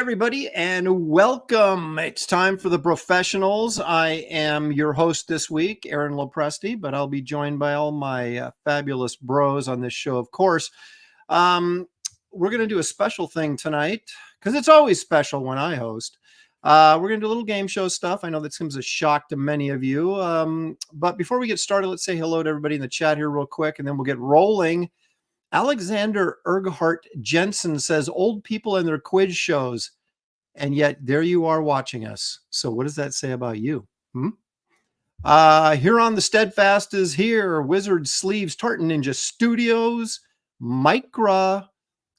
everybody, and welcome. It's time for the Professionals. I am your host this week, Aaron Lopresti, but I'll be joined by all my fabulous bros on this show, of course. We're going to do a special thing tonight, because it's always special when I host. We're going to do a little game show stuff. I know that seems a shock to many of you. But before we get started, let's say hello to everybody in the chat here real quick, and then we'll get rolling. Alexander Erghart Jensen says, old people and their quiz shows, and yet there you are watching us. So what does that say about you? Here on the Steadfast is here. Wizard Sleeves, Tartan Ninja Studios, Micra,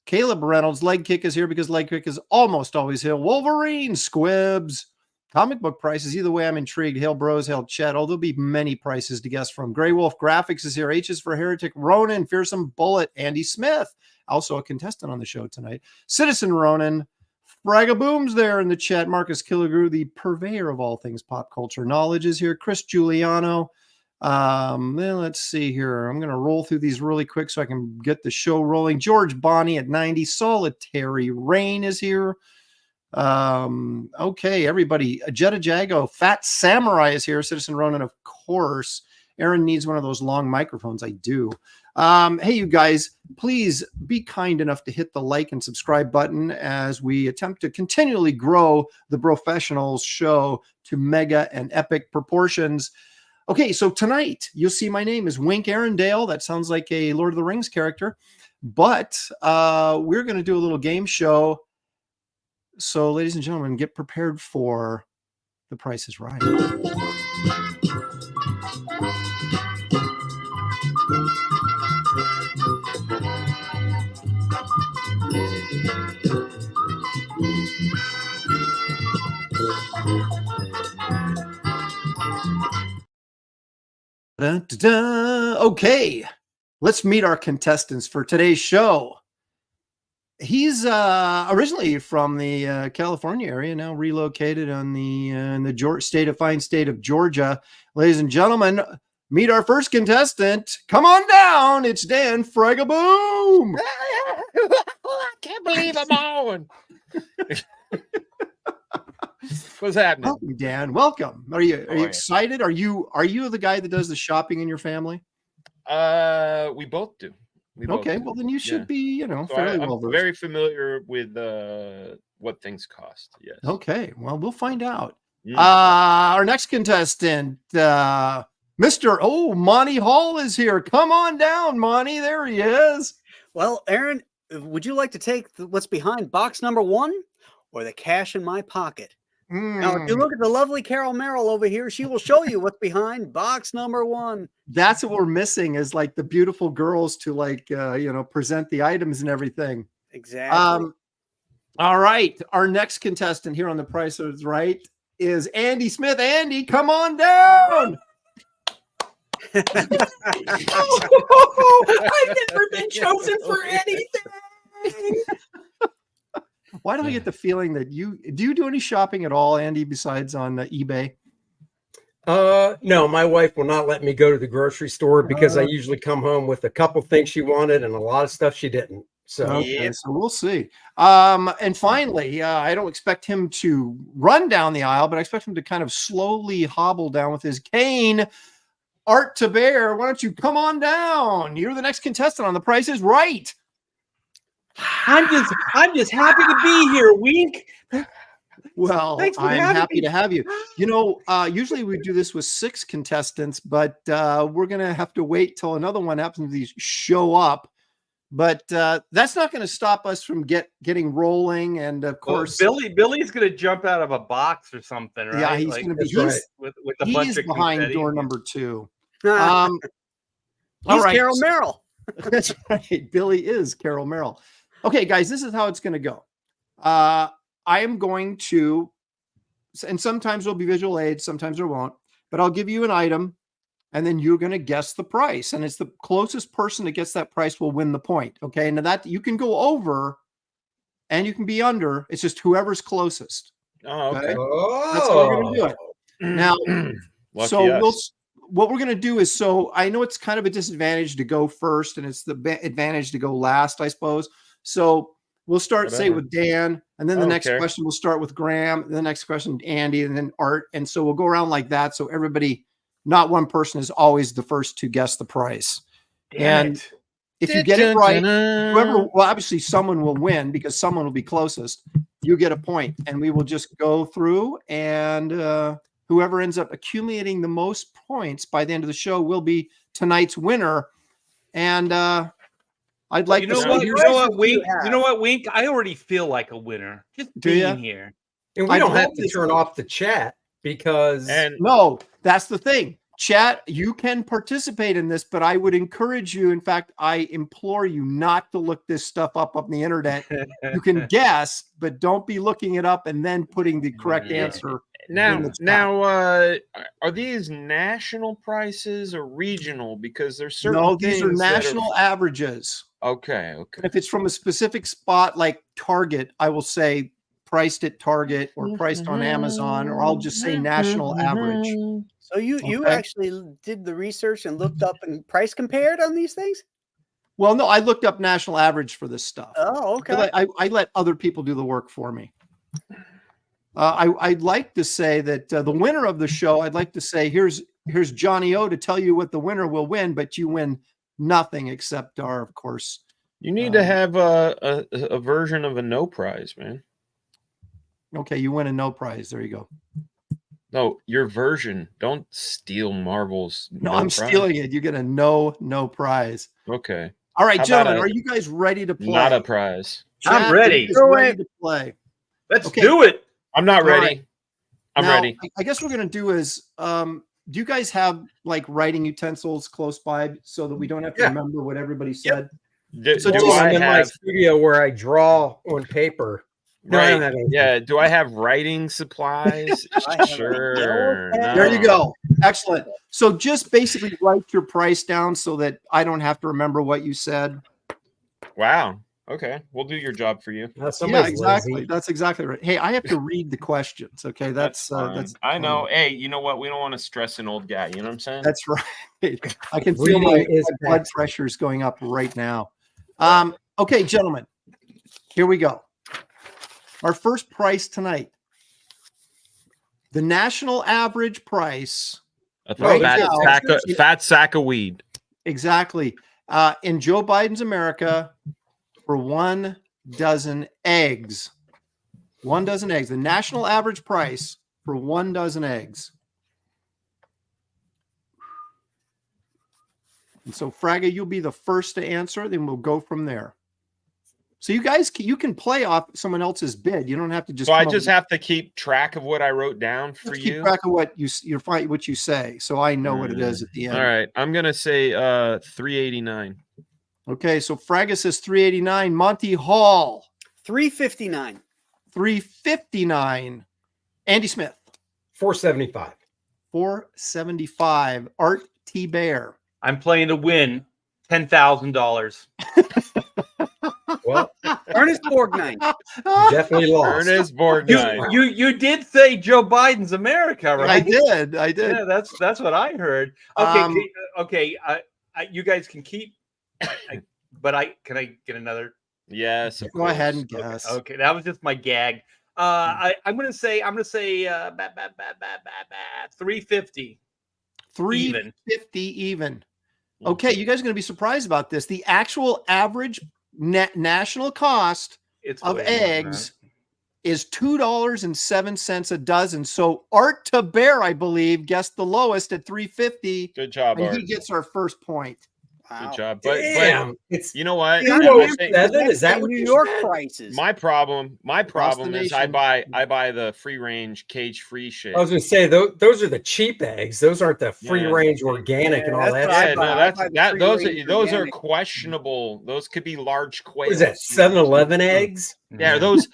Caleb Reynolds, Leg Kick is here because Leg Kick is almost always here. Wolverine, Squibs, comic book prices. Either way, I'm intrigued. Hail Bros, hail Chet. Oh, there'll be many prices to guess from. Grey Wolf Graphics is here. H is for Heretic. Ronan, Fearsome Bullet, Andy Smith, also a contestant on the show tonight. Citizen Ronan, Fragaboom's there in the chat. Marcus Killigrew, the purveyor of all things pop culture knowledge, is here. Chris Giuliano. Let's see here. I'm going to roll through these really quick so I can get the show rolling. George Bonney at 90. Solitary Rain is here. Okay, everybody. Jetta Jago, Fat Samurai is here. Citizen Ronan, of course. Aaron needs one of those long microphones. I do. Hey, you guys, please be kind enough to hit the like and subscribe button as we attempt to continually grow the Professionals show to mega and epic proportions. Okay, so tonight you'll see my name is Wink Arendale. That sounds like a Lord of the Rings character, but we're going to do a little game show. So, ladies and gentlemen, get prepared for The Price is Right. Okay, let's meet our contestants for today's show. He's originally from the California area, now relocated on in the fine state of Georgia. Ladies and gentlemen, meet our first contestant. Come on down. It's Dan Fragaboom. I can't believe I'm on. What's happening? Welcome, Dan. Welcome. Are you excited? Are you the guy that does the shopping in your family? We both do. Okay, well then you should be, fairly well versed. I'm very familiar with what things cost. Yes. Okay, well we'll find out. Our next contestant, Mr. Monty Hall is here. Come on down, Monty. There he is. Well, Aaron, would you like to take what's behind box number 1 or the cash in my pocket? Now, if you look at the lovely Carol Merrill over here, she will show you what's behind box number 1. That's what we're missing is like the beautiful girls to present the items and everything. Exactly. All right. Our next contestant here on The Price is Right is Andy Smith. Andy, come on down. I've never been chosen for anything. Why do I get the feeling that you do any shopping at all, Andy, besides on eBay? No, my wife will not let me go to the grocery store because I usually come home with a couple things she wanted and a lot of stuff she didn't. So, okay, so we'll see. And finally, I don't expect him to run down the aisle, but I expect him to kind of slowly hobble down with his cane. Art to Bear, why don't you come on down? You're the next contestant on The Price is Right. I'm just happy to be here, Wink. Well, I'm happy to have you. Usually we do this with 6 contestants, but we're going to have to wait till another one happens to show up. But that's not going to stop us from getting rolling. And of course, Billy's going to jump out of a box or something, right? Yeah, he's going to be with a bunch of behind confetti. door number 2. He's all right. Carol Merrill. That's right. Billy is Carol Merrill. Okay, guys, this is how it's going to go. I am going to, and sometimes there'll be visual aids, sometimes there won't, but I'll give you an item, and then you're going to guess the price. And it's the closest person that gets that price will win the point. Okay, now that you can go over and you can be under. It's just whoever's closest. Oh, okay. That's how we're going to do it. Now, what we're going to do is, so I know it's kind of a disadvantage to go first, and it's the advantage to go last, I suppose. So We'll start, say, Whatever. with Dan, and then the I don't next care. question we'll start with Graham, and the next question, Andy, and then Art. And so we'll go around like that. So everybody, not one person is always the first to guess the price. Damn And it. if you get it right, whoever, well, obviously someone will win because someone will be closest. You get a point, and we will just go through, and whoever ends up accumulating the most points by the end of the show will be tonight's winner. And I'd like You to know say, what? You know what, Wink? have? You know what, Wink? I already feel like a winner just Do ya? being here. And we I'd don't love have to to- turn off the chat because And no, that's the thing. Chat, you can participate in this, but I would encourage you. In fact, I implore you not to look this stuff up on the internet. You can guess, but don't be looking it up and then putting the correct Yeah. answer. now, in the chat. now, are these national prices or regional? Because there's certain No, these are things that national averages. Okay, And okay. if it's from a specific spot like Target, I will say priced at Target or priced on Amazon, or I'll just say national average. So you Okay. actually did the research and looked up and price compared on these things? Well, no, I looked up national average for this stuff. Oh, okay. I let other people do the work for me. I'd like to say that the winner of the show, I'd like to say, here's Johnny O to tell you what the winner will win, but you win nothing except our, of course. You need to have a version of a no prize, man. Okay, you win a no prize. There you go. No, your version. Don't steal Marvel's. No, no I'm prize. stealing it. You get a no prize. Okay, All right, How about gentlemen, a- are you guys ready to play? not a prize. I'm Chat, are ready. you guys Do ready it. to play. Let's Okay. do it. I'm not All ready. right. I'm Now, ready. I guess what we're gonna do is, do you guys have like writing utensils close by so that we don't have to Yeah. remember what everybody said? Do, So do just- I I'm in my have studio where I draw on paper. No, I don't have anything. Yeah. Do I have writing supplies? I have a Sure. notepad. There you no. go. Excellent. So just basically write your price down so that I don't have to remember what you said. Wow. Okay, we'll do your job for you. Yeah, Somebody's exactly. lazy. That's exactly right. Hey, I have to read the questions. Okay, that's fine. I know. Hey, you know what? We don't want to stress an old guy. You know what I'm saying? That's right. I can feel my Reading is blood excellent. pressure is going up right now. Okay, gentlemen, here we go. Our first price tonight. The national average price, a right fat, now- fat sack of weed. exactly, in Joe Biden's America for 1 dozen eggs. 1 dozen eggs. The national average price for 1 dozen eggs. And so, Fraga, you'll be the first to answer, then we'll go from there. So you guys, you can play off someone else's bid. You don't have to just. So I come up just with- have to keep track of what I wrote down for just keep you. track of what you're fine, what you say, so I know what it is at the end. All right, I'm gonna say 389. Okay, so Fraga says 389. Monty Hall, 359. 359. Andy Smith, 475. 475. Art T. Bear. I'm playing to win $10,000. Well, Ernest Borgnine. you definitely lost. Ernest Borgnine. You did say Joe Biden's America, I right? did. Yeah, that's what I heard. Okay, okay. You guys can keep, but can I get another? Yes. of Go ahead course. and guess. Okay, that was just my gag. I'm gonna say 350. 350 even. Okay, you guys are going to be surprised about this. The actual average net national cost It's of way more than eggs is $2.07 a dozen. So Art to Bear, I believe, guessed the lowest at 350, Good job, and Art. he gets our first point. Wow. Good job. But Damn, it's you know what? Yeah, I no, will it's say- that. Is that In what New you York said? prices? my problem Across the is nation. I buy the free range cage free shit. I was going to say those are the cheap eggs. Those aren't the free Yeah. range organic and all that's that. what I Yeah, buy. no, I that's buy the that. free Those range are organic. questionable. Those could be large quails. What is that? 7-Eleven eggs? Yeah, are those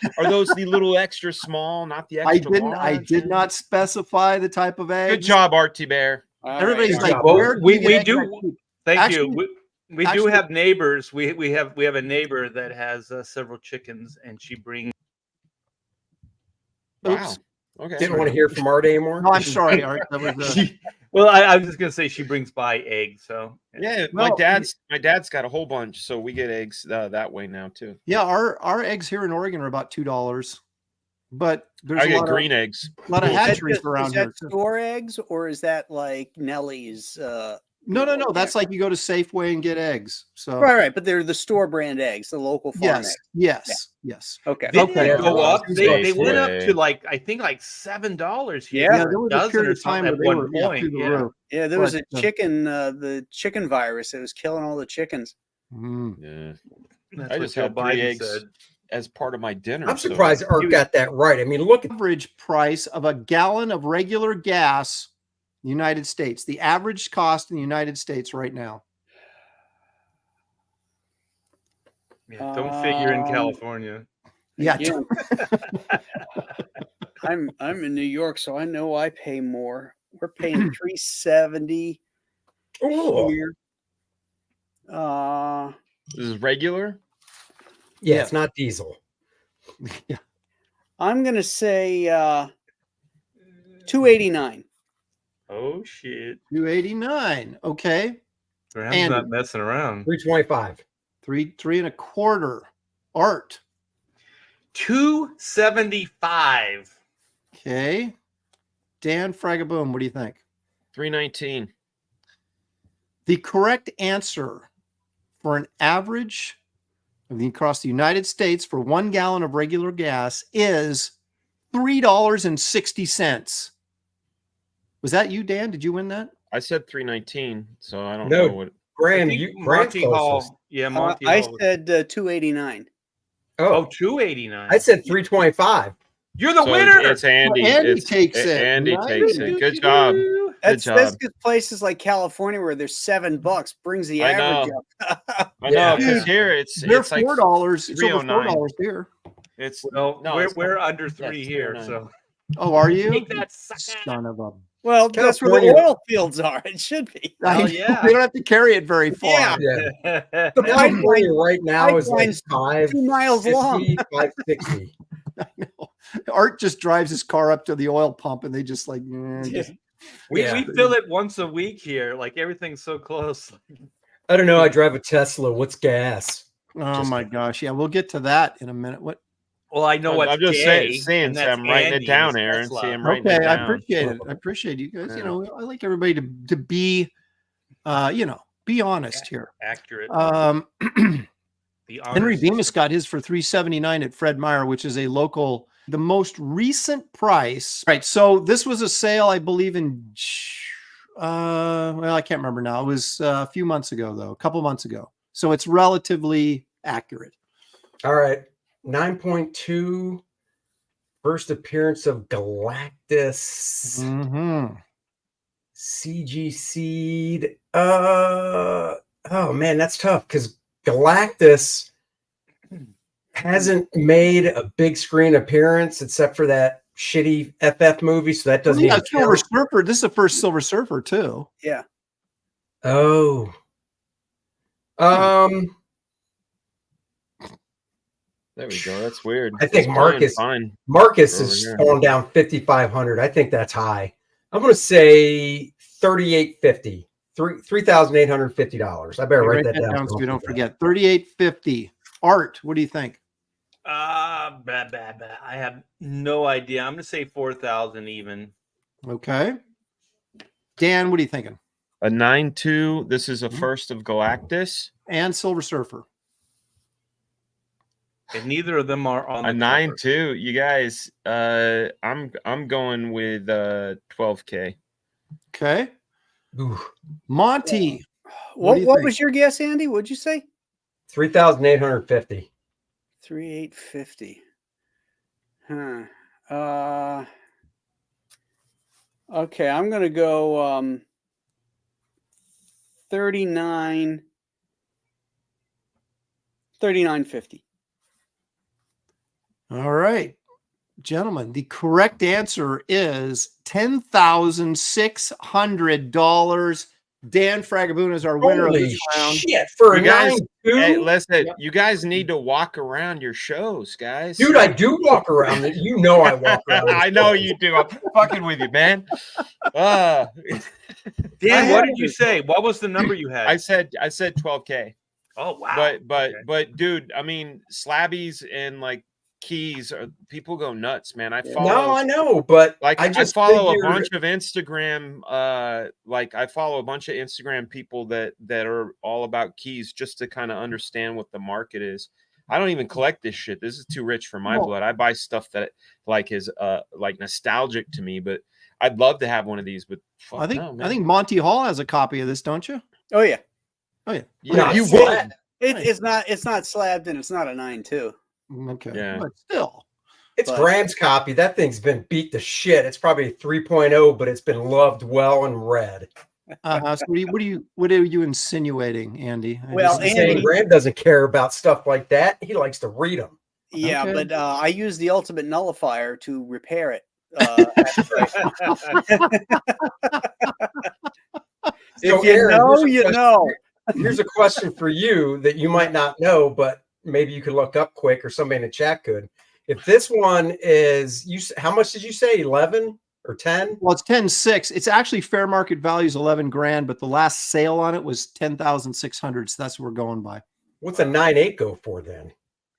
the little extra small, not the I extra didn't. I large? did not specify the type of egg. Good job, Artie Bear. All Everybody's right. Good like, job. where We- do you we get eggs do- that cheap? Thank Actually- you. We do actually- have neighbors. We have a neighbor that has several chickens, and she brings. Wow. Oops. Okay. Didn't want to hear from Art anymore. No, I'm sorry, Art. That was She, Well, I was just gonna say she brings by eggs, so Yeah, Well, my dad's got a whole bunch, so we get eggs that way now too. Yeah, our eggs here in Oregon are about $2, but there's I a get lot green of eggs. hatcheries Is around that here too. store eggs or is that like Nellie's? No. That's organic? like you go to Safeway and get eggs. So Right. But they're the store brand eggs, the local farm eggs. yes. Okay. didn't Okay. it go Yeah, up? They went up Safeway. to like I think like $7 here Yeah, for there a was a dozen period or of time something where at they one were point. through the Yeah. roof. Yeah, there was a But, chicken, the chicken virus that was killing all the chickens. Yeah. That's I what just Joe had 3 Biden eggs said. as part of my dinner. I'm so- surprised Art got that right. I mean, look at Average price of a gallon of regular gas in the United States. The average cost in the United States right now. Yeah, don't figure in Um, California. Yeah. Again, I'm in New York, so I know I pay more. We're paying $3.70 oh, here. This is regular. yeah, it's not diesel. I'm gonna say $2.89. Oh shit. 289. Okay. Graham's And- not messing around. 325. Three and a quarter. Art. $2.75. Okay. Dan Fragaboom, what do you think? $3.19. The correct answer for an average across the United States for 1 gallon of regular gas is $3.60. Was that you, Dan? Did you win that? I said $3.19, so I don't No. know what. Graham, I think you Graham's Monty closest. Hall. Yeah, Monty I Hall. said $2.89. Oh, Oh, $2.89. I said 325. You're the So winner. It's Andy. Andy It's- takes it. Andy Nice. takes it. Good job. That's job. because places like California where there's $7 brings the I average know. up. I know, because Dude, here it's They're it's like $4. It's over $3.09. $4 here. It's Well, no, we're, it's we're not. under 3 it's here, 309. so Oh, are you? take that, sucker. Son of a. Well, that's where the California- oil fields are. It should be. I Hell know, yeah. They don't have to carry it very far. Yeah. Yeah. The The California right now is like pipeline's 2 miles long. 560. I know. Art just drives his car up to the oil pump and they just like, just- we Yeah. fill it once a week here. Like everything's so close. I don't know. I drive a Tesla. What's gas? oh Just my kidding. gosh. Yeah, we'll get to that in a minute. What? Well, I know I'm what's just gay, saying, and so that's I'm writing it Andy's down, Aaron. Tesla. See, I'm writing it Okay, I down. appreciate it. I appreciate you guys. You Yeah. know, I like everybody to be be honest here. Accurate. The Henry honor Bemis system. got his for $3.79 at Fred Meyer, which is a local. The most recent price, right? So this was a sale, I believe, in well, I can't remember now. It was a few months ago, though, a couple months ago. So it's relatively accurate. All right. 9.2. First appearance of Galactus. Mm-hmm. CG Seed. Oh man, that's tough because Galactus hasn't made a big screen appearance except for that shitty FF movie, so that doesn't Yeah, even Silver count. Surfer. This is the first Silver Surfer too. Yeah. Oh. There we go. That's weird. I think It's playing Marcus- fine. Marcus Over is here. falling down 5,500. I think that's high. I'm going to say 3,850. $3,850. I better write that down so we don't forget. 38.50. Art, what do you think? I have no idea. I'm gonna say 4,000 even. Okay. Dan, what are you thinking? A 9.2. This is a Mhm. first of Galactus. And Silver Surfer. And neither of them are on A the 9.2. You guys, I'm going with 12K. Okay. Ooh, Monty. What do you What think? was your guess, Andy? What'd you say? 3,850. 3,850. Huh. Okay, I'm gonna go 39.50. All right. Gentlemen, the correct answer is $10,600. Dan Fragabuna is our winner of Holy this round. shit! For a You guys, 9-2, hey, listen, Yep. you guys need to walk around your shows, guys. dude, I do walk around it. You know I walk around. I know you do. I'm fucking with you, man. Dan, I what had did you it. say? What was the number you had? I said 12K. Oh wow. But dude, I mean, slabbies and like keys are people go nuts, man. I follow No, I know, but like I I just follow figured, a bunch of Instagram like I follow a bunch of Instagram people that are all about keys just to kind of understand what the market is. I don't even collect this shit. This is too rich for my blood. I buy stuff that like is like nostalgic to me, but I'd love to have one of these, but fuck I think no, man. I think Monty Hall has a copy of this, don't you? Oh yeah. Oh yeah. Yeah, Not you slab. would. It's not slabbed and it's not a 9.2. Okay. Yeah. But still. it's but- Graham's copy. That thing's been beat to shit. It's probably a 3.0, but it's been loved well and read. So what are you insinuating, Andy? Well, I'm saying Andy- Graham doesn't care about stuff like that. He likes to read them. Yeah, Okay. but I use the ultimate nullifier to repair it. If you Aaron, know, here's a you question- know. Here's a question for you that you might not know, but maybe you could look up quick, or somebody in the chat could. If this one is how much did you say? 11 or 10? Well, it's 10.6. It's actually fair market value is 11 grand, but the last sale on it was 10,600. So that's what we're going by. What's a 9.8 go for then?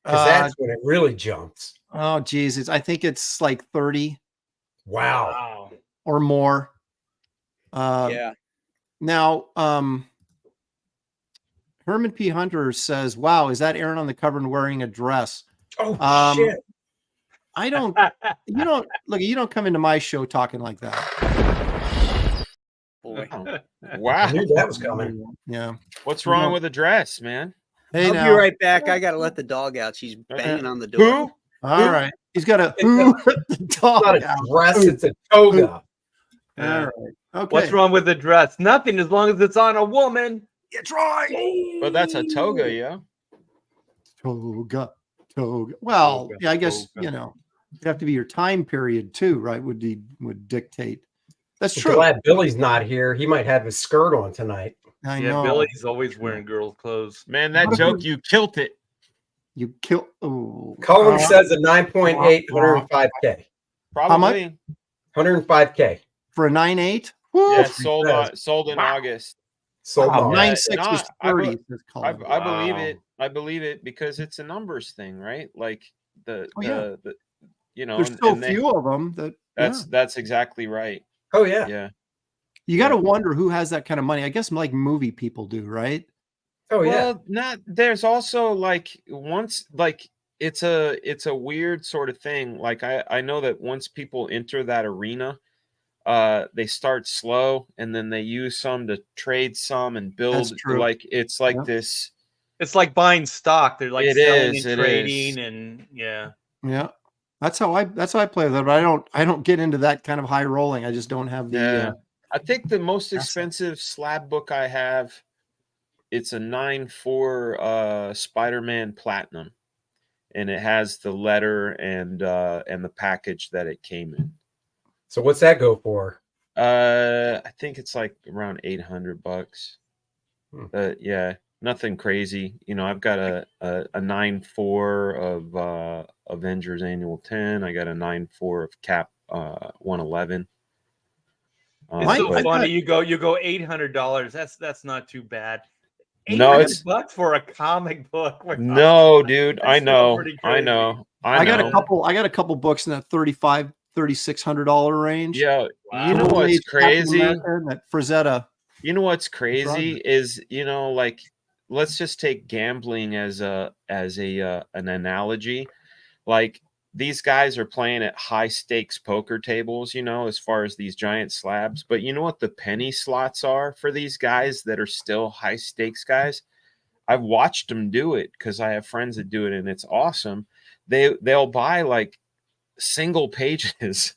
Because that's when it really jumps. Oh geez, I think it's like 30 Wow. Wow. or more. Yeah. Now, Herman P. Hunter says, "Wow, is that Aaron on the cover and wearing a dress?" Oh shit. I don't. You don't come into my show talking like that. Boy. Oh, I wow. knew that was coming. Yeah. What's wrong with the dress, man? Hey, I'll now. be right back. I gotta let the dog out. She's banging on the door. Who? All right. He's got a It's who let the It's dog not a out. dress, it's a toga. All right. Okay. What's wrong with the dress? Nothing, as long as it's on a woman. That's right. But that's a toga, yeah. Toga. Well, Toga, yeah, I guess toga. it'd have to be your time period too, right? Would dictate. That's true. Glad Billy's not here. He might have his skirt on tonight. I Yeah, know. Billy's always wearing girls' clothes. Man, that What joke, if you killed it. You kill. Oh, Cullen says a 9.8, 105K. Probably. 105K. for a 9.8. Yeah, That's sold what he on, sold in Wow. August. Sold Wow, on. 9.6 no, was I 30. be- says I, Colin. I believe Wow. it. I believe it because it's a numbers thing, right? Like the you know, There's and- so and they- few of them that that's exactly right. Oh, yeah. Yeah. you got to wonder who has that kind of money. I guess like movie people do, right? Oh, yeah. Well, not there's also like once like it's a weird sort of thing. Like I know that once people enter that arena, they start slow and then they use some to trade some and build true. like it's like Yeah. this. It's like buying stock. They're like It selling is, and it trading, is. and yeah. Yeah. That's how I play with it, but I don't get into that kind of high rolling. I just don't have the Yeah. I think the most That's- expensive slab book I have, it's a 9.4 Spider-Man Platinum, and it has the letter and the package that it came in. So what's that go for? I think it's like around $800. Yeah, nothing crazy. You know, I've got a 9.4 of Avengers Annual 10. I got a 9.4 of Cap 111. It's so but- funny. You go $800. That's not too bad. No, $800 it's- for a comic book. No, dude, That's I still know, pretty I crazy. know, I got know. a couple books in that $3,600 range. Yeah, Wow. you know what's Age Captain crazy? America, that Frazetta. You know what's crazy Roger. is, you know, like let's just take gambling as an analogy. Like these guys are playing at high stakes poker tables, you know, as far as these giant slabs. But you know what the penny slots are for these guys that are still high stakes guys? I've watched them do it because I have friends that do it, and it's awesome. They'll buy like single pages,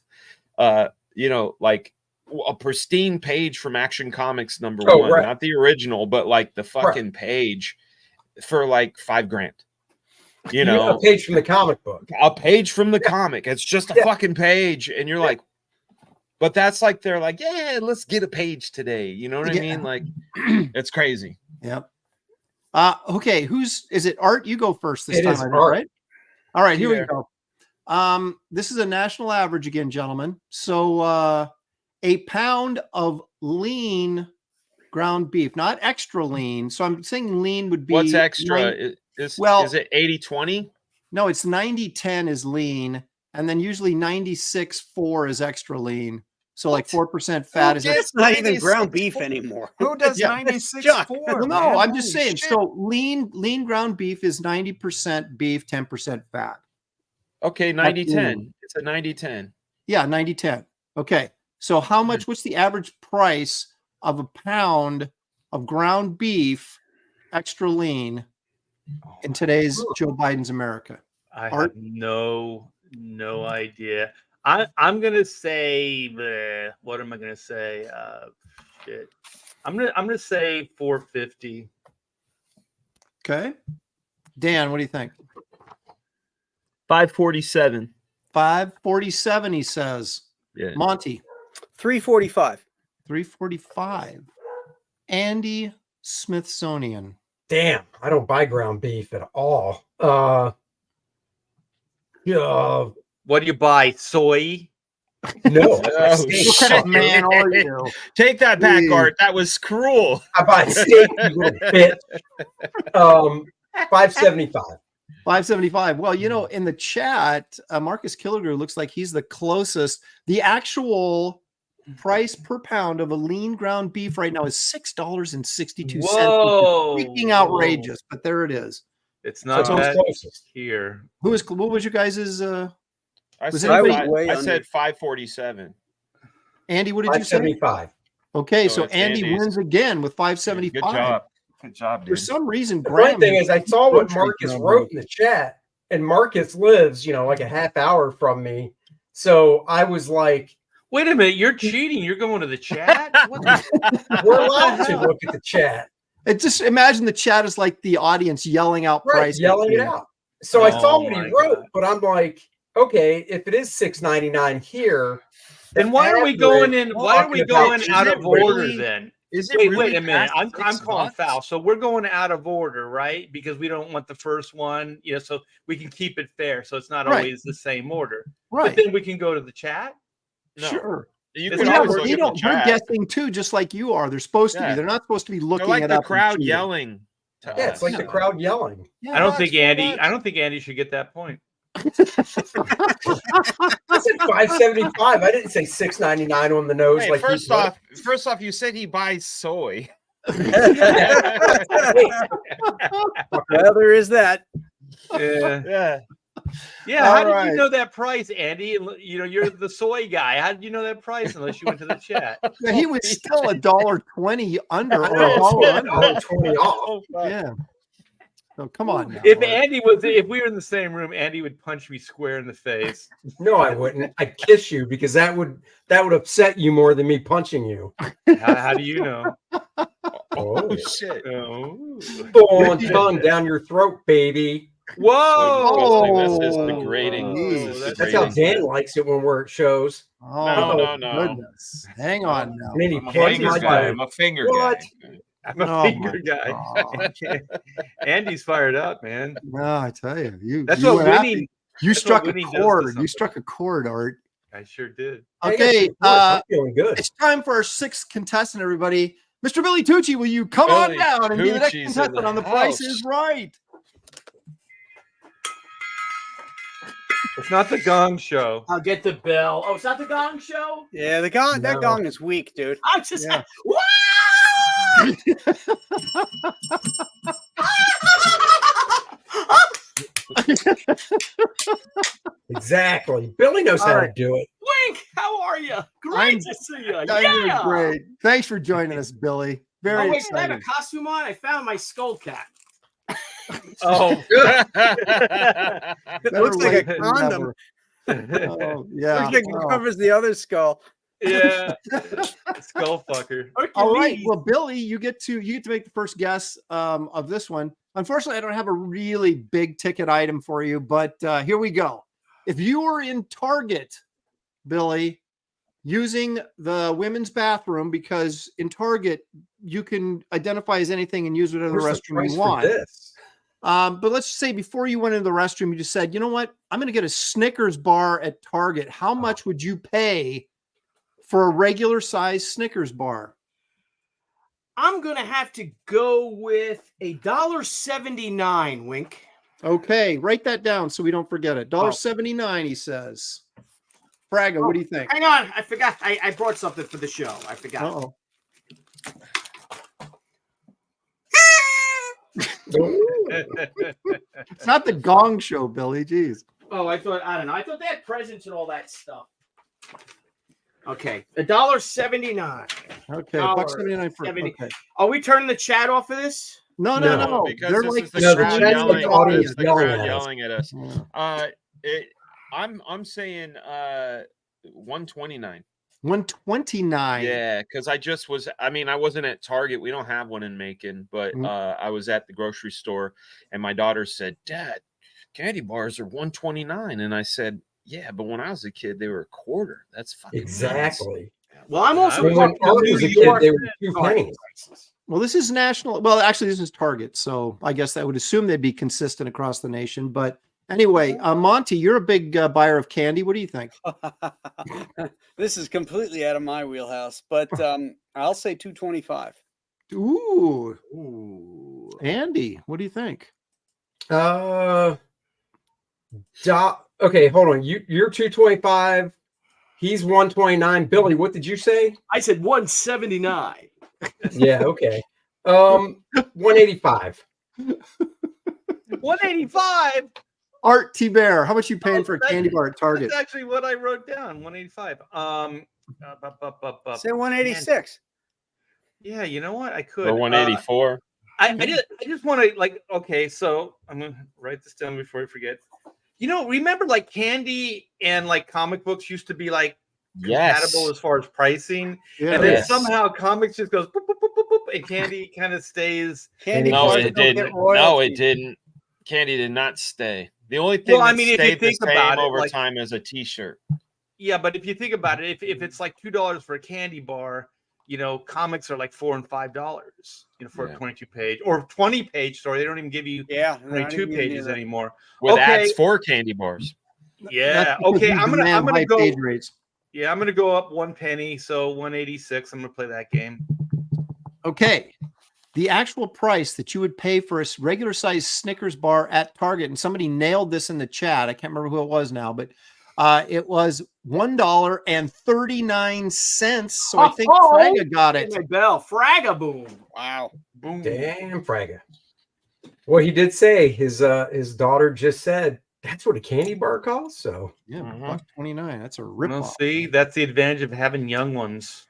you know, like a pristine page from Action Comics #1, right. not the original, but like the fucking page for like $5 grand. You know, a page from the comic book. a page from the comic. It's just a fucking page, and you're like, But that's like they're like, yeah, let's get a page today. You know what I mean? Like, it's crazy. Yep. Okay, is it Art? You go first this It time, is I think, Art. right? All right, here we Yeah. go. This is a national average again, gentlemen. So a pound of lean ground beef, not extra lean. So I'm saying lean would be What's extra? Is it 80-20? No, it's 90-10 is lean, and then usually 96-4 is extra lean. So like 4% fat is It's not even ground beef anymore. Who does Yeah. 96.4? Well, no, man? I'm just Holy saying. shit. So lean ground beef is 90% beef, 10% fat. Okay, 90-10. It's a 90-10. Yeah, 90-10. Okay. So how much, what's the average price of a pound of ground beef extra lean in today's Joe Biden's America? I Art? have no idea. I'm gonna say what am I gonna say? Shit. I'm gonna say 450. Okay. Dan, what do you think? 547. 547, he says. Yeah. Monty, 345. 345. Andy Smithsonian. Damn, I don't buy ground beef at all. Yeah, What do you buy? Soy? no. I buy Oh, steak. shit. Man, are you? Take that back, Please. Art. That was cruel. I buy steak, you little bitch. 575. 575. Well, you know, in the chat, Marcus Killiger looks like he's the closest. The actual price per pound of a lean ground beef right now is $6.62. Whoa. Freaking outrageous, but there it is. It's not So that closest. here. What was you guys' I Was said, anybody- way I under. said 547. Andy, what did you say? 575. Okay, So so it's Andy Andy's. wins again with 575. Good job. Good job, For dude. some reason, The funny Graham thing is, I saw what grocery Marcus ground wrote beef. in the chat, and Marcus lives, like a half hour from me. So I was like, Wait a minute, you're cheating. You're going to the chat? What the- we're allowed to look at the chat, It just imagine the chat is like the audience yelling out right? prices. Yelling it out. So I saw Oh what he my wrote, God. but I'm like, okay, if it is $6.99 here, Then why are we average- going in? Why are we talking about- going is out it of order really- then? Is it Wait, really wait a minute. past I'm calling $6? foul. So we're going out of order, right? Because we don't want the first one, so we can keep it fair. So it's not Right. always the same order. But Right. then we can go to the chat. No. Sure. You It's can not Yeah, always but look they at the don't, they're chat. guessing too, just like you are. They're supposed to be. Yeah. They're not supposed to be They're looking like it the up. and crowd cheating. yelling. to Yeah, it's us. like the crowd yelling. Yeah. I don't Much, think so Andy. much. I don't think Andy should get that point. I said 575. I didn't say 6.99 on the nose. Hey, like you first put. off, you said he buys soy. Well, there is that. Yeah. Yeah. Yeah. All How did right. you know that price, Andy? You're the soy guy. How did you know that price unless you went to the chat? Yeah, he was still $1.20 under I or know, a dollar under. $1.20 off. Oh, fuck. Yeah. So come on now. If Art. if we were in the same room, Andy would punch me square in the face. No, I wouldn't. I'd kiss you because that would upset you more than me punching you. How do you know? Oh, shit. Oh. Full-on tongue down your throat, baby. Whoa! This is degrading. This is That's how degrading. Dan likes it when we're at shows. Oh, No. goodness. Hang on now. And then he I'm a pats finger my guy. butt. I'm a finger What? guy. I'm a Oh, finger my guy. God. Andy's fired up, man. No, I tell you, That's you what went after- winning. You that's struck what a winning does to chord. You something. struck a chord, Art. I sure did. Okay, I'm feeling good. it's time for our sixth contestant, everybody. Mr. Billy Tucci, will you come on Billy down and be the next Tucci's in contestant the on The Price house. is Right? It's not the Gong Show. I'll get the bell. Oh, it's not the Gong Show? Yeah, the gong. That No. gong is weak, dude. I just Yeah. Exactly. Billy knows how All to right. do it. Wink. How are you? Great I'm- to see you. I'm doing Yeah. great. Thanks for joining us, Billy. Very Oh, wait, can I have a excited. costume on? I found my skull cap. Oh, Better Looks like a late than condom. never. Oh, yeah. Looks like it Wow. covers the other skull. yeah. Skull fucker. All right. Hercules. Well, Billy, you get to make the first guess of this one. Unfortunately, I don't have a really big ticket item for you, but here we go. If you were in Target, Billy, using the women's bathroom, because in Target you can identify as anything and use whatever Where's the restroom price you for want. this? But let's say before you went into the restroom, you just said, you know what? I'm going to get a Snickers bar at Target. How much would you pay for a regular size Snickers bar? I'm gonna have to go with $1.79, Wink. Okay, write that down so we don't forget it. $1.79, he says. Fraga, what do you think? Hang on, I forgot. I brought something for the show. I forgot. Uh-oh. It's not the Gong Show, Billy. Jeez. Oh, I don't know. I thought they had presents and all that stuff. Okay, $1.79. Okay, $1.79 for $1.70. okay. Are we turning the chat off of this? No. because They're this like is the No, the crowd chat's yelling. like the audience It's the yelling crowd at us. yelling at us. Yeah. I'm saying 129. 129. Yeah, because I wasn't at Target. We don't have one in Macon, but I was at the grocery store, and my daughter said, "Dad, candy bars are 129." And I said, "Yeah, but when I was a kid, they were a quarter. That's fucking nuts." Exactly. Well, I'm also When talking Art New was a kid, York they were 2 Target pennies. prices. Well, this is national. Well, actually, this is Target, so I guess I would assume they'd be consistent across the nation. But anyway, Monty, you're a big buyer of candy. What do you think? This is completely out of my wheelhouse, but I'll say 225. Ooh, Andy, what do you think? Okay, hold on. You're 225. He's 129. Billy, what did you say? I said 179. Yeah, okay. 185. 185. Art T. Bear, how much you paying for a that- candy bar at Target? That's actually what I wrote down. 185. Say 186. Yeah, you know what? I could. Or 184. I just want to okay, so I'm gonna write this down before I forget. Remember like candy and like comic books used to be like compatible as far as pricing, Yeah. and then Yes. somehow comics just goes boop, boop, boop, boop, boop, and candy kind of stays. Candy No, bars it don't get didn't. No, royalties. it didn't. Candy did not stay. The only thing Well, I that mean, if you stayed the think same about it, over like- time is a T-shirt. Yeah, but if you think about it, if it's like $2 for a candy bar, comics are like $4 and $5, for Yeah. a 22-page or 20-page story. They don't even give you Yeah, 22 pages anymore. With Okay. ads for candy bars. Yeah. That's because Okay. we I'm demand gonna high go. page rates. Yeah, I'm gonna go up 1 penny, so 186. I'm gonna play that game. Okay. The actual price that you would pay for a regular size Snickers bar at Target, and somebody nailed this in the chat. I can't remember who it was now, but it was $1.39. So I think Fraga got it. My bell, Fraga boom. Wow. Boom. Damn, Fraga. Well, he did say his daughter just said that's what a candy bar costs. So Yeah, Mhm. $1.29. That's a Well, ripoff. see, that's the advantage of having young ones.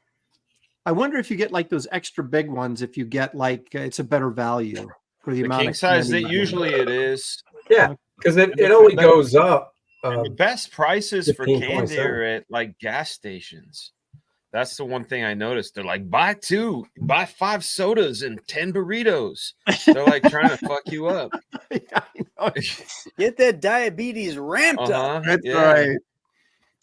I wonder if you get like those extra big ones, if you get like it's a better value for the The amount king of size candy that you get. usually it is. yeah, because it only goes up. And the best prices for 15, candy 27. are at like gas stations. That's the one thing I noticed. They're like, buy 5 sodas and 10 burritos. They're like trying to fuck you up. Yeah, I know. Get that diabetes ramped up. Uh-huh. That's Yeah. right.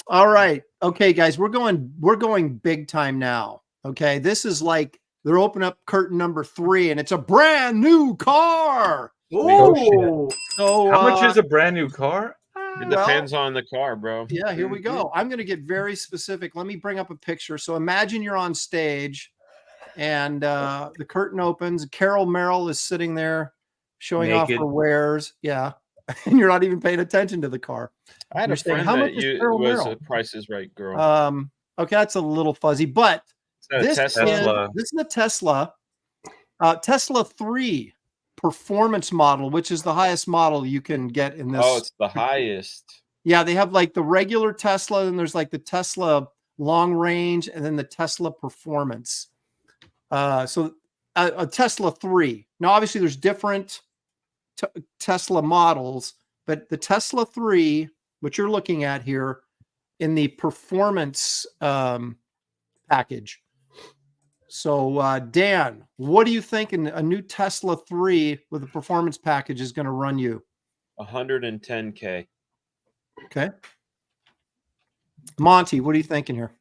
All right. Okay, guys, we're going big time now. Okay. This is like they're opening up curtain number 3 and it's a brand new car. Ooh. So How much is a brand new car? It depends on the car, bro. Yeah, here we go. I'm going to get very specific. Let me bring up a picture. So imagine you're on stage and the curtain opens. Carol Merrill is sitting there showing Naked. off her wares. Yeah. And you're not even paying attention to the car. I had You're a saying, friend how that much is Carol was Merrill? a Price is Right girl. Okay, that's a little fuzzy, but Is that a this Tesla? is the Tesla. Tesla 3 performance model, which is the highest model you can get in this. Oh, it's the highest. Yeah, they have like the regular Tesla, and there's like the Tesla long range, and then the Tesla performance. So a Tesla 3. Now, obviously, there's different Tesla models, but the Tesla 3, which you're looking at here, in the performance package. So, Dan, what do you think a new Tesla 3 with a performance package is going to run you? 110K. Okay. Monty, what are you thinking here?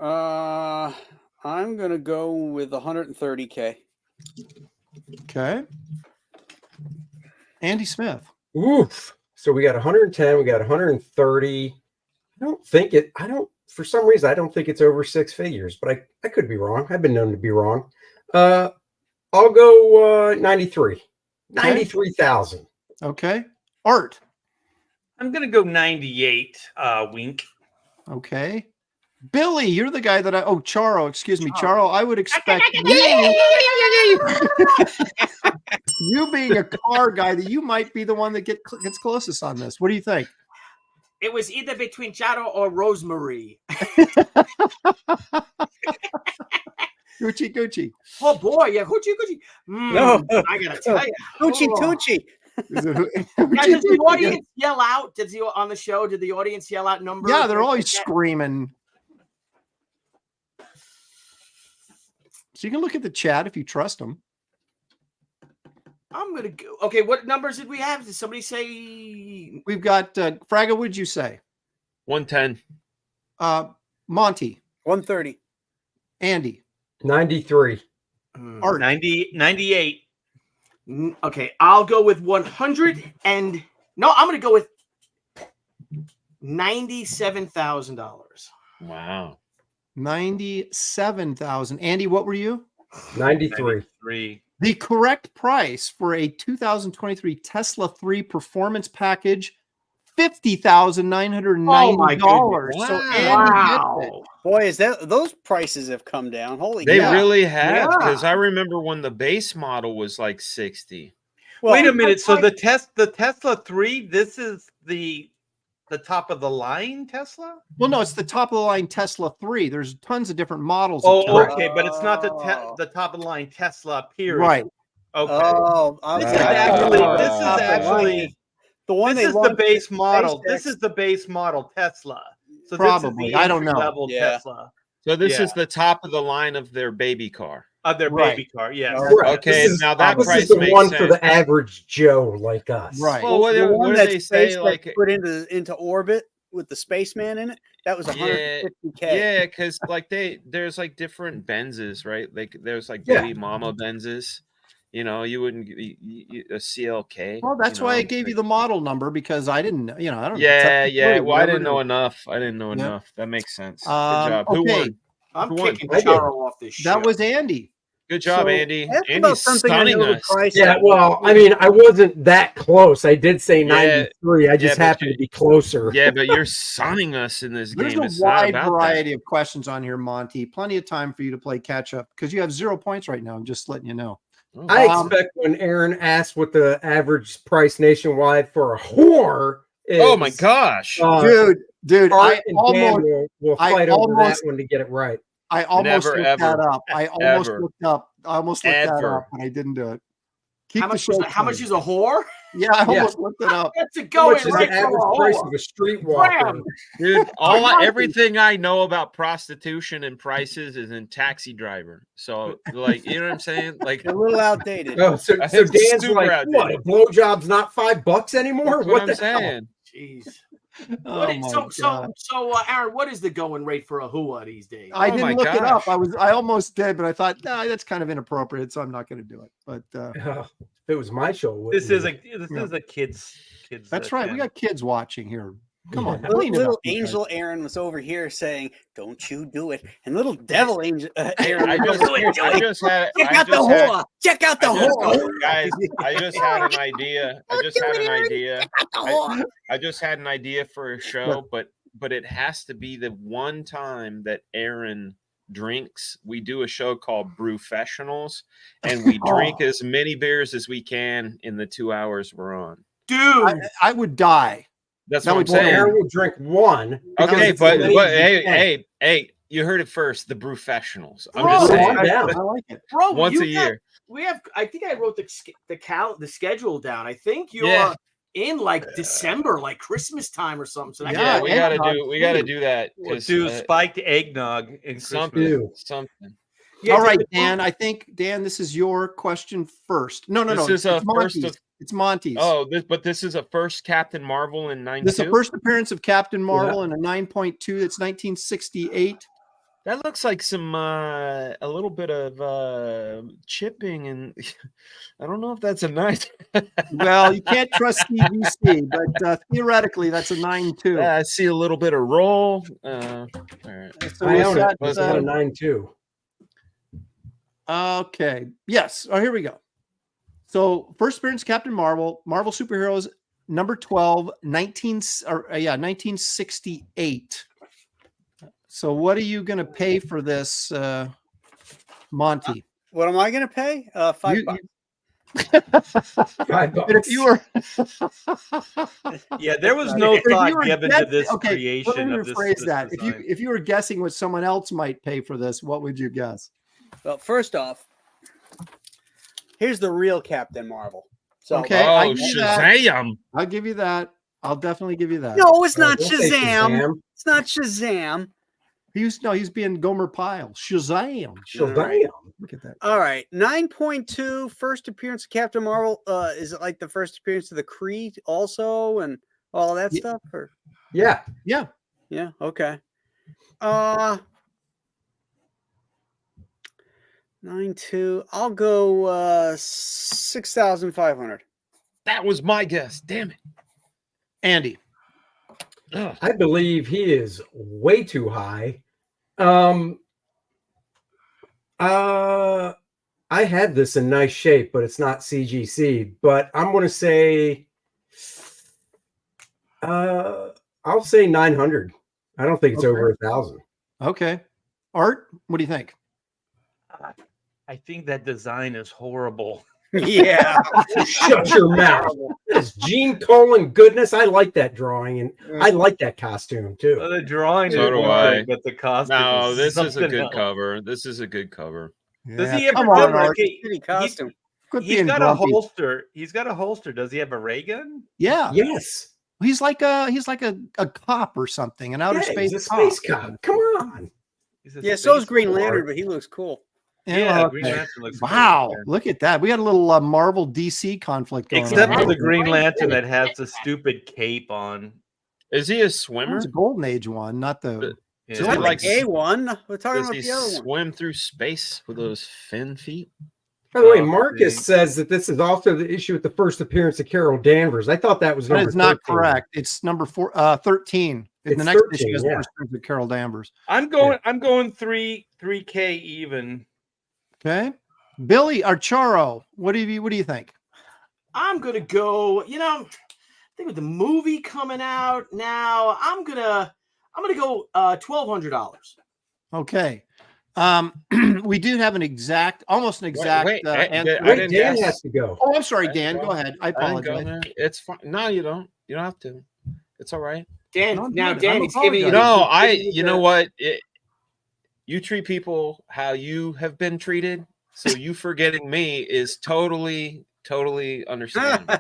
I'm gonna go with 130K. Okay. Andy Smith. Oof. So we got 110, we got 130. I don't, for some reason, I don't think it's over six figures, but I could be wrong. I've been known to be wrong. I'll go 93. Okay. 93,000. Okay. Art. I'm gonna go 98. Wink. Okay. Billy, you're the guy that Charo, excuse me, Charo, I would expect you being a car guy that you might be the one that gets closest on this. What do you think? It was either between Charo or Rosemary. Gucci. Oh boy, yeah, Gucci. No. I gotta tell you, Tucci. Is it Now, does the audience yell out? On the show? Did the audience yell out numbers? Yeah, they're always screaming. So you can look at the chat if you trust them. I'm gonna go. Okay, what numbers did we have? Did somebody say? We've got Fraga. What did you say? 110. Monty, 130. Andy, 93. Art. 98. Okay, I'll go with 100 and no, I'm gonna go with $97,000. Wow. 97,000. Andy, what were you? 93. The correct price for a 2023 Tesla 3 performance package, $50,990. Oh my goodness. So Wow. Andy gets it. Boy, those prices have come down. Holy They cow. really have, Yeah. because I remember when the base model was like 60. Well, Wait a minute. So the Tesla 3, this is the top of the line Tesla? Well, no, it's the top of the line Tesla 3. There's tons of different models. of Oh, Tesla. okay, but it's not Oh. the top of the line Tesla period. Right. Okay. Oh, This is okay. actually the one this they is the launched base with model. SpaceX. This is the base model Tesla. So Probably. this is the I don't know. level Yeah. Tesla So this Yeah. is the top of the line of their baby car. of their Right. baby car. Yes. Right. Okay, now that this price is the makes one sense. for the average Joe like us. Right. Well, what the do one they that say? SpaceX Like, put into orbit with the spaceman in it. That was 150K. yeah, because like there's like different Benzes, right? Like there's like Yeah. baby mama Benzes. You know, you wouldn't a CLK. Well, that's you why know, I gave you the model number, because I didn't, I don't Yeah, Tesla yeah. 3, Well, I whatever didn't it know is. enough. I didn't know Yeah. enough. That makes sense. Good job. Who Okay. won? I'm Who won? kicking I did. Charo off this show. That was Andy. Good job, So, Andy. Ask about Andy's something I stunning know the us. price Yeah, of. well, I mean, I wasn't that close. I did say Yeah, 93. I just but happened to be closer. Yeah, but you're sunning us in this There's game. a It's not wide about variety of questions on here, Monty. Plenty of time for you to play catch up, because you have 0 points right now. I'm just letting you know. that. I expect when Aaron asked what the average price nationwide for a whore is. Oh my gosh. Dude, Art I and almost Dan will I fight over that almost- one to get it right. Never, looked that ever, up. I almost ever. looked that Ever. up, but I didn't do it. Keep How the much show was how much coming. is a whore? Yeah, I almost looked it up. That's a How going much is right the from a average price whore. of a streetwalker? Bam. Dude, Monty. everything I know about prostitution and prices is in Taxi Driver. So, like, you know what I'm saying? Like, A little outdated. Oh, so It's Dan's super like, outdated. what? A blowjob's not $5 anymore? that's What what I'm the hell? saying. Jeez. Oh What is, my God. Aaron, what is the going rate for a hua these days? I Oh my didn't look it up. gosh. I almost did, but I thought, nah, that's kind of inappropriate, so I'm not going to do it. But If it was my show, it wouldn't This is be. a kids. that's right. We channel. got kids watching here. Come on, Yeah. clean it Little up, you guys. angel Aaron was over here saying, "Don't you do it," and little devil angel Aaron I was just, over here I saying, just had, "Check I out the just had, whore! Check out the I just- whore! guys, I just had an idea. I just had an idea. Check out the whore!" I just had an idea for a show, but it has to be the one time that Aaron drinks. We do a show called BROFESSIONALS, and we drink as many beers as we can in the 2 hours we're on. Dude, I would die. That's That what I'm would Well, saying. Aaron will drink one. because Okay, it's but amazing. hey, you heard it first. The BROFESSIONALs. I'm Bro, just saying. I'm down. I like it. bro, Once you a year. we have. I think I wrote the schedule down. I think you're Yeah. in like December, like Christmas time or something. So that Yeah, Yeah, we eggnog gotta do that. We'll 'cause, do spiked eggnog in something, Christmas. something. Yeah, All right, the- Dan. I think Dan, this is your question first. No. This is a it's first Monty's. of- It's Monty's. Oh, this is a first Captain Marvel in '92. This is the first appearance of Captain Marvel in a 9.2. That's 1968. That looks like some a little bit of chipping, and I don't know if that's a nice. Well, you can't trust CGC, but theoretically, that's a 9-2. I see a little bit of roll. All right. So I we've own it. got, It's got a 9-2. okay. Yes. Oh, here we go. So first appearance, Captain Marvel, Marvel Superheroes, number 12, 1968. So what are you going to pay for this, Monty? What am I going to pay? $5. And if you were, Yeah, there was no if you thought were given to guessing- this okay, creation let me of this. rephrase this that. design. If you were guessing what someone else might pay for this, what would you guess? Well, first off, here's the real Captain Marvel. So, Okay, I Oh, give you that. Shazam! I'll give you that. I'll definitely give you that. No, it's not Don't say Shazam. It's not Shazam. He's being Gomer Pyle. Shazam. Shazam. Look at that. All right, 9.2. First appearance of Captain Marvel. Is it like the first appearance of the Kree also, and all that Yeah. stuff? Or Yeah. Yeah. yeah, okay. 9.2. I'll go 6,500. That was my guess. Damn it. Andy. Ugh. I believe he is way too high. I had this in nice shape, but it's not CGC. But I'm going to say, I'll say 900. I don't think it's Okay. over 1,000. Okay. Art, what do you think? I think that design is horrible. Yeah. Shut your mouth. That's Gene Colan goodness. I like that drawing, and I like that costume too. The drawing So is do one I. thing, but the costume. No, this is a something good else. cover. This is a good cover. Does Yeah, he ever come on, remember? Art. Okay, Shitty costume. Quit he's being got grumpy. a holster. He's got a holster. Does he have a ray gun? Yeah. Yes. He's like a cop or something, an outer Yeah, space he's a cop. space cop. Come on. He's a Yeah, so is space Green cop. Lantern, but he looks cool. Yeah, okay. Green Lantern looks cool. Wow, Yeah. look at that. We got a little Marvel DC conflict going Except on. for the here. Green Lantern that has the stupid cape on. Is he a That swimmer? was a Golden Age one, not the. Yeah. Does Not he the like gay one. We're talking Does about he the other one. swim through space with those fin feet? By the way, Oh, Marcus see. says that this is also the issue with the first appearance of Carol Danvers. I thought that was That number is not 13. correct. It's number 13. It's the next 13, issue is yeah. first appearance of Carol Danvers. I'm going 3K even. Okay, Billy Archaro, what do you think? I'm gonna go. I think with the movie coming out now, I'm gonna go $1,200. Okay, we do have almost an exact wait, answer. I Wait, didn't Dan guess. has to go. Oh, I'm sorry, I didn't Dan. go. Go ahead. I I didn't go, apologize. man. It's fine. No, you don't. You don't have to. It's all right. Dan, No, I'm now good. Dan, I'm he's giving you. apologizing. No, you know what? You treat people how you have been treated, so you forgetting me is totally understandable.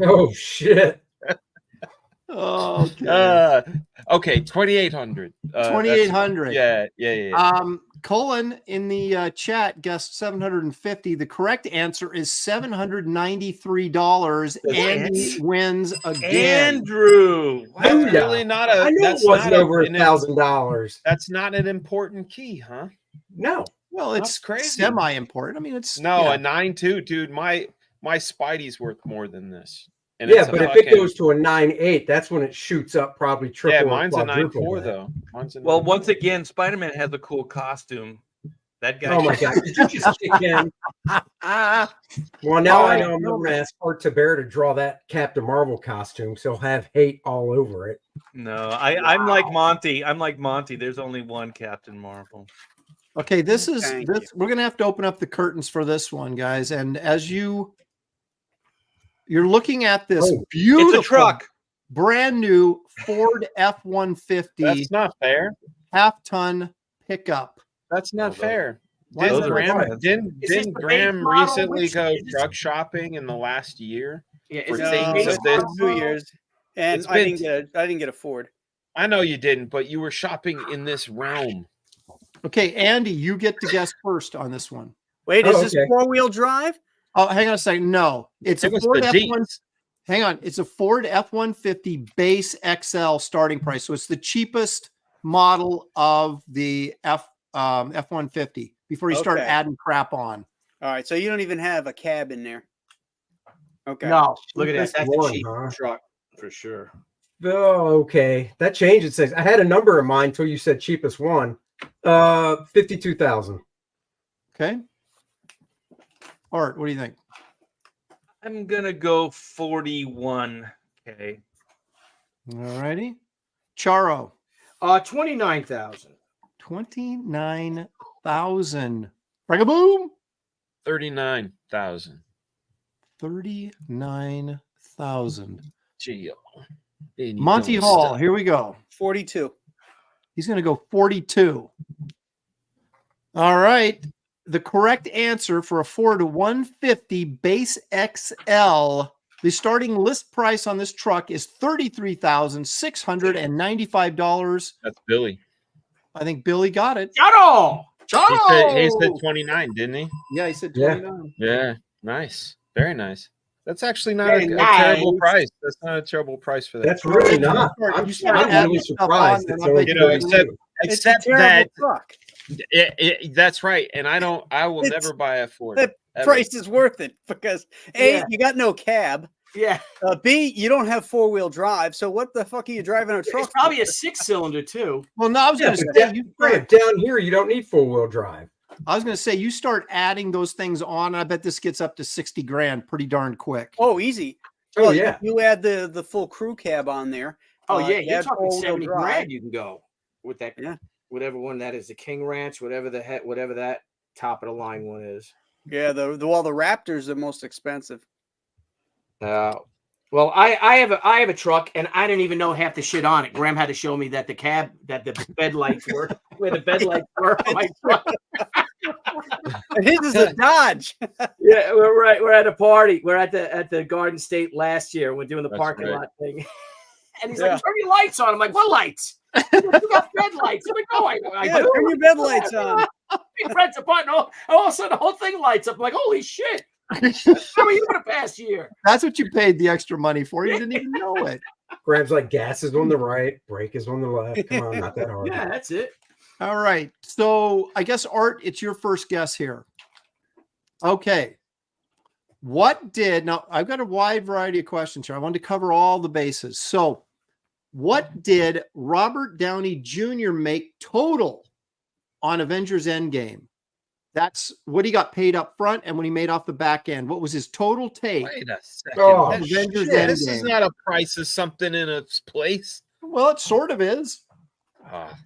Oh shit. Okay. Okay, 2,800. 2,800. Yeah. Colin in the chat guessed 750. The correct answer is $793. Andy wins again. Andrew. That's Booyah. really not a. I knew it That's wasn't not over $1,000. That's not an important key, huh? No. Well, That's it's crazy. semi-important. I mean, it's No, yeah. a 9.2, dude. My Spidey's worth more than this. And Yeah, it's a but if it fucking- goes to a 9.8, that's when it shoots up probably triple. yeah, or mine's a quadruple 9.4 that. though. Mine's a Well, 9.4. once again, Spider-Man has a cool costume. That guy. Oh my god! Did you just kick in? Well, now I know I'm going to ask Art Taber to draw that Captain Marvel costume, so he'll have hate all over it. No, I'm like Monty. I'm like Monty. There's only one Captain Marvel. Okay, this is Thank this. We're gonna have to open up the curtains for this one, guys. And as you're looking at this Oh, beautiful, It's a truck. brand new Ford F-150 That's not fair. half-ton pickup. That's not Those- fair. Why is Didn't that Graham, not fair? didn't, Is this didn't the Graham base model? recently Which- go is this- truck shopping in the last year? Yeah, For is this things the of base this- model? 2 years, and It's I been- didn't get a Ford. I know you didn't, but you were shopping in this realm. Okay, Andy, you get to guess first on this one. Wait, Oh, is this okay. 4-wheel drive? Oh, hang on a second. No, it's It a was Ford the F1. Jeeps. Hang on, it's a Ford F-150 base XL starting price. So it's the cheapest model of the F-150 before you start Okay. adding crap on. All right, so you don't even have a cab in there. Okay. No, look at that. Cheapest That's one, a cheap huh? truck for sure. Oh, okay. That changed. It says I had a number in mind until you said cheapest one. 52,000. Okay. Art, what do you think? I'm gonna go 41K. All righty. Charo, 29,000. 29,000. Boom. 39,000. 39,000. Gee, Monty Hall, here we go. 42. He's going to go 42. All right. The correct answer for a Ford 150 base XL, the starting list price on this truck is $33,695. That's Billy. I think Billy got it. Charo! He said 29, didn't he? Yeah, he said Yeah. 29. Yeah. Nice. Very nice. That's actually not Very a nice. terrible price. That's not a terrible price for that. That's really not. You start I'm adding really stuff surprised. on, It's and I only bet You know, 32. except it's a terrible that truck. that's right. And I will It's- never buy a Ford. The ever. price is worth it because A, Yeah. you got no cab. Yeah. B, you don't have 4-wheel drive. So what the fuck are you driving a truck? It's probably for? a 6-cylinder too. Well, no, I was Yeah, going to but say down, you right, down here you don't need 4-wheel drive. I was going to say you start adding those things on. And I bet this gets up to 60 grand pretty darn quick. Oh, easy. Oh Well, yeah. You add the full crew cab on there. Oh yeah, you you're add talking 4-wheel 70 drive. grand. You can go with that. Yeah. Whatever one that is, the King Ranch, whatever that top of the line one is. Yeah, the Raptors are most expensive. Well, I have a truck, and I didn't even know half the shit on it. Graham had to show me that the bed lights were where the bed lights were on my truck. And his is a Dodge. Yeah, we're at a party. We're at the Garden State last year. We're doing the That's parking right. lot thing. And he's Yeah. like, turn your lights on. I'm like, what lights? You got bed lights. I'm like, no, I Yeah, do. turn your bed lights on. He press a button. All of a sudden, the whole thing lights up. I'm like, holy shit. How are you in the past year? That's what you paid the extra money for. You didn't even know it. Grabs like gas is on the right, brake is on the left. Come on, not that hard. Yeah, that's it. All right. So I guess, Art, it's your first guess here. Okay. Now I've got a wide variety of questions here. I wanted to cover all the bases. So what did Robert Downey Jr. make total on Avengers Endgame? That's what he got paid up front and when he made off the back end. What was his total take? Wait a second. Oh, Avengers shit. This is Endgame. not a price of something in a place. Well, it sort of is. Ah,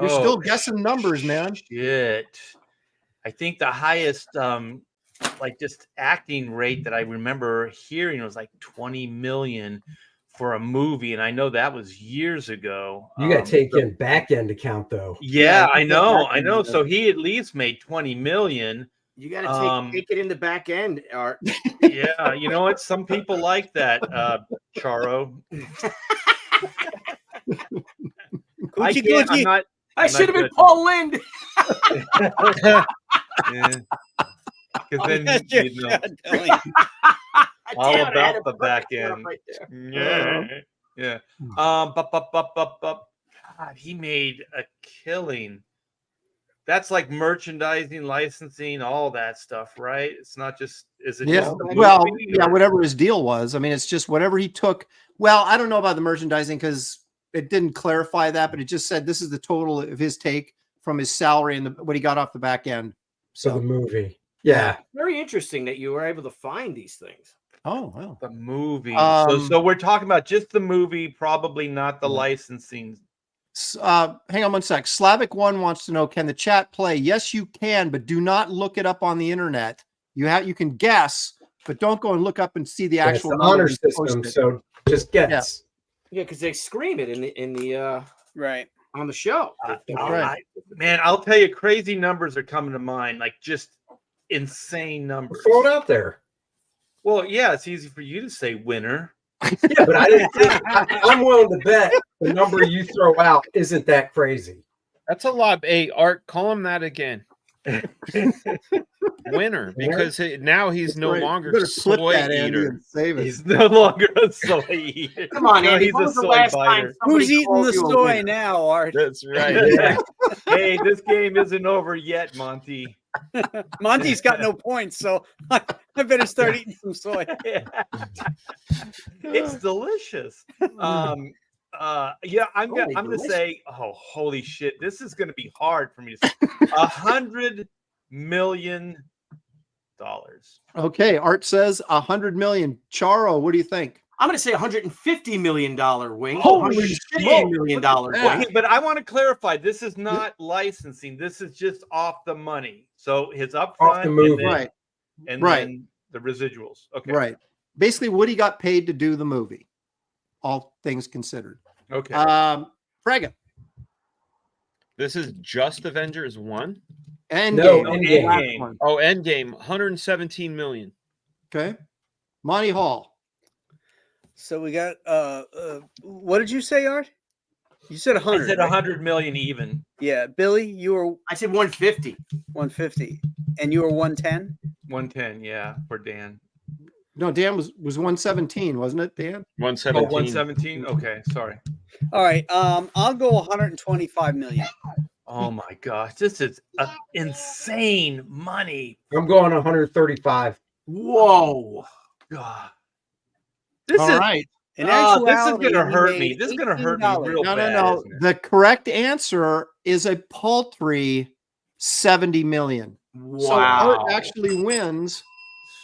You're still guessing numbers, man. Shit. I think the highest like just acting rate that I remember hearing was like 20 million for a movie, and I know that was years ago. You got to take so- in back end account though. Yeah, I you know, got I know. that. So he at least made 20 million. You got to take it in the back end, Art. Yeah, you know what? Some people like that, Charo. I Coochie can't. coochie. I I'm should have not been good. Paul Lind. Because then That's you just know God, Billy. all Damn it, I had about a the back perfect setup end. right there. Yeah. God, he made a killing. That's like merchandising, licensing, all that stuff, right? It's not just is it Yeah. just the Well, movie, yeah, or- whatever his deal was. I mean, it's just whatever he took. Well, I don't know about the merchandising because it didn't clarify that, but it just said this is the total of his take from his salary and what he got off the back end. So the So, movie. Yeah. Very interesting that you were able to find these things. oh, well. the movie. Um, so we're talking about just the movie, probably not the Yeah. licensing. Hang on one sec. Slavic One wants to know, can the chat play? Yes, you can, but do not look it up on the internet. You can guess, but don't go and look up and see the Yeah, it's actual the number honor we system. posted. So just guess. Yeah, because they scream it in the Right. on the show. That's right. Man, I'll tell you, crazy numbers are coming to mind, like just insane numbers. Throw it out there. Well, yeah, it's easy for you to say winner. Yeah, but I didn't think, I'm willing to bet the number you throw out isn't that crazy. that's a lot. Hey, Art, call him that again. winner because now he's no Right. longer You better clip soy that, Andy, eater. and save it. He's no longer a soy eater. Come on, No, Andy. he's When a was the soy last time biter. somebody Who's eating called the you a soy winner? now, Art? That's right. Yeah. Hey, this game isn't over yet, Monty. Monty's got no points, so I better start eating some soy. It's delicious. Yeah, I'm Holy gonna delicious. say, oh, holy shit, this is gonna be hard for me to say. $100 million. Okay, Art says 100 million. Charo, what do you think? I'm going to say $150 million wing. Holy $150 smoke. million Look at that. wing. Okay, but I want to clarify. This is not licensing. This is just off the money. So his upfront Off the movie. Right, and Right. then the residuals. Okay. right. Basically, Woody got paid to do the movie, all things considered. Okay. Frega. This is just Avengers 1. Endgame. No, the Endgame. last Endgame. one. Oh, Endgame, 117 million. Okay. Monty Hall. So we got what did you say, Art? You said I 100. said right? 100 million even. Yeah, Billy, you were I said 150. 150, and you were 110. 110, yeah, for Dan. No, Dan was 117, wasn't it, Dan? 117. Oh, 117. Okay, sorry. All right, I'll go 125 million. Oh my gosh, this is insane money. I'm going 135. Whoa. God. This All is right. In this is actuality, gonna he hurt me. made This is gonna hurt me $18. real No, bad. no. isn't it? The correct answer is a paltry 70 million. So Art Wow. actually wins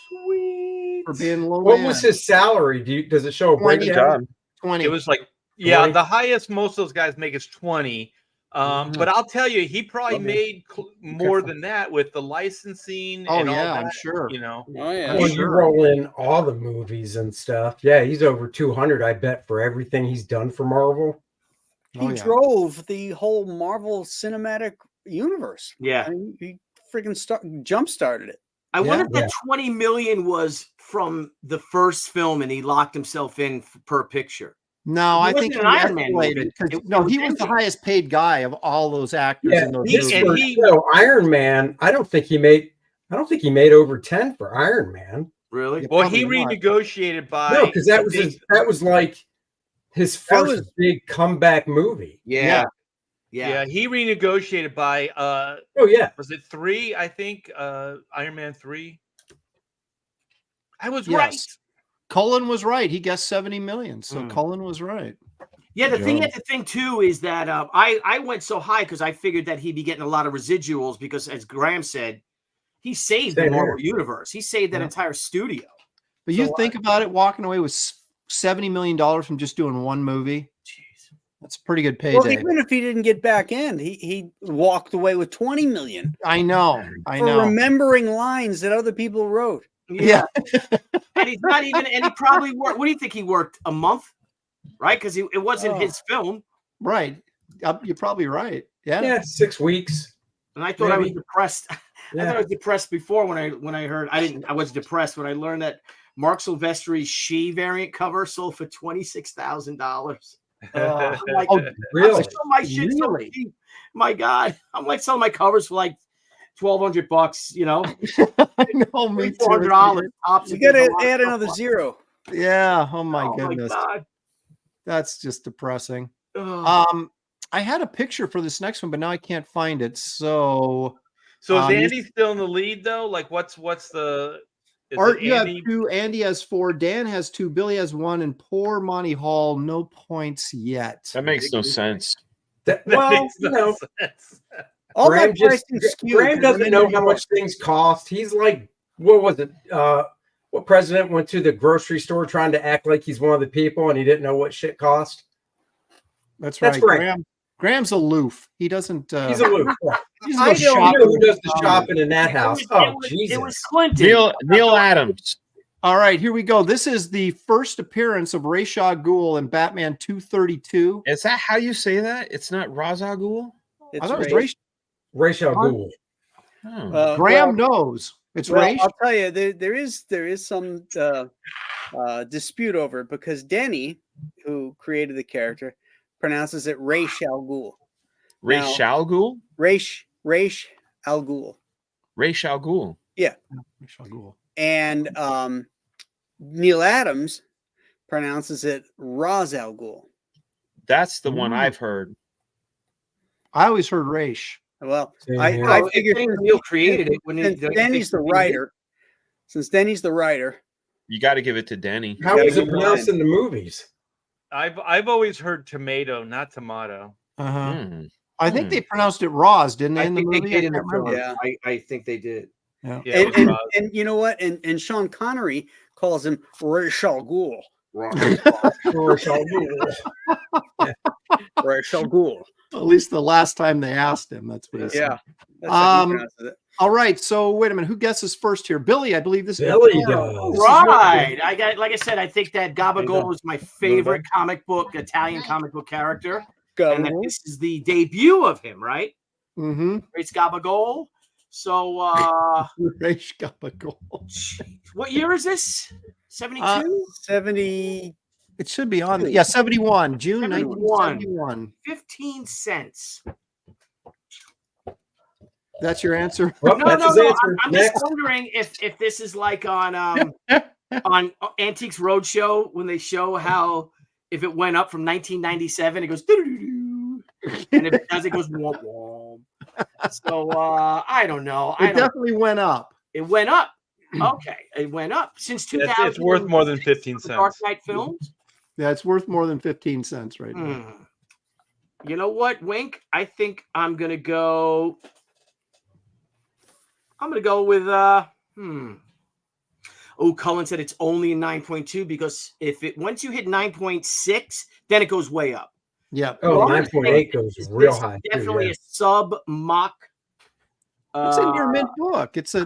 Sweet. for being low What man. was his salary? Does it show a 20. Good breakdown? job. 20. It was like, yeah, 20? the highest most of those guys make is 20. But I'll tell you, he probably Okay. made more than that with the licensing Oh, and all yeah, I'm that. sure. You know, Oh yeah. When sure. you roll in all the movies and stuff, yeah, he's over 200. I bet for everything he's done for Marvel. He Oh, yeah. drove the whole Marvel Cinematic Universe. Yeah. I mean, he freaking jump started it. I wonder if Yeah. that 20 million was from the first film and he locked himself in per picture. No, It I wasn't think he an Iron Man movie. escalated because It no, was he was the Endgame. highest paid guy of all those actors Yeah, in those he- movies. and for, he- Iron Man. I don't think he made over 10 for Iron Man. Really? Yeah. well, he Probably not. renegotiated by No, because that the was big- that was like his That first was- big comeback movie. Yeah. yeah, he renegotiated by Oh yeah, was it 3? I think Iron Man 3. I was Yes. right. Cullen was right. He guessed 70 million. So Hmm. Cullen was right. Yeah, the Good thing job. at the thing too is that I went so high because I figured that he'd be getting a lot of residuals because, as Graham said, he saved the Same Marvel here. universe. He saved that Yeah. entire studio. But So you think about it, walking away with $70 million from just doing one movie. Jeez. That's a pretty good Well, payday. even if he didn't get back in, he walked away with 20 million I know. I for know. remembering lines that other people wrote. Yeah. And he's not even, and he probably worked. What do you think he worked? A month, right? Because it wasn't Oh. his film. Right. You're probably right. Yeah. yeah, 6 weeks. And I thought I was Maybe. depressed. I Yeah. thought I was depressed before when I heard I was depressed when I learned that Mark Silvestri's She variant cover sold for $26,000. I'm like, Oh, I'm Really? like, selling my shit so Really? cheap. My God, I'm like selling my covers for like $1,200. You know, I know. Me too. $400 tops. You if there's got a to lot of add stuff another on it. zero. Yeah. Oh my Oh goodness. God. That's just depressing. Ugh. I had a picture for this next one, but now I can't find it. So So is this- Andy still in the lead though? Like, what's the? Is Art, it you have Andy? 2, Andy has 4, Dan has 2, Billy has 1, and poor Monty Hall, no points yet. That makes no sense. That Well, makes you no know, sense. All Graham my pricing skewed. Graham doesn't know how much things cost. He's like, what was it? What president went to the grocery store trying to act like he's one of the people and he didn't know what shit cost? That's That's right. Graham. Graham's aloof. He doesn't. He's aloof. Yeah. he doesn't I go don't You shopping. know who does the shopping in that house? It Oh, was Jesus. Clinton. Neil Adams. All right, here we go. This is the first appearance of Ra's al Ghul in Batman 232. Is that how you say that? It's not Ra's al Ghul? It's I thought it was Ray. Ra's. Ra's al Ghul. Oh. Graham knows. It's Well, Ra's. I'll tell you, there is some dispute over it because Denny, who created the character, pronounces it Ra's al Ghul. Ra's al Ghul? Ra's al Ghul. Ra's al Ghul. Yeah. Ra's al Ghul. And Neil Adams pronounces it Ra's al Ghul. That's the one Mm. I've heard. I always heard Raish. Well, Same I here. Well, figured if Neil created it, wouldn't since don't you Denny's the think- writer, You got to give it to Denny. How gotta is it go pronounced blind. in the movies? I've always heard tomato, not tomato. Uh-huh. Mm. I think they pronounced it Roz, didn't they? I In the think they movie, did in the can't remember. film. Yeah. I think they did. Yeah. Yeah, it was Roz. And you know what? And Sean Connery calls him Ra's al Ghul. Ra's al Ghul. Ra's al Ghul. At least the last time they asked him, that's what he said. Yeah. That's how he Um, pronounces it. All right. So wait a minute. Who guesses first here? Billy, I believe this Billy is does. This is your- Right. I got, like I said, I think that There you Gabagool go. is my favorite comic book, Italian comic book character. And that this is the debut of him, right? Mhm. It's Gabagool. So Raish Gabagool. what year is this? 72? 70. It should be on. Yeah, 71. June 71. 1971. 15 cents. That's your answer. Well, No, that's no, his no. answer. I'm just Next. wondering if this is like on Antiques Roadshow when they show how if it went up from 1997, it goes doo-doo-doo-doo. And if it does, it goes womp womp. So I don't know. It definitely went up. It went up. Okay, it went up since 2000. It's worth more than 15 Dark cents. Knight Films. Yeah, it's worth more than 15 cents right now. Hmm. You know what, Wink? I think I'm gonna go. I'm gonna go with Oh, Cullen said it's only a 9.2 because if it once you hit 9.6, then it goes way up. Yeah. Oh, Well, 9.8 goes This real is high. too, Definitely yeah. a sub mock. It's a near mint book. This is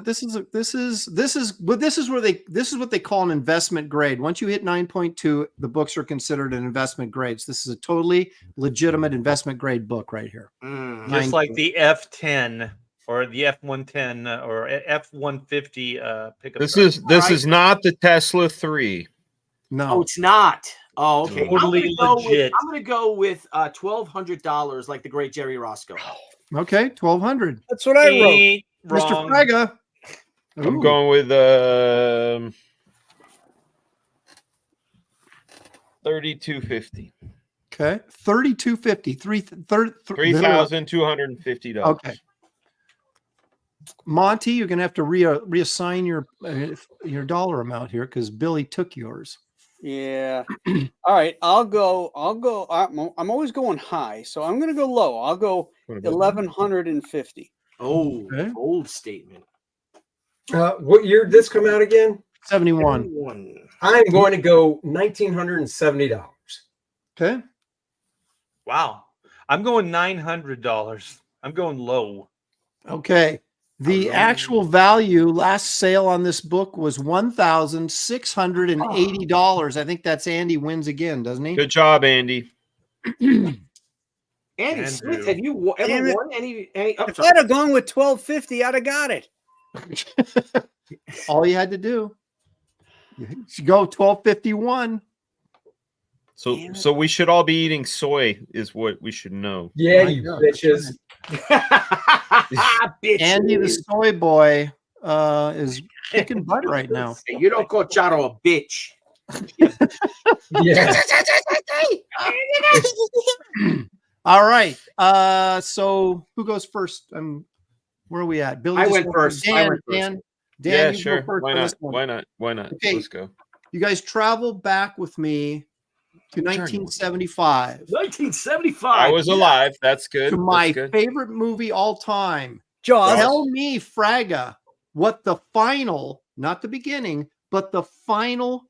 what they call an investment grade. Once you hit 9.2, the books are considered an investment grades. This is a totally legitimate investment grade book right here. Mm. Just like the F10 or the F110 or F150 pickup. This truck. is not the Tesla 3. No. Oh, it's not. Oh, okay. Totally legit. I'm gonna go with $1,200, like the great Jerry Roscoe. Okay, 1,200. That's what I wrote. Ain't Mr. wrong. Fraga. I'm Ooh, going with 3250. okay. 3,250. $3,250. Okay. Monty, you're gonna have to reassign your dollar amount here because Billy took yours. Yeah. All right. I'll go. I'm always going high, so I'm gonna go low. I'll go 1,150. Oh, Okay. bold statement. What year did this come out again? 71. I'm going to go $1,970. Okay. Wow. I'm going $900. I'm going low. Okay. The actual value last sale on this book was $1,680. I think that's Andy wins again, doesn't he? Good job, Andy. Andy Andrew. Smith, have you ever Damn it. won any? I'm If sorry. I'd have gone with 1,250, I'd have got it. All you had to do. You should go 1251. Damn it. So we should all be eating soy, is what we should know. Yeah, My you God, that's bitches. Bitch. Andy the soy boy is kicking butt right now. Hey, you don't call Charo a bitch. Yeah. All right. So who goes first? Where are we at? Billy I just went first. I Dan, went first. Dan, Yeah, you go sure. first Why on not? this one. Why not? Why not? Okay. Let's go. You guys travel back with me to 1975 1975. I was alive. That's good. to my That's good. favorite movie all time. Jaws. Tell me, Fraga, what the final, not the beginning, but the final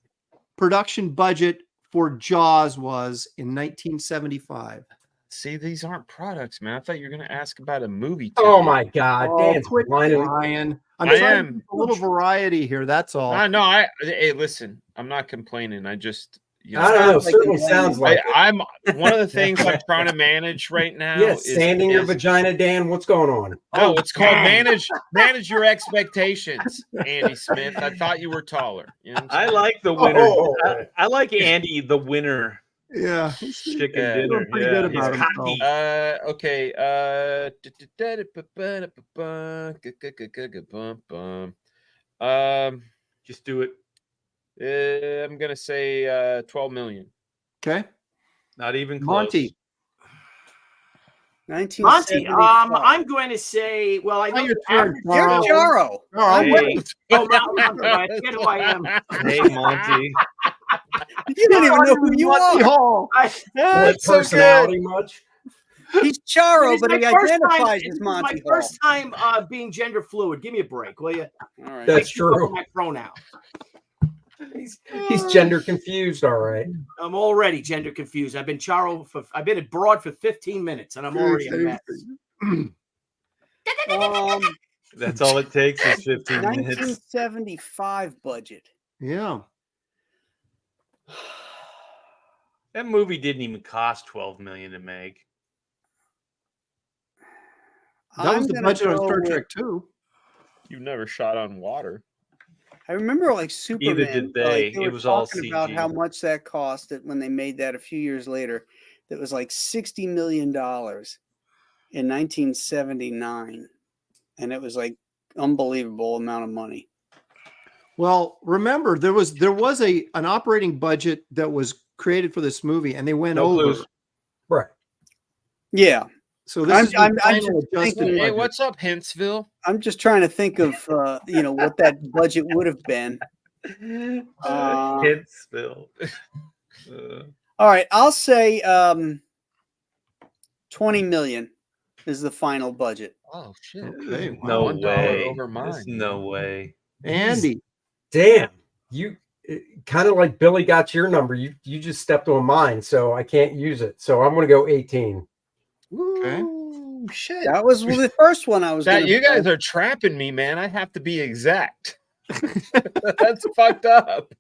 production budget for Jaws was in 1975. See, these aren't products, man. I thought you were going to ask about a movie. Oh ticket. my God, Oh, Dan's quit whining. crying. I'm I trying am. to keep a little variety here. That's all. No, hey, listen, I'm not complaining. I just, you I don't know. Sounds like Certainly the sounds like it. I'm one of the things I'm trying to manage right now. Yeah, is, sanding your is- vagina, Dan. What's going on? No, it's called manage your expectations, Andy Smith. I thought you were taller. You know what I'm I saying? like the winner. Oh. I like Andy, the winner. Yeah. Chicken Yeah. dinner. Doing pretty good He's about himself. cocky. Okay. Just do it. I'm gonna say 12 million. Okay. Not even close. Monty. 1975. I'm going to say, well, I know Your the turn, average You're Carl. Charo. Carl, Hey. wait. Oh, Mountain, I forget who I am. Hey, Monty. You didn't even know who you Monty are. Hall. Like That's so good. personality much? He's Charo, It's but my he first time- identifies this as is my Monty Hall. first time being gender fluid. Give me a break, will you? All right. That's I keep up true. with my pronouns. He's gender confused, all right. I'm already gender confused. I've been abroad for 15 minutes, and I'm already a mess. That's all it takes is 15 minutes. 1975 budget. Yeah. That movie didn't even cost 12 million to make. That was the gonna budget on go Star with- Trek 2. You've never shot on water. I remember like Superman. did they. Like, It were was all talking about CG. how much that cost when they made that a few years later. That was like $60 million in 1979, and it was like unbelievable amount of money. Well, remember there was an operating budget that was created for this movie, and they went No over. clues. Right. Yeah. So this I'm- is the I'm final just adjusted thinking- Hey, budget. what's up, Hintsville? I'm just trying to think of what that budget would have been. Hintsville. All right, I'll say 20 million is the final budget. Oh shit! Okay, wow. No $1 way. over There's mine. no way. Andy. Damn. You kind of like Billy got your number. You just stepped on mine, so I can't use it. So I'm going to go 18. Okay. Ooh, shit. That was the first one I was That going you guys are trapping me, man. I have to be exact. That's fucked up.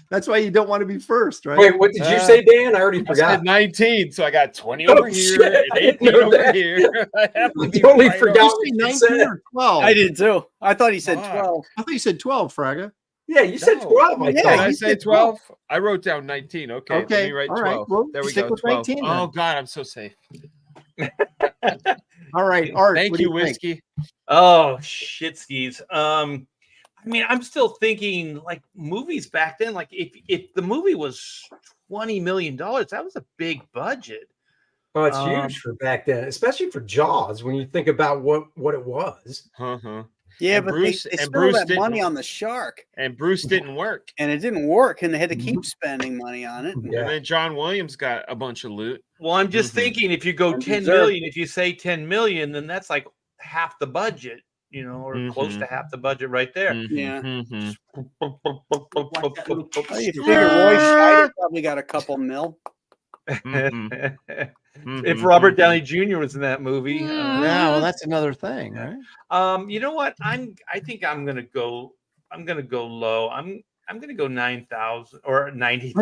That's why you don't want to be first, right? Wait, what did you say, Dan? I already I forgot. said 19, so I got 20 Oh, over here shit, I and didn't 18 know over that. here. I have to I be totally right forgot. on. Did you what say you 19 or 12? I did too. I thought he said Fuck. 12. I thought you said 12, Fraga. Yeah, you said No. 12. I Yeah, Did thought. I you say said 12? I wrote down 19. Okay, let Okay, me write all 12. right. Well, There we stick go. with 12. 19 Oh then. God, I'm so safe. All right, Art. Thank what do you, think? whiskey. Oh shit skis. I mean, I'm still thinking like movies back then. Like if the movie was $20 million, that was a big budget. Oh, it's huge for back then, especially for Jaws. When you think about what it was. Uh-huh. Yeah, And but Bruce- they and spent Bruce all that didn't- money on the shark, And Bruce didn't work. and it didn't work, and they had to keep spending money on it. Yeah. And then John Williams got a bunch of loot. Well, I'm just Mhm. thinking if you go And 10 deserved million, if you say 10 million, then that's like half the budget, or close to half the budget right there. Mhm, Yeah. mhm. Oh, you figure Roy Scheider probably got a couple mil. Mhm. If Robert Downey Jr. was in that movie, Yeah, well, that's another thing, right? you know what? I think I'm gonna go low. I'm gonna go 9,000 or 90.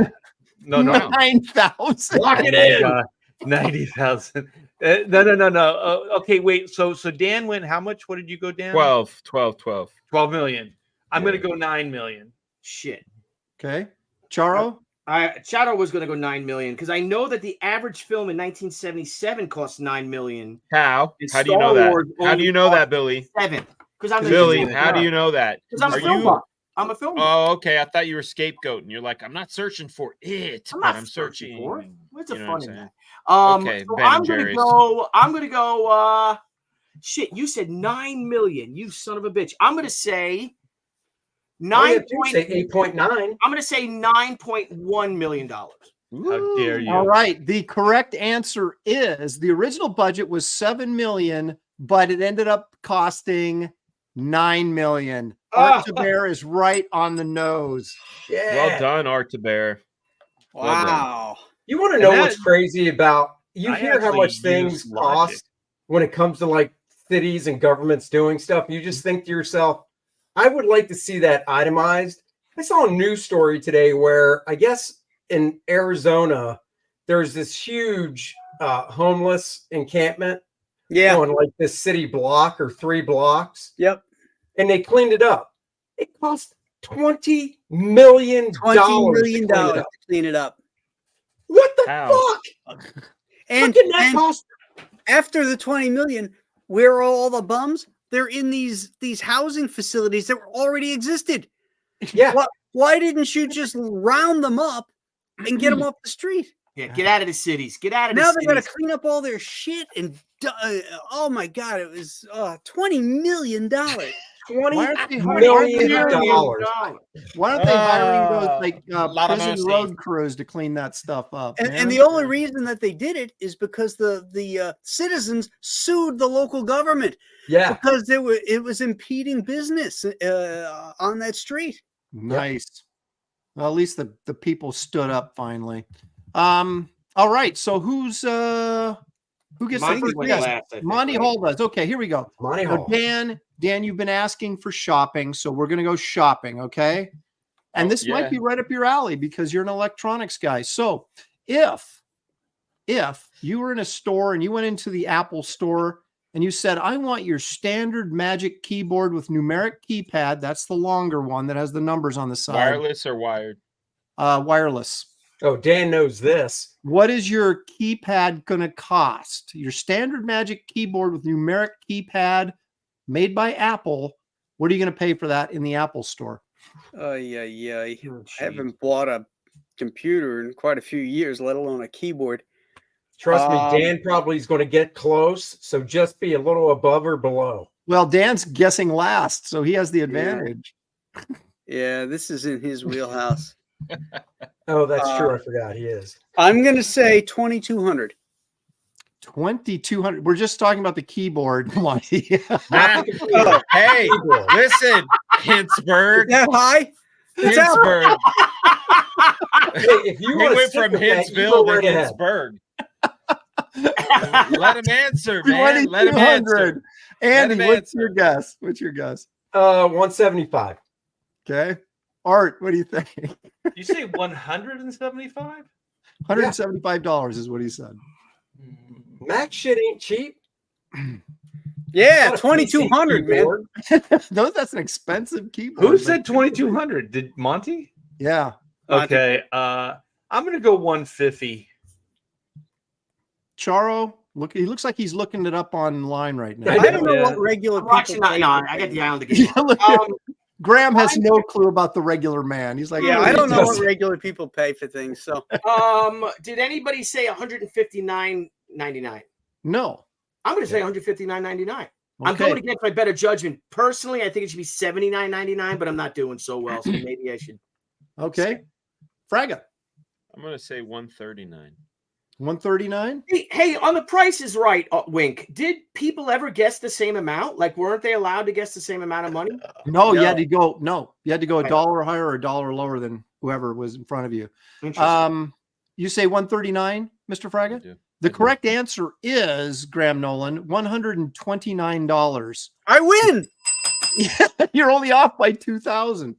No, 9,000. Lock it Oh in. my God, 90,000. No. Okay, wait. So Dan went. How much? What did you go, Dan? 12. 12 million. I'm gonna go 9 million. Shit. Okay. Charo? Shadow was going to go 9 million because I know that the average film in 1977 cost 9 million. How? And How do you Star know that? Wars How do only you know cost that, Billy? 7. Because I'm Billy, how do you know that? Because I'm a Are film you? buff. I'm a film buff. Oh, okay. I thought you were scapegoating. You're like, I'm not searching for it, I'm but not I'm searching searching. for it. What's the You know fun what in I'm that? Okay, So Ben I'm and gonna Jerry's. go. I'm gonna go. Shit, you said 9 million. You son of a bitch. I'm gonna say Oh, 9. yeah, you say 8.9. I'm gonna say $9.1 million. How dare you? All right. The correct answer is the original budget was 7 million, but it ended up costing 9 million. Art Bear is right on the nose. Yeah. Well done, Art to Bear. Well done. Wow. You want to And know that- what's crazy about you I hear how actually much things use logic. cost when it comes to like cities and governments doing stuff. You just think to yourself, I would like to see that itemized. I saw a news story today where I guess in Arizona, there's this huge homeless encampment Yeah. on like this city block or 3 blocks, Yep. and they cleaned it up. It cost $20 million. $20 million to clean it to up. clean it up. What the How? fuck? And, What did that and cost? after the 20 million, where are all the bums? they're in these housing facilities that already existed. Yeah. Why didn't you just round them up and get them off the street? Yeah, get out of the cities. Get out of Now the they got to cities. clean up all their shit and oh my god, it was $20 million. $20 Why aren't they million. Why aren't they hiring those like lot of prison mercy. road crews to clean that stuff up? And man? the only reason that they did it is because the citizens sued the local government Yeah. because it was impeding business on that street. Nice. Well, at least the people stood up finally. All right. So who gets Monty the first went guess? last, I think, Monty right? Hall does. Okay, here we go. Monty So Hall. Dan, you've been asking for shopping, so we're gonna go shopping, okay? And this might be right up your alley because you're an electronics guy. So if you were in a store and you went into the Apple store and you said, I want your standard Magic keyboard with numeric keypad, that's the longer one that has the numbers on the side. Wireless or wired? Wireless. Oh, Dan knows this. What is your keypad going to cost? Your standard Magic keyboard with numeric keypad made by Apple. What are you going to pay for that in the Apple store? Yeah. I haven't bought a computer in quite a few years, let alone a keyboard. Trust me, Dan probably is going to get close. So just be a little above or below. Well, Dan's guessing last, so he has the advantage. Yeah, this is in his wheelhouse. Oh, that's true. I forgot he is. I'm going to say 2,200. 2,200. We're just talking about the keyboard, Monty. Hey, listen, Pittsburgh. That high? It's out. Pittsburgh. Hey, if you We want went to from Hinsville Hinsville to Pittsburgh. Let him answer, man. Let him 2,200. answer. Andy, him what's answer. your guess? What's your guess? 175. Okay. Art, what do you think? You say 175? $175 is what he said. Mac shit ain't cheap. Yeah, Not a 2,200, PC man. keyboard. No, that's an expensive keyboard. Who but- said 2,200? Did Monty? Yeah. Okay. I'm gonna go 150. Charo, he looks like he's looking it up online right now. I don't know Yeah. what regular I'm people watching that. pay No, for I got things. the island again. Yeah, look, Um, Graham has no clue about the regular man. He's like, Yeah, "Oh, I he don't know does." what regular people pay for things. So did anybody say 159.99? No. I'm going to say 159.99. I'm Okay. going against my better judgment. Personally, I think it should be 79.99, but I'm not doing so well, so maybe I should. Okay. Fraga, I'm gonna say 139. 139. Hey, on the Price is Right, Wink. Did people ever guess the same amount? Like, weren't they allowed to guess the same amount of money? No, you No. had to go. No, you had to go a Right. dollar higher or a dollar lower than whoever was in front of you. Interesting. You say 139, Mr. I Fraga? do. The I do. correct answer is Graham Nolan, $129. I win. You're only off by 2,000.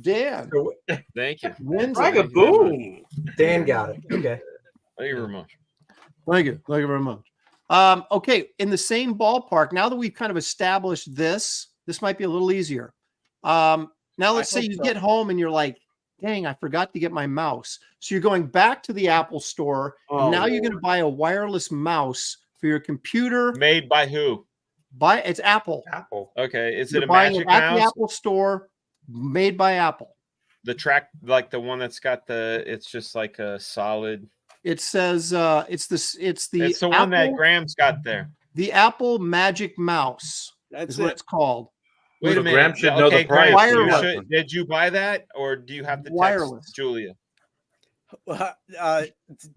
Dan So Thank you. wins. Like it. a boom. Dan got it. Okay. Thank you very much. Thank you. Thank you very much. Okay, in the same ballpark, now that we've kind of established this might be a little easier. Now let's say hope you so. get home and you're like, dang, I forgot to get my mouse. So you're going back to the Apple store. Oh, And now you're going to buy a wireless mouse for your computer. Made by who? It's Apple. Apple. Okay. Is You're it a buying Magic it at the Mouse? Apple store, made by Apple. The track, like the one that's got it's just like a solid. It says it's the one that Apple- Graham's got there. the Apple Magic Mouse That's is what it. it's called. Wait So a minute. Graham should know the Graham, price. Wireless. did you buy that, or do you have to text Wireless. Julia?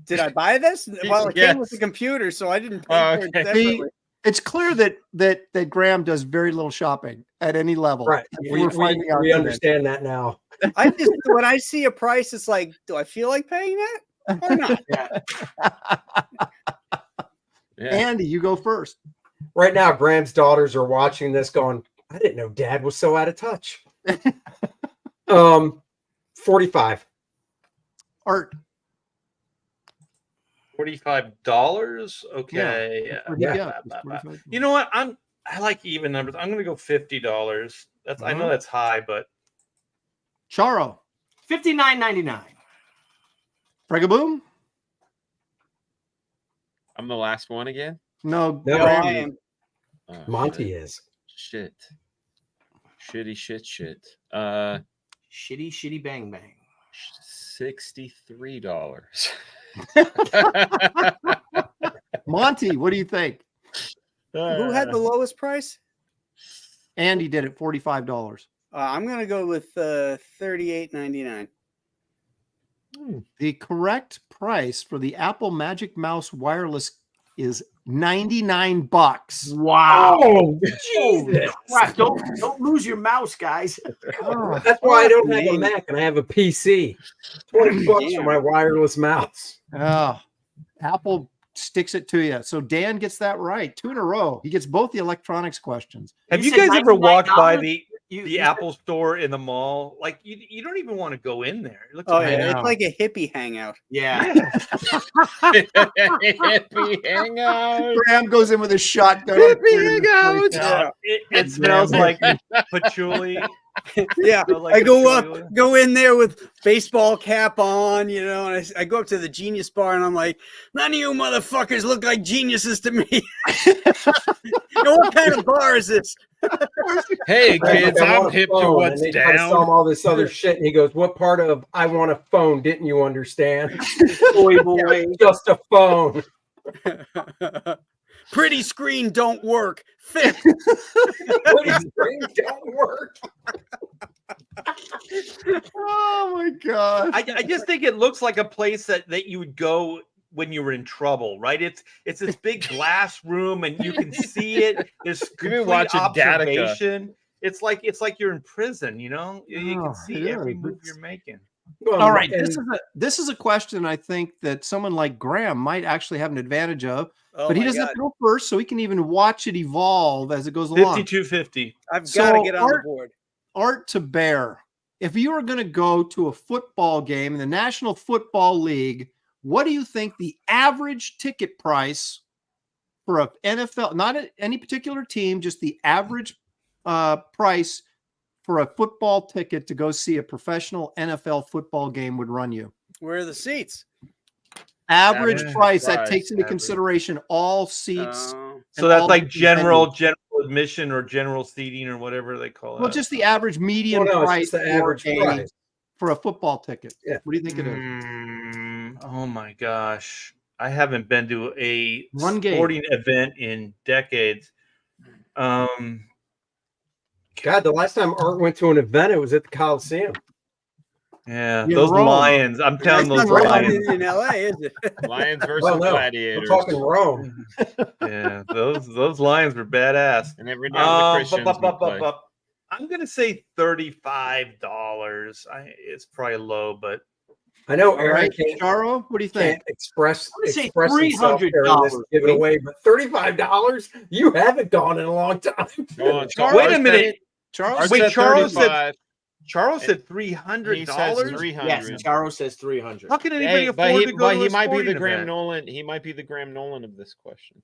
Did I buy this? Well, it came with the Yes. computer, so I didn't pay Oh, for it okay. separately. It's clear that Graham does very little shopping at any level. Right. That's We, what we're finding out we today. understand that now. I just when I see a price, it's like, do I feel like paying that or not? Yeah. Andy, you go first. Right now, Graham's daughters are watching this going, I didn't know Dad was so out of touch. 45. Art. $45. Okay. What do you Yeah. got? It's 45. You know what? I like even numbers. I'm gonna go $50. That's I know that's high, but Charo. $59.99. Fregaboom? I'm the last one again. No, No, Graham. I am. Oh, Monty is. shit. Shitty shit. Shitty bang bang. $63. Monty, what do you think? Who had the lowest price? Andy did it $45. I'm gonna go with $38.99. The correct price for the Apple Magic Mouse wireless is $99. Wow. Oh, Holy Jesus. crap. Don't lose your mouse, guys. Oh, That's why I don't fuck have a me. Mac and I have a PC. $20 for Damn. my wireless mouse. oh, Apple sticks it to you. So Dan gets that right. 2 in a row. He gets both the electronics questions. Have You you said guys ever walked by $99? the You Apple store in the mall? Like you don't even want to go in there. It looks Oh like- yeah, know. it's like a hippie hangout. Yeah. Hippie hangout. Graham goes in with a shotgun. Hippie hangout. Yeah. It smells like patchouli. Yeah, Smells like I go patchouli. up, go in there with baseball cap on, you know, and I go up to the Genius Bar and I'm like, none of you motherfuckers look like geniuses to me. Now, what kind of bar is this? Hey Like, kids, I I'm want a hip to phone, what's and they try to sell him down. all this other shit, and he goes, "What part of I want a phone didn't you understand? Boy, boy. Just a phone." Pretty screen don't work. Thick. Pretty screen don't work. Oh my god. I just think it looks like a place that you would go when you were in trouble, right? It's this big glass room and you can see it. There's complete watching Gattaca. observation. It's like you're in prison, you know? You Oh, can see every yeah, move it's- you're making. Well, All right, and this is a question I think that someone like Graham might actually have an advantage of, Oh but he my doesn't God. have to go first, so he can even watch it evolve as it goes along. 5250. I've So got to get on the Art- board. Art to Bear, if you were going to go to a football game in the National Football League, what do you think the average ticket price for a NFL, not any particular team, just the average price for a football ticket to go see a professional NFL football game would run you? Where are the seats? Average Average price that price, takes into average. consideration all seats. Oh. So and that's all like different general venues. admission or general seating or whatever they call it. Well, just the average median well, no, it's price just the for average a- price. for a football ticket. Yeah. What do you think it is? Oh my gosh. I haven't been to a One game. sporting event in decades. God, the last time Art went to an event, it was at the Coliseum. Yeah, In those Rome. lions. I'm telling That's those not right lions. in LA, is it? Lions versus Well, no, we're gladiators. talking Rome. Yeah, those lions were badass. And every now and then the Christians would play. I'm gonna say $35. It's probably low, but I know All Aaron right, can't, Charo, what do you think? express I'm gonna say himself during this $300, giveaway, but $35? You haven't gone in a long time. Go on, Charles wait a Art minute. Charles, Art Wait, said Charles said 35. Charles said He says $300. 300. Yes, Charo says 300. How can anybody Hey, afford to go to he a might be the sporting Graham event? Nolan. He might be the Graham Nolan of this question.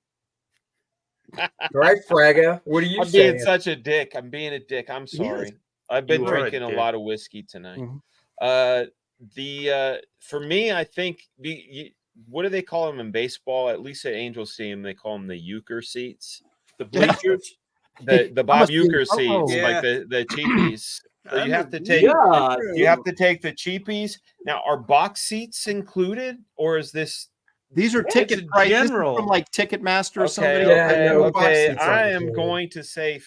All right, Fraga, what do you I'm say? being such a dick. I'm being a dick. I'm sorry. I've been You are a drinking a dick. lot of whiskey tonight. Mhm. For me, I think what do they call them in baseball? At least at Angel Stadium, they call them the euchre seats, The bleachers. the Bob must be- Euchre oh, seats, yeah. like the cheapies. So you have to take Yeah, you have to take the cheapies. Now, are box seats included, or is this These are it's ticket a price. This is general. from like Ticketmaster or okay? somebody. Yeah, Okay, no, box okay. seats I aren't am included. going to say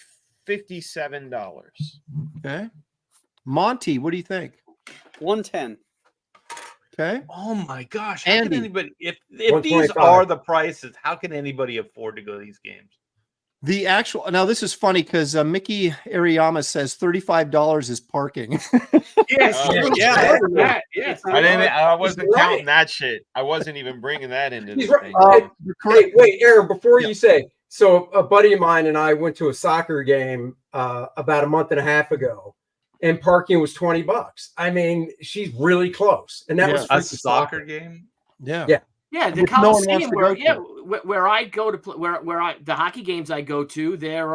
$57. Okay. Monty, what do you think? 110. Okay. Oh my gosh! How Andy. can anybody if these 125. are the prices? How can anybody afford to go to these games? The actual now this is funny because Mickey Ariyama says $35 is parking. yes, Oh, yeah. that. Yeah, I wasn't right. counting that shit. I wasn't even bringing that into He's the right. thing. The correct- Hey, wait, Aaron, before Yeah. you say, so a buddy of mine and I went to a soccer game about a month and a half ago, and parking was $20. I mean, she's really close. And that Yeah. was A free for soccer game? yeah. Yeah. Yeah, the Which no one wants Coliseum to where go to. where I go to play, where I the hockey games I go to, they're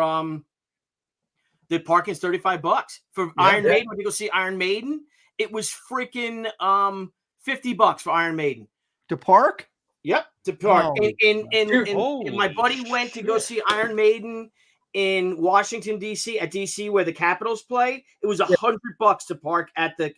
the parking's $35 for Iron yeah. Maiden. When you go see Iron Maiden, it was freaking $50 for Iron Maiden. To park? Yep, to park. Oh, And Dude, my holy buddy went to go shit. see Iron Maiden in Washington D.C. at D.C. where the Capitals play, it was $100 to park at their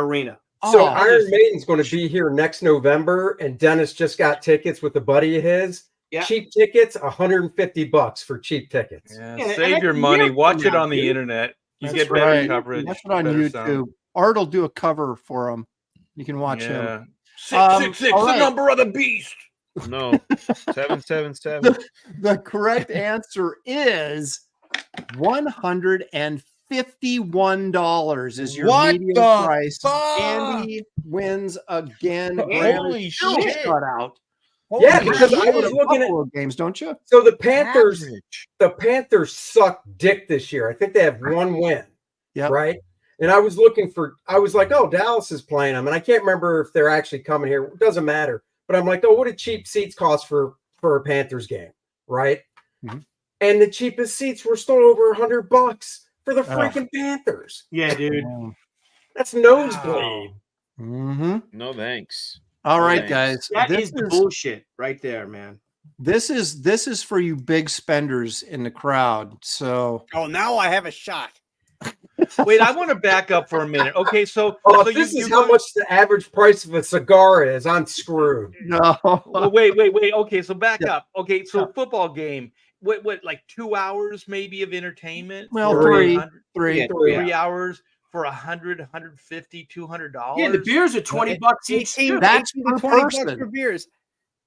arena. So Oh, Iron Maiden's going to be here next November, and Dennis just got tickets with a buddy of his. Yeah. Cheap tickets, $150 for cheap tickets. Yeah, Yeah, save and your that's money. years Watch from it now, on the dude. internet. You That's get better right. coverage. Watch it on better YouTube. sound. Art will do a cover for him. You can watch him. Yeah. Um, 666, all the right. number of the beast. No, 777. The correct answer is $151 is your What median the price. fuck? Andy wins again. Holy shit. Shut out. Yeah, Holy because I shit. was looking at Buffalo games, don't you? so the Panthers. Average. The Panthers suck dick this year. I think they have one win. Yep. Right. And I was like, oh, Dallas is playing them. And I can't remember if they're actually coming here. It doesn't matter. But I'm like, oh, what do cheap seats cost for a Panthers game? Right. Mhm. And the cheapest seats were still over $100 for the freaking Panthers. Yeah, dude. That's nosebleed. Mm-hmm. No thanks. All right, Thanks. guys. That This is bullshit right there, man. This is for you big spenders in the crowd. So Oh, now I have a shot. Wait, I want to back up for a minute. Okay, so, Oh, so if this you is how much the average price of a cigar is, I'm screwed. no. Well, wait. Okay, so back Yeah. up. Okay, so football game. What, like 2 hours maybe of entertainment? Well, For three. 100 Three. Yeah, 3 hours for $100, $150, $200. Yeah, the beers are $20 each. 18, too. That's 18 to per 20 bucks person. for beers.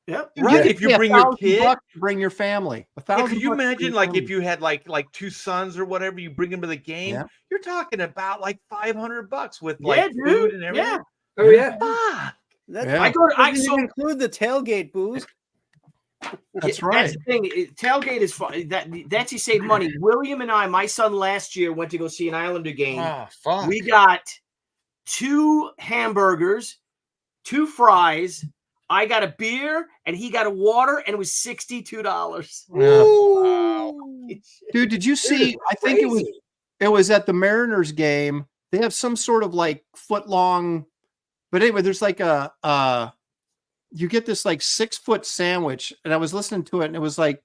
Yep. Right, if you bring your kid. $1,000 to bring your family. Yeah, could you $1,000 for imagine your like if family. you had like two sons or whatever, you bring them to the game, Yeah. you're talking about like $500 with Yeah, like dude. food and everything. Yeah. Oh, yeah. Fuck. That Yeah. doesn't so even include the tailgate booze. That's right. That's the thing. Tailgate is fun. That's you save money. William and I, my son last year went to go see an Islander game. Oh, fuck. We got 2 hamburgers, 2 fries. I got a beer and he got a water, and it was $62. Yeah. Dude, did you see? I think Crazy. it was at the Mariners game. They have some sort of like foot long, but anyway, there's like you get this like 6-foot sandwich, and I was listening to it, and it was like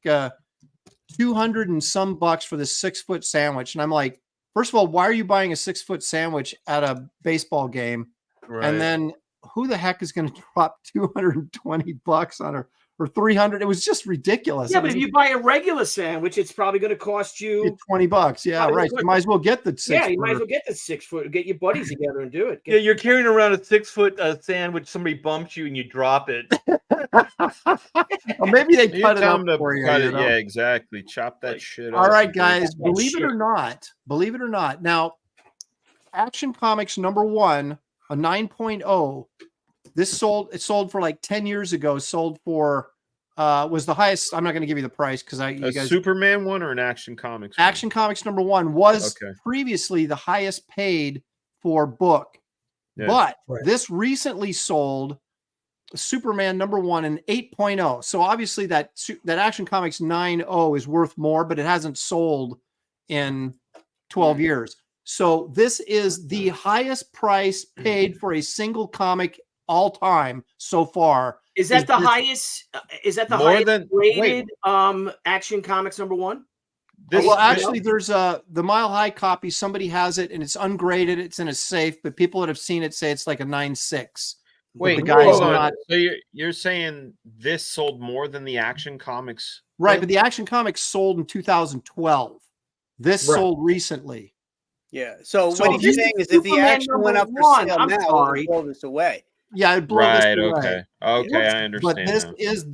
200 and some bucks for this 6-foot sandwich, and I'm like, first of all, why are you buying a 6-foot sandwich at a baseball game? Right. And then who the heck is going to drop $220 on her or 300? It was just ridiculous. Yeah, It but was if you buy a regular sandwich, it's probably going to cost you. $20. Yeah, Probably right. good. You might as well get the 6. Yeah, you might as well get the 6 foot. Get your buddies together and do it. Yeah, you're carrying around a 6-foot sandwich. Somebody bumps you and you drop it. Well, maybe they You cut it tell up 'em to for you. cut you it. know? Yeah, exactly. Chop that shit up. All right, and guys. break Believe it or not. Now, Action Comics #1, a 9.0. This sold for like 10 years ago. Sold for was the highest. I'm not going to give you the price because A you guys. Superman one or an Action Comics one? Action Comics #1 was Okay. previously the highest paid for book, Yeah. but Right. this recently sold Superman #1 in 8.0. So obviously that Action Comics 9.0 is worth more, but it hasn't sold in 12 years. So this is the highest price paid for a single comic all time so far. Is that the this- highest? Is that the More highest than- rated Action Comics #1? This, Well, actually, there's the Mile High copy. Somebody has it, and it's ungraded. It's in a safe, but people that have seen it say it's like a 9.6. wait, the guy's hold on. not So you're saying this sold more than the Action Comics? right. But the Action Comics sold in 2012. This Right. sold recently. Yeah. So, So what if he's this saying is is if the Superman action went up for #1, sale I'm now, sorry. it would blow this away. Yeah, it blew this Right. away. Okay. Okay. I understand. But this now. is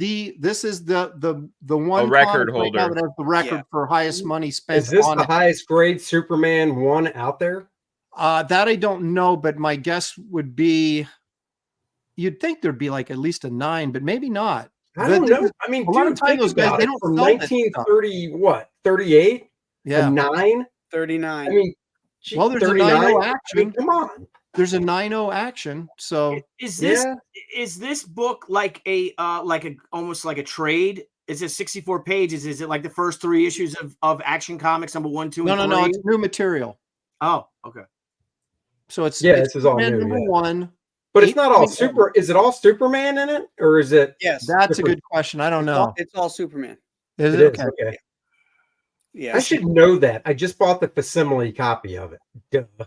the one record comic right now holder. that has the record Yeah. for highest money spent Is this on the it. highest grade Superman one out there? That I don't know, but my guess would be you'd think there'd be like at least a 9, but maybe not. I But don't this know. is- I mean, a lot of dude, times think those guys, about they it. don't From sell this stuff. 1930, what, 38? Yeah. A 9? 39. I mean, gee, Well, there's a 39? 9.0 I action. mean, come on. There's a 9.0 action. So Is this Yeah. is this book like a almost like a trade? Is it 64 pages? Is it like the first 3 issues of Action Comics #1, 2, no, and no, 3? no. It's new material. Oh, okay. So it's Yeah, it's this is all Superman new, yeah. #1. But it's not all 8.0. super. Is it all Superman in it? Or is it? Yes. That's a different- good question. I don't It's all- know. It's all Superman. Is It it? is. Okay. Okay. Yeah. I should know that. I just bought the facsimile copy of it. Duh.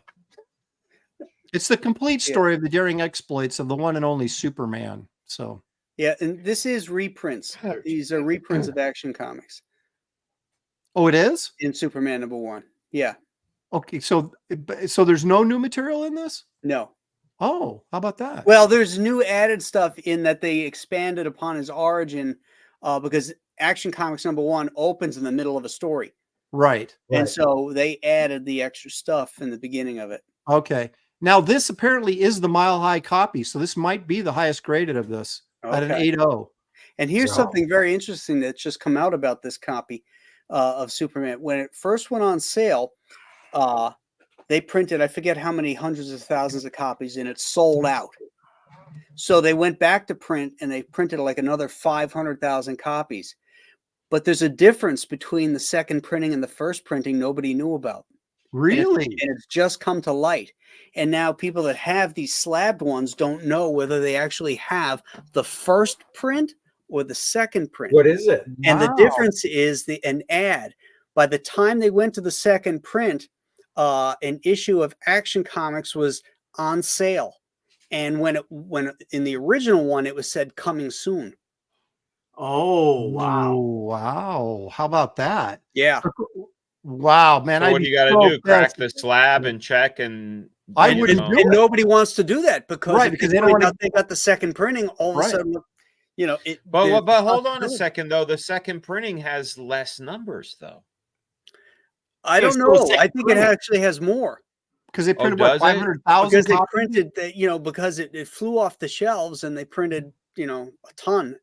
It's the complete story of the daring exploits of the one and only Superman. So Yeah, and this is reprints. These are reprints of Action Comics oh, it is? in Superman #1. Yeah. Okay, so there's no new material in this? No. Oh, how about that? Well, there's new added stuff in that they expanded upon his origin because Action Comics #1 opens in the middle of a story. Right. And so they added the extra stuff in the beginning of it. Okay. Now this apparently is the Mile High copy, so this might be the highest graded of this at an Okay. 8.0. And here's Wow. something very interesting that's just come out about this copy of Superman. When it first went on sale, they printed, I forget how many hundreds of thousands of copies, and it sold out. So they went back to print and they printed like another 500,000 copies. But there's a difference between the second printing and the first printing nobody knew about. Really? And it's just come to light. And now people that have these slabbed ones don't know whether they actually have the first print or the second print. What is it? And the Wow. difference is an ad. By the time they went to the second print, an issue of Action Comics was on sale. And when in the original one, it was said coming soon. Oh, wow. Oh, wow. How about that? Yeah. Wow, man. So I'd what be do you got to so do? Crack pissed. the slab and check and I And- wouldn't and, do and it. nobody wants to do that because, Right, if because they they don't find wanna- out they got the second printing, all of Right. a sudden, you know, it. But there's hold on a possibility. second though. The second printing has less numbers though. I It's don't still know. second I think it printing. actually has more Because they printed what, does it? 500,000 because they copies? printed that, you know, because it flew off the shelves and they printed, you know, a ton.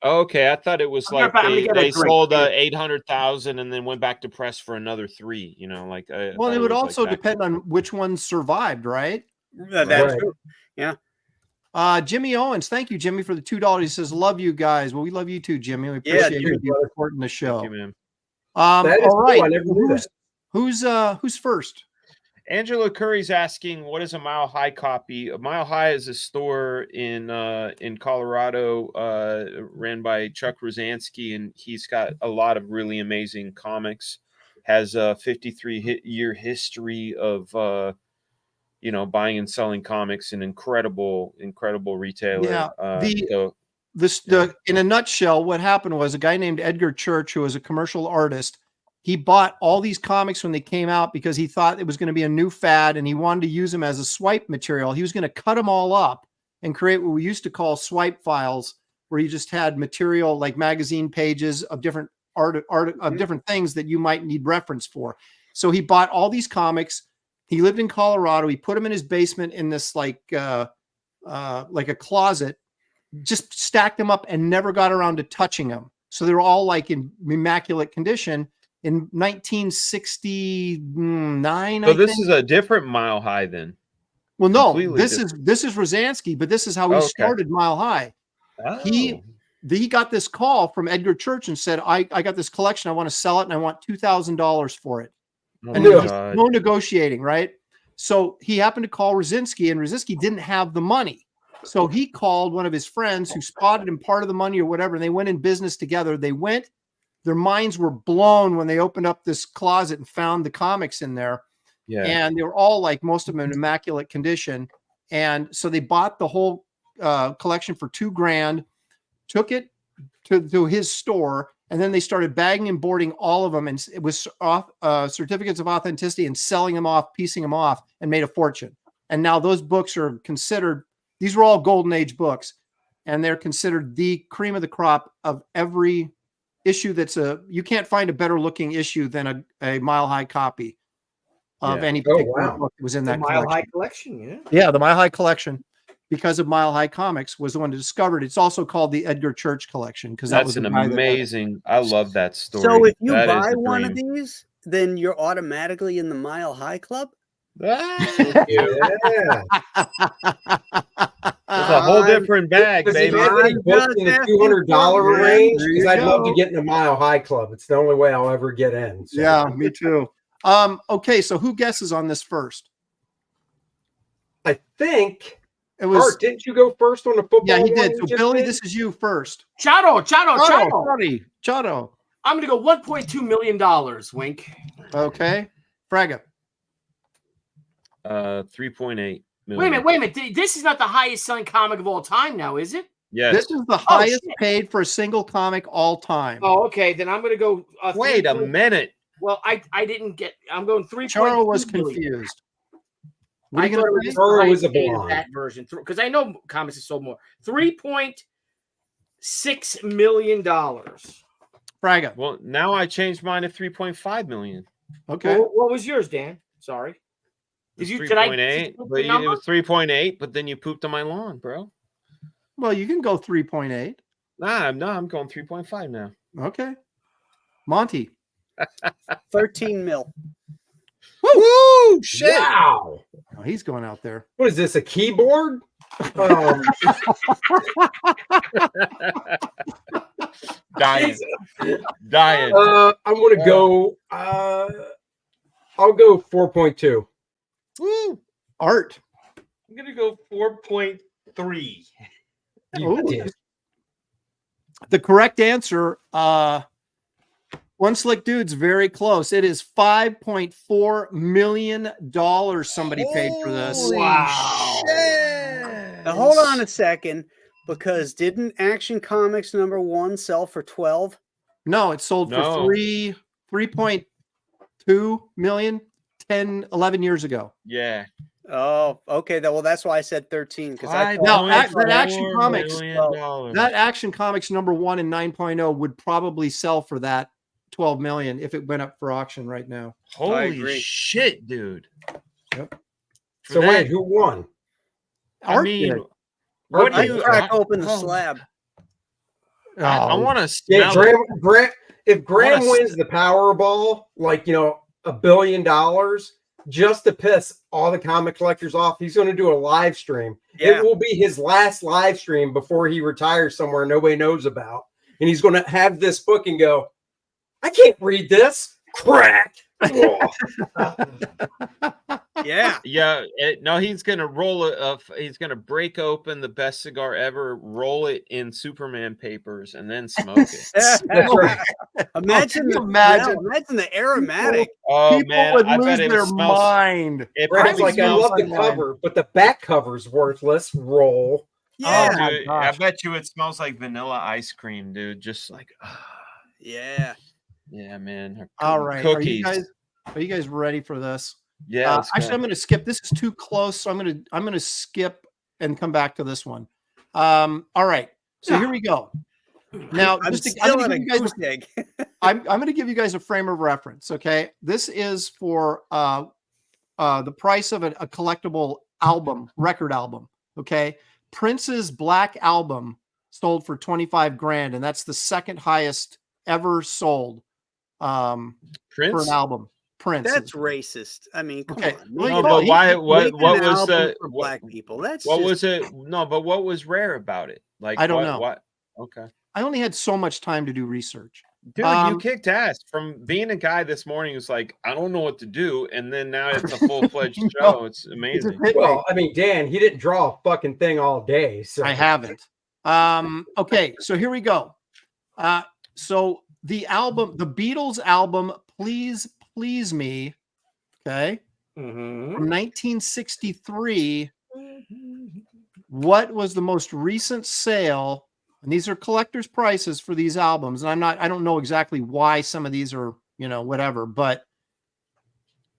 Okay, I thought it was I'm like gonna get a they drink. sold 800,000 and then went back to press for another 3. You know, like I Well, thought it would was like also back- depend on which ones survived, right? That's Right. true. Jimmy Owens, thank you, Jimmy, for the $2. He says, "Love you guys." Well, we love you too, Jimmy. We Yeah, appreciate dude, you brother. supporting the Thank show. you, man. That is All cool. right. I never knew that. Who's first? Angela Curry's asking, "What is a Mile High copy?" A Mile High is a store in Colorado, ran by Chuck Rosansky, and he's got a lot of really amazing comics. Has a 53-year history of buying and selling comics. An incredible retailer. Yeah. In a nutshell, what happened was a guy named Edgar Church, who was a commercial artist. He bought all these comics when they came out because he thought it was going to be a new fad and he wanted to use them as a swipe material. He was going to cut them all up and create what we used to call swipe files, where you just had material like magazine pages of different art of different things that you might need reference for. So he bought all these comics. He lived in Colorado. He put them in his basement in this like a closet, just stacked them up and never got around to touching them. So they were all like in immaculate condition. In 1969, So this is a different Mile High then. well, no, completely this is Rosansky, but this is how he Okay. started Mile High. He got this call from Edgar Church and said, I got this collection. I want to sell it and I want $2,000 for it. Oh And my there's God. no negotiating, right? So he happened to call Rosinski, and Rosinski didn't have the money. So he called one of his friends who spotted him part of the money or whatever, and they went in business together. Their minds were blown when they opened up this closet and found the comics in there. Yeah. And they were all like, most of them in immaculate condition. And so they bought the whole collection for $2,000, took it to his store, and then they started bagging and boarding all of them, and it was certificates of authenticity, and selling them off, piecing them off, and made a fortune. And now those books are considered, these were all golden age books, and they're considered the cream of the crop of every issue. You can't find a better looking issue than a Mile High copy of any particular book that was in The that Mile collection. High collection, yeah. Yeah, the Mile High collection, because of Mile High Comics, was the one that discovered. It's also called the Edgar Church collection because that was That's an the guy that- amazing. I love that story. So if you That is buy the one of dream. these, then you're automatically in the Mile High Club. Ah, Yeah. it's a whole different bag, Does he baby. have any I'm books just in the asking $200 for it, man. range? There Because you I'd love to go. get in the Mile High Club. It's the only way I'll ever get in. So. Yeah, me too. Okay, so who guesses on this first? I think. It was Art, didn't you go first on the football? yeah, he one did. you So just Billy, did? this is you first. Chado. Sorry, Chado. I'm going to go $1.2 million, Wink. Okay. Fraga. 3.8 million. Wait a minute. This is not the highest selling comic of all time now, is it? Yes. This is the highest shit. paid for a single comic all time. Oh, okay. Then I'm going to go. Wait a minute. Well, I didn't get. I'm going 3. Charo was confused. What are you going to say? Charo was a blonde. blonde. That version, because I know comics have sold more. $3.6 million. Fraga. Well, now I changed mine to 3.5 million. Okay. Well, what was yours, Dan? Sorry. Did you? 3.8? But it was 3.8. But then you pooped on my lawn, bro. Well, you can go 3.8. I'm going 3.5 now. Okay. Monty. 13 mil. Woo! Shit! Wow. Oh, he's going out there. What is this? A keyboard? Dying. I'm going to go. I'll go 4.2. Woo! Art. I'm gonna go 4.3. Ooh. The correct answer, One Slick Dude's very close. It is $5.4 million somebody paid for this. Wow. Now hold on a second, because didn't Action Comics #1 sell for 12? No, it sold for 3.2 million 11 years ago. Yeah. Oh, okay. Well, that's why I said 13, because I Now, thought that Action Comics, $1 that Action Comics #1 and 9.0 would probably sell for that 12 million if it went up for auction right now. Holy shit, dude. Yep. So wait, who won? Art I mean, did. what do I you crack open the slab. I want to Yeah, smell it. if Graham Honest. wins the Powerball, like, $1 billion, just to piss all the comic collectors off, he's going to do a live stream. Yeah. It will be his last live stream before he retires somewhere nobody knows about. And he's going to have this book and go, I can't read this. Crack. Yeah. Yeah, no, he's gonna roll it up. He's gonna break open the best cigar ever, roll it in Superman papers, and then smoke it. That's right. Imagine the aromatic. Oh People man, would I lose bet it their smells. mind. It Graham's probably like, I smells love the online. cover, but the back cover's worthless. Roll. Yeah. Oh, my dude, I gosh. bet you it smells like vanilla ice cream, dude. Just like, Yeah. yeah, man. All right. Cookies. Are you guys ready for this? Yeah. let's Actually, go. I'm going to skip. This is too close, so I'm going to skip and come back to this one. All right. So here we go. Now, I'm just to, still I'm at going a to give you guys goose egg. I'm going to give you guys a frame of reference. Okay, this is for the price of a collectible album, record album. Okay, Prince's Black Album sold for 25 grand, and that's the second highest ever sold for Prince. an album. Prince. That's racist. I mean, come Okay. on. Well, No, no, but he- why? Make What an was album the? for What, black people? That's what just, was it? No, but what was rare about it? Like I don't what, know. What? Okay. I only had so much time to do research. Dude, you kicked ass from being a guy this morning who's like, I don't know what to do, and then now it's a full-fledged show. It's It just amazing. hit me. Well, I mean, Dan, he didn't draw a fucking thing all day. So I haven't. Okay, so here we go. So the album, the Beatles album, Please Please Me, okay, Mm-hmm. from 1963. What was the most recent sale? And these are collector's prices for these albums. And I don't know exactly why some of these are, whatever, but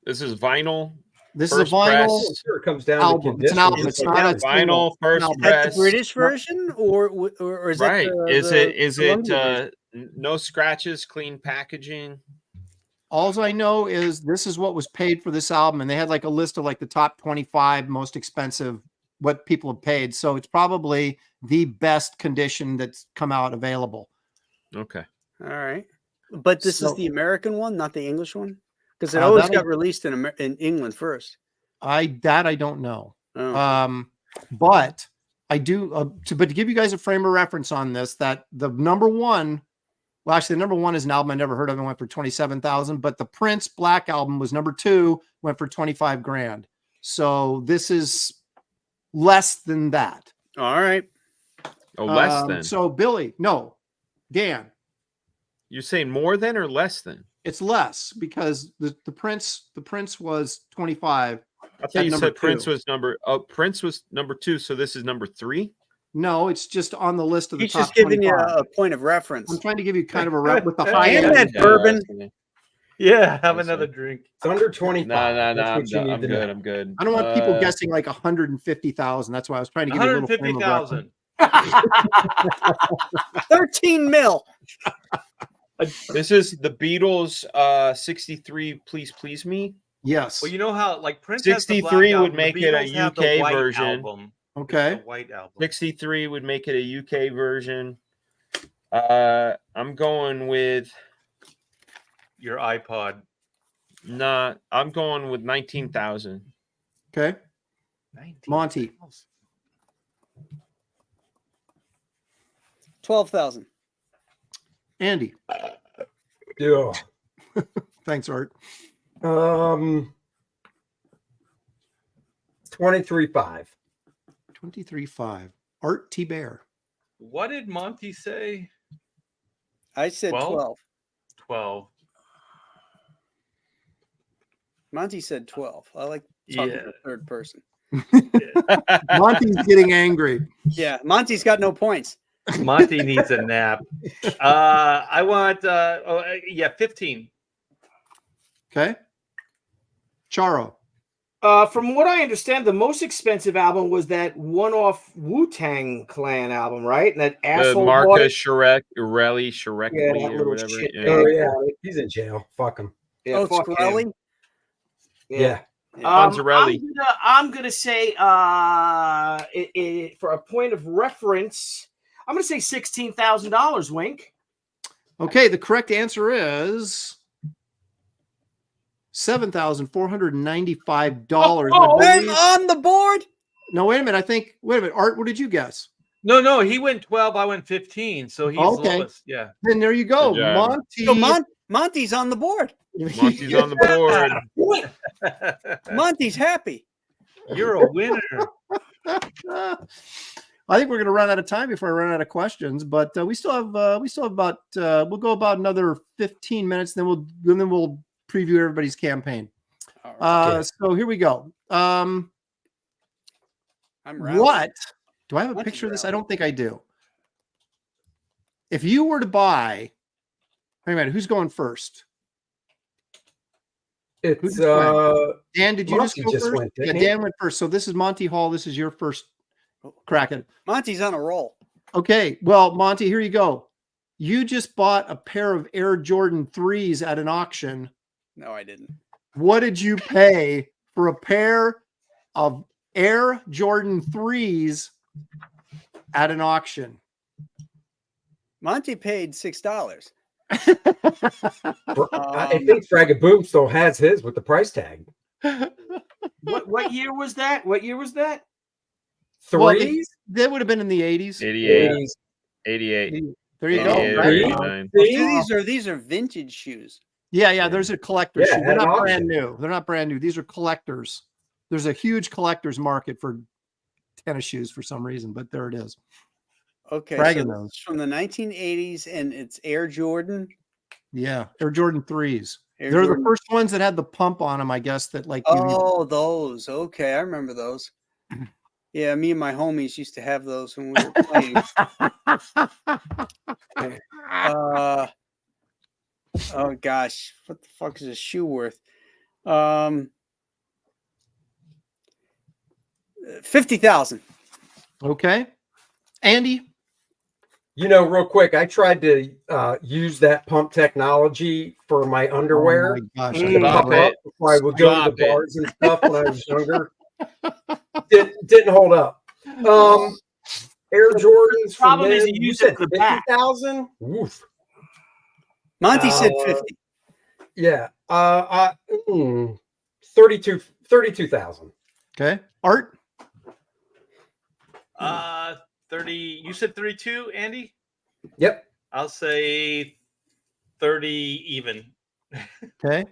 This is vinyl. this First is a vinyl I'm sure it comes down album. to It's an album. conditions. It's not a Vinyl single. first album. that's press. the British version, or is Right? that Is the it Columbia version? no scratches, clean packaging? All I know is this is what was paid for this album, and they had like a list of like the top 25 most expensive what people have paid. So it's probably the best condition that's come out available. Okay. All right, but this So- is the American one, not the English one, because it Uh, always that'll- got released in England first. I don't know. Oh. But I do. But to give you guys a frame of reference on this, that the number one. Well, actually, the number one is an album I never heard of and went for 27,000. But the Prince Black Album was number 2, went for 25 grand. So this is less than that. All right. Oh, less than. So Billy, no, Dan, You're saying more than or less than? It's less because the Prince was 25. I thought you number said Prince 2. was Prince was number 2, so this is number 3. No, it's just on the list of the He's top just giving 25. you a point of reference. I'm trying to give you kind of a rep with the high And end. that bourbon. Yeah, have That's another it. drink. It's under 25. No, That's I'm what you need to good. know. I'm good. I don't want people guessing like 150,000. That's why I was trying to give you a little frame of reference. 150,000. 13 mil. This is the Beatles 63 Please Me. Yes. Well, you know how like Prince has the 63 black would album, make the it a Beatles have the UK white version. album. Okay. The white album. 63 would make it a UK version. I'm going with Your iPod. I'm going with 19,000. Okay. 19. Monty. 12,000. Andy. Yeah. Thanks, Art. 23.5. 23.5. Art T. Bear. What did Monty say? I said 12? 12. 12. Monty said 12. I like talking Yeah. to third person. Monty's getting angry. Yeah, Monty's got no points. Monty needs a nap. I want 15. Okay. Charo. From what I understand, the most expensive album was that one-off Wu-Tang Clan album, right? And that asshole bought Marcus it. Shirek, Yeah, that or little whatever. shit. Yeah. Oh, yeah. He's in jail. Fuck him. Yeah, Oh, fuck him. Skrelly? Yeah. Bonzarelli. I'm gonna say for a point of reference, I'm gonna say $16,000. Wink. Okay, the correct answer is $7,495. I'm on the board. No, wait a minute. Wait a minute. Art, what did you guess? No, he went 12. I went 15. So he's Okay. lowest. Yeah. Then there you go. Good job. Monty. So Monty's on the board. Monty's on the board. Monty's happy. You're a winner. I think we're going to run out of time before I run out of questions, but we still have about we'll go about another 15 minutes, then we'll preview everybody's campaign. So here we go. I'm rallying. What do I have a Monty's picture of this? I rallying. don't think I do. If you were to buy, wait a minute, who's going first? It's Dan, did you Monty just go first? went, Yeah, didn't he? Dan went first. So this is Monty Hall. This is your first crack at it. Monty's on a roll. Okay, well, Monty, here you go. You just bought a pair of Air Jordan 3s at an auction. No, I didn't. What did you pay for a pair of Air Jordan 3s at an auction? Monty paid $6. I think Fragaboom still has his with the price tag. What year was that? What year was that? Well, Threes? that would have been in the 80s. 88. 88. There you 88 go. or Right? 89. These are vintage shoes. Yeah. There's a collector's Yeah, shoe. They're at an not auction. brand new. They're not brand new. These are collectors. There's a huge collector's market for tennis shoes for some reason, but there it is. Okay, Bragging so those. it's from the 1980s, and it's Air Jordan. Yeah, Air Jordan 3s. Air They're Jordan. the first ones that had the pump on them, I guess, that like you Oh, those. Okay, I remember those. Yeah, me and my homies used to have those when we were playing. Oh gosh, what the fuck is a shoe worth? 50,000. Okay. Andy? You know, real quick, I tried to use that pump technology for my underwear. Oh my gosh. to Stop pump it. up before I would go to Stop the it. bars and stuff when I was younger. Didn't hold up. Air Jordans. problem is men, you use said it for the back. 50,000. Woof. Monty said 50. Yeah. 32,000. Okay. Art? 30. You said 32, Andy? Yep. I'll say 30 even. Okay.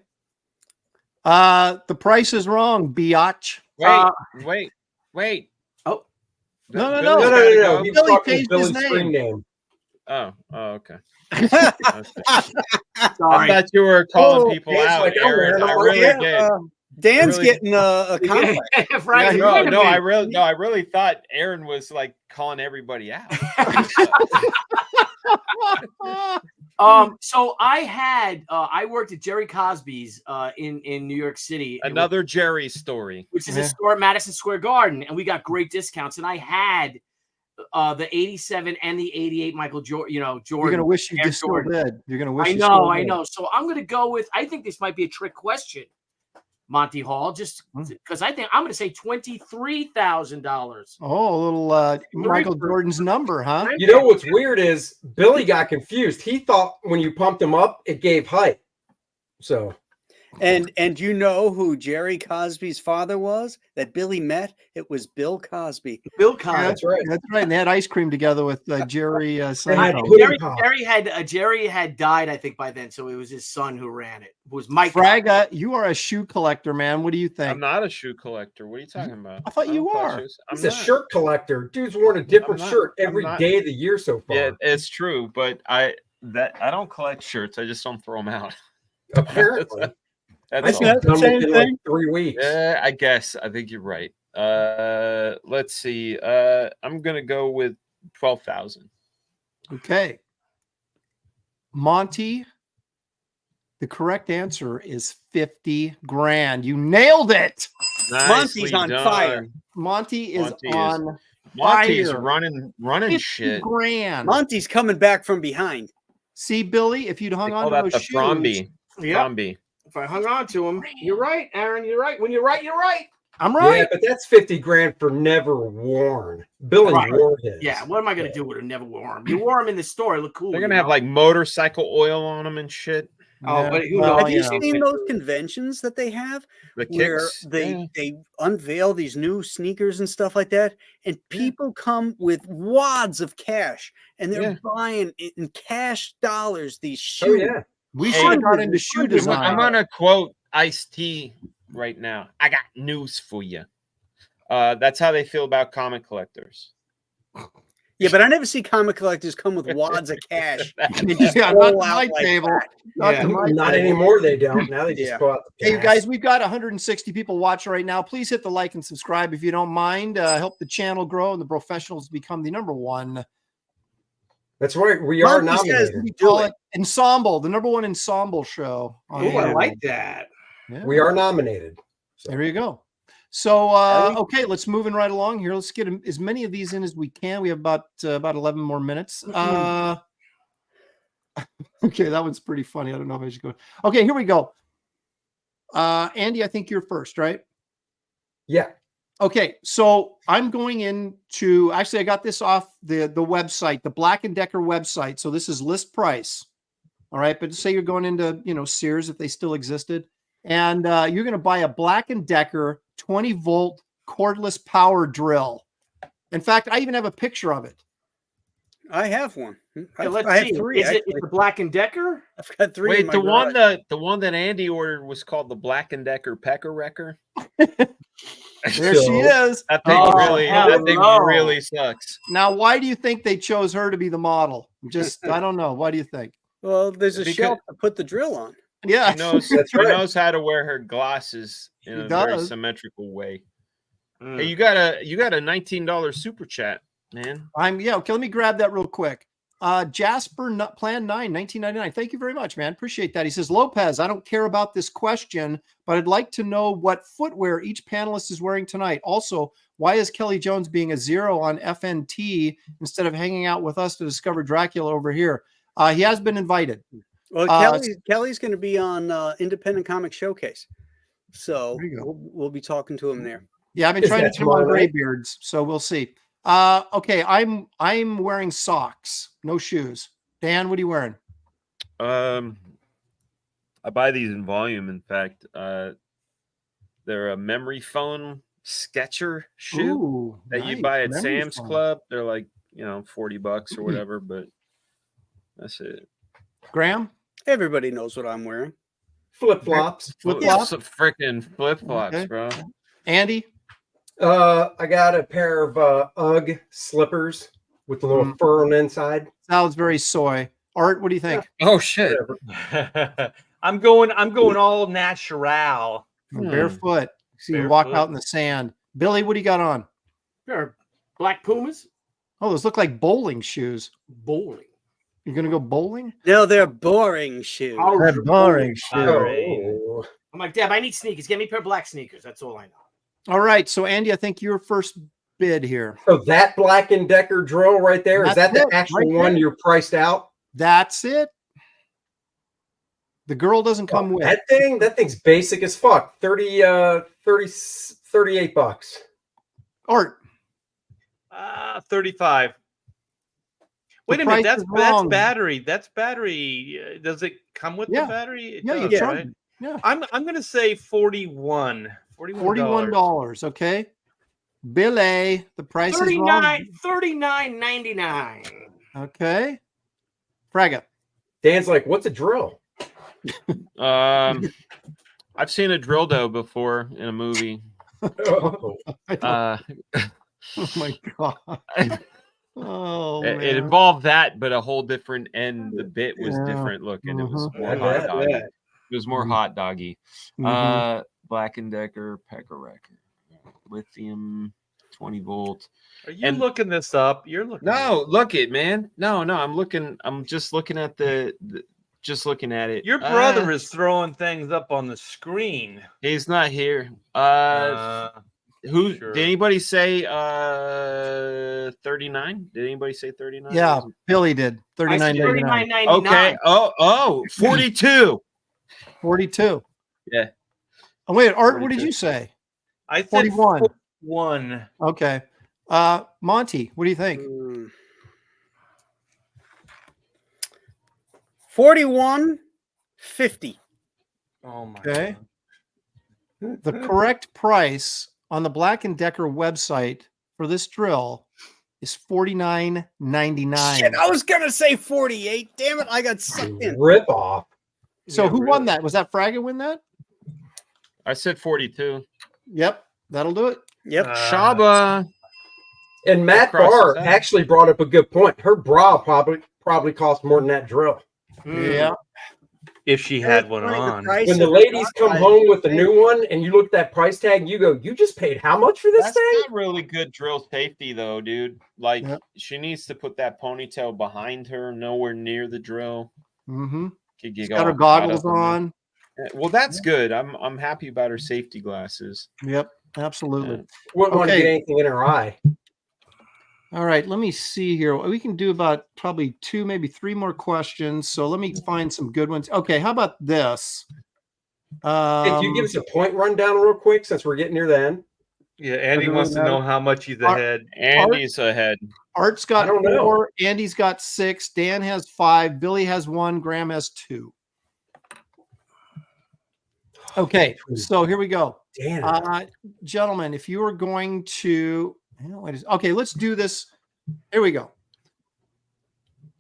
The price is wrong, biatch. Wait. No. No. He was Billy talking changed his Billy's name. screen name. Oh, okay. I Sorry. thought you were calling Oh, people Dan's out, like, I'm Aaron. wearing I them really yeah, did. Dan's Really- getting a complex. Right. No, Wait a no, I minute. really thought Aaron was like calling everybody out. So I worked at Jerry Cosby's in New York City. Another Jerry story. which is Yeah. a store at Madison Square Garden, and we got great discounts. And I had the 87 and the 88 Michael Jordan. You're Jordan. gonna wish you Air just still Jordan. did. You're gonna wish. I you still know, I did. know. So I'm gonna go with. I think this might be a trick question, Monty Hall. Just because I think I'm gonna say $23,000. Oh, a little Michael Jordan's number, huh? You know what's weird is Billy got confused. He thought when you pumped him up, it gave height. So And you know who Jerry Cosby's father was that Billy met? It was Bill Cosby. Bill Yeah, Cosby. that's right. That's right. And they had ice cream together with Jerry had Seinfeld. pudding pop. Jerry had died, I think, by then. So it was his son who ran it. It was Mike. Fraga, you are a shoe collector, man. What do you think? I'm not a shoe collector. What are you talking about? I thought you don't collect are. shoes. I'm He's a not. shirt collector. Dude's worn a different I'm not. shirt I'm every not. day of the year so far. Yeah, it's true, but I don't collect shirts. I just don't throw them out. Apparently. That's Isn't all. that the Done same within, thing? like 3 weeks. Yeah, I guess. I think you're right. Let's see. I'm gonna go with 12,000. Okay. Monty, the correct answer is 50 grand. You nailed it. Monty's on fire. Monty is Monty is on Monty's fire. running 50 shit. grand. Monty's coming back from behind. See, Billy, if you'd They hung call on to that those the shoes, Fromby. Yep. Fromby. If I hung on to him, you're right, Aaron. You're right. When you're right, you're right. I'm Yeah, right. but that's 50 grand for never worn. Billy Right. wore his. Yeah. What am I gonna do with him? Never wore him. You wore him in the store. It looked cool. They're you gonna have know? like motorcycle oil on them and shit. Oh, Yeah. but who Well, knows? Have you know. seen those conventions that they have The where kicks. they unveil these new sneakers and stuff like that, and people come with wads of cash and they're Yeah. buying in cash dollars these Oh, shoes. yeah. We Hey, should have got into shoe hundreds of design. I'm gonna quote Ice-T right now. I got news for you. That's how they feel about comic collectors. Yeah, but I never see comic collectors come with wads of cash. They just got roll not to out my like table. that. Not Yeah. to my Not table. anymore, they don't. Now they just Yeah. go out. the Hey, you gas. guys, we've got 160 people watching right now. Please hit the like and subscribe if you don't mind. Help the channel grow and the professionals become the number one. That's right. We are Monty says nominated. We do call it. it ensemble, the number one ensemble show. on Oh, I the- like that. Yeah. We are nominated. So, There you go. So, Are we? okay, let's moving right along here. Let's get as many of these in as we can. We have about 11 more minutes. Okay, that one's pretty funny. I don't know if I should go. Okay, here we go. Andy, I think you're first, right? yeah. Okay, so I'm going into actually I got this off the website, the Black & Decker website. So this is list price. All right, but say you're going into, Sears if they still existed, and you're going to buy a Black & Decker 20-volt cordless power drill. In fact, I even have a picture of it. I have one. Hey, let's I have see. three. Is it the Black and Decker? I've got three. in Wait, my the one garage. the one that Andy ordered was called the Black & Decker Pecker Wrecker. There she is. That thing Oh, that thing hello. really sucks. Now, why do you think they chose her to be the model? Just I don't know. Why do you think? Well, there's a Because- shelf to put the drill on. Yeah, She knows, That's she right. knows how to wear her glasses in She a very does. symmetrical way. Mm. Hey, you got a $19 super chat, man. Okay, let me grab that real quick. Jasper Plan 9, 1999. Thank you very much, man. Appreciate that. He says, Lopez, I don't care about this question, but I'd like to know what footwear each panelist is wearing tonight. Also, why is Kelly Jones being a 0 on FNT instead of hanging out with us to discover Dracula over here? He has been invited. Well, Kelly's going to be on Independent Comic Showcase, so There you go. we'll be talking to him there. Yeah, I've been Is trying to that get him on tomorrow night? Graybeards, so we'll see. Okay, I'm wearing socks, no shoes. Dan, what are you wearing? I buy these in volume. In fact, they're a memory foam Sketcher shoe Ooh, that you nice. buy at Memory Sam's foam. Club. They're like $40 or whatever, but that's it. Graham? Everybody knows what I'm wearing. Flip flops. Flip-flops? Some freaking flip flops, Okay. bro. Andy? I got a pair of UGG slippers with a little fur on the inside. Sounds very soy. Art, what do you think? Oh shit. I'm going all natural. Barefoot. So you can walk Barefoot. out in the sand. Billy, what do you got on? Sure. Black Pumas. Oh, those look like bowling shoes. Bowling. You're gonna go bowling? No, they're boring shoes. Oh, They're boring shoes. Oh. I'm like, Deb, I need sneakers. Get me a pair of black sneakers. That's all I know. All right. So Andy, I think your first bid here. So that Black & Decker drill right there, is That's that the it, actual right one there. you're priced out? That's it. The girl doesn't come with. That thing's basic as fuck. 38 bucks. Art. 35. Wait The a minute, price that's is wrong. battery. That's battery. Does it come with Yeah. the battery? It Yeah, you does, charge right? it. Yeah. I'm gonna say 41. $41. Okay. Billy, the price is wrong. $39.99. Okay. Fragga. Dan's like, what's a drill? I've seen a drill dough before in a movie. Oh. Oh my god. Oh, It man. involved that, but a whole different end. The bit was Yeah. different looking. It was Mhm. more I hot bet. doggy. It was more hot doggy. Mhm. Black & Decker Pecker lithium 20 volt. Are you And- looking this up? You're looking. No, look it, man. No, I'm just looking at just looking at it. Your brother is throwing things up on the screen. He's not here. Who Sure. did anybody say 39? Did anybody say 39? Yeah, Billy did. I said $39.99. $39.99. Okay. Oh, 42. 42. Yeah. Oh, wait, Art, what did 42. you say? I said 41. 41. Okay. Monty, what do you think? 41.50. Oh my. Okay. God. The correct price on the Black & Decker website for this drill is $49.99. Shit, I was gonna say 48. Damn it, I got sucked in. Rip off. So Yeah, who really. won that? Was that Fragga win that? I said 42. Yep, that'll do it. Yep. Shaba. And Matt Across Barr the top. actually brought up a good point. Her bra probably cost more than that drill. Yeah. If she had one on. When the ladies come home with the new one and you look at that price tag, you go, you just paid how much for this That's thing? not really good drill safety, though, dude. Like, Yep. she needs to put that ponytail behind her, nowhere near the drill. Mm-hmm. Could She's get got her all caught goggles up in there. on. Well, that's good. I'm happy about her safety glasses. Yep, absolutely. Wouldn't want to Okay. get anything in her eye. All right, let me see here. We can do about probably 2, maybe 3 more questions. So let me find some good ones. Okay, how about this? Hey, can you give us a point rundown real quick since we're getting near the end? Yeah, Andy Doesn't wants really to know matter. how much he's Art- ahead. Andy's ahead. Art's got I don't know. 4, Andy's got 6, Dan has 5, Billy has 1, Graham has 2. Okay, so here we go. Damn. Gentlemen, if you are going to, okay, let's do this. Here we go.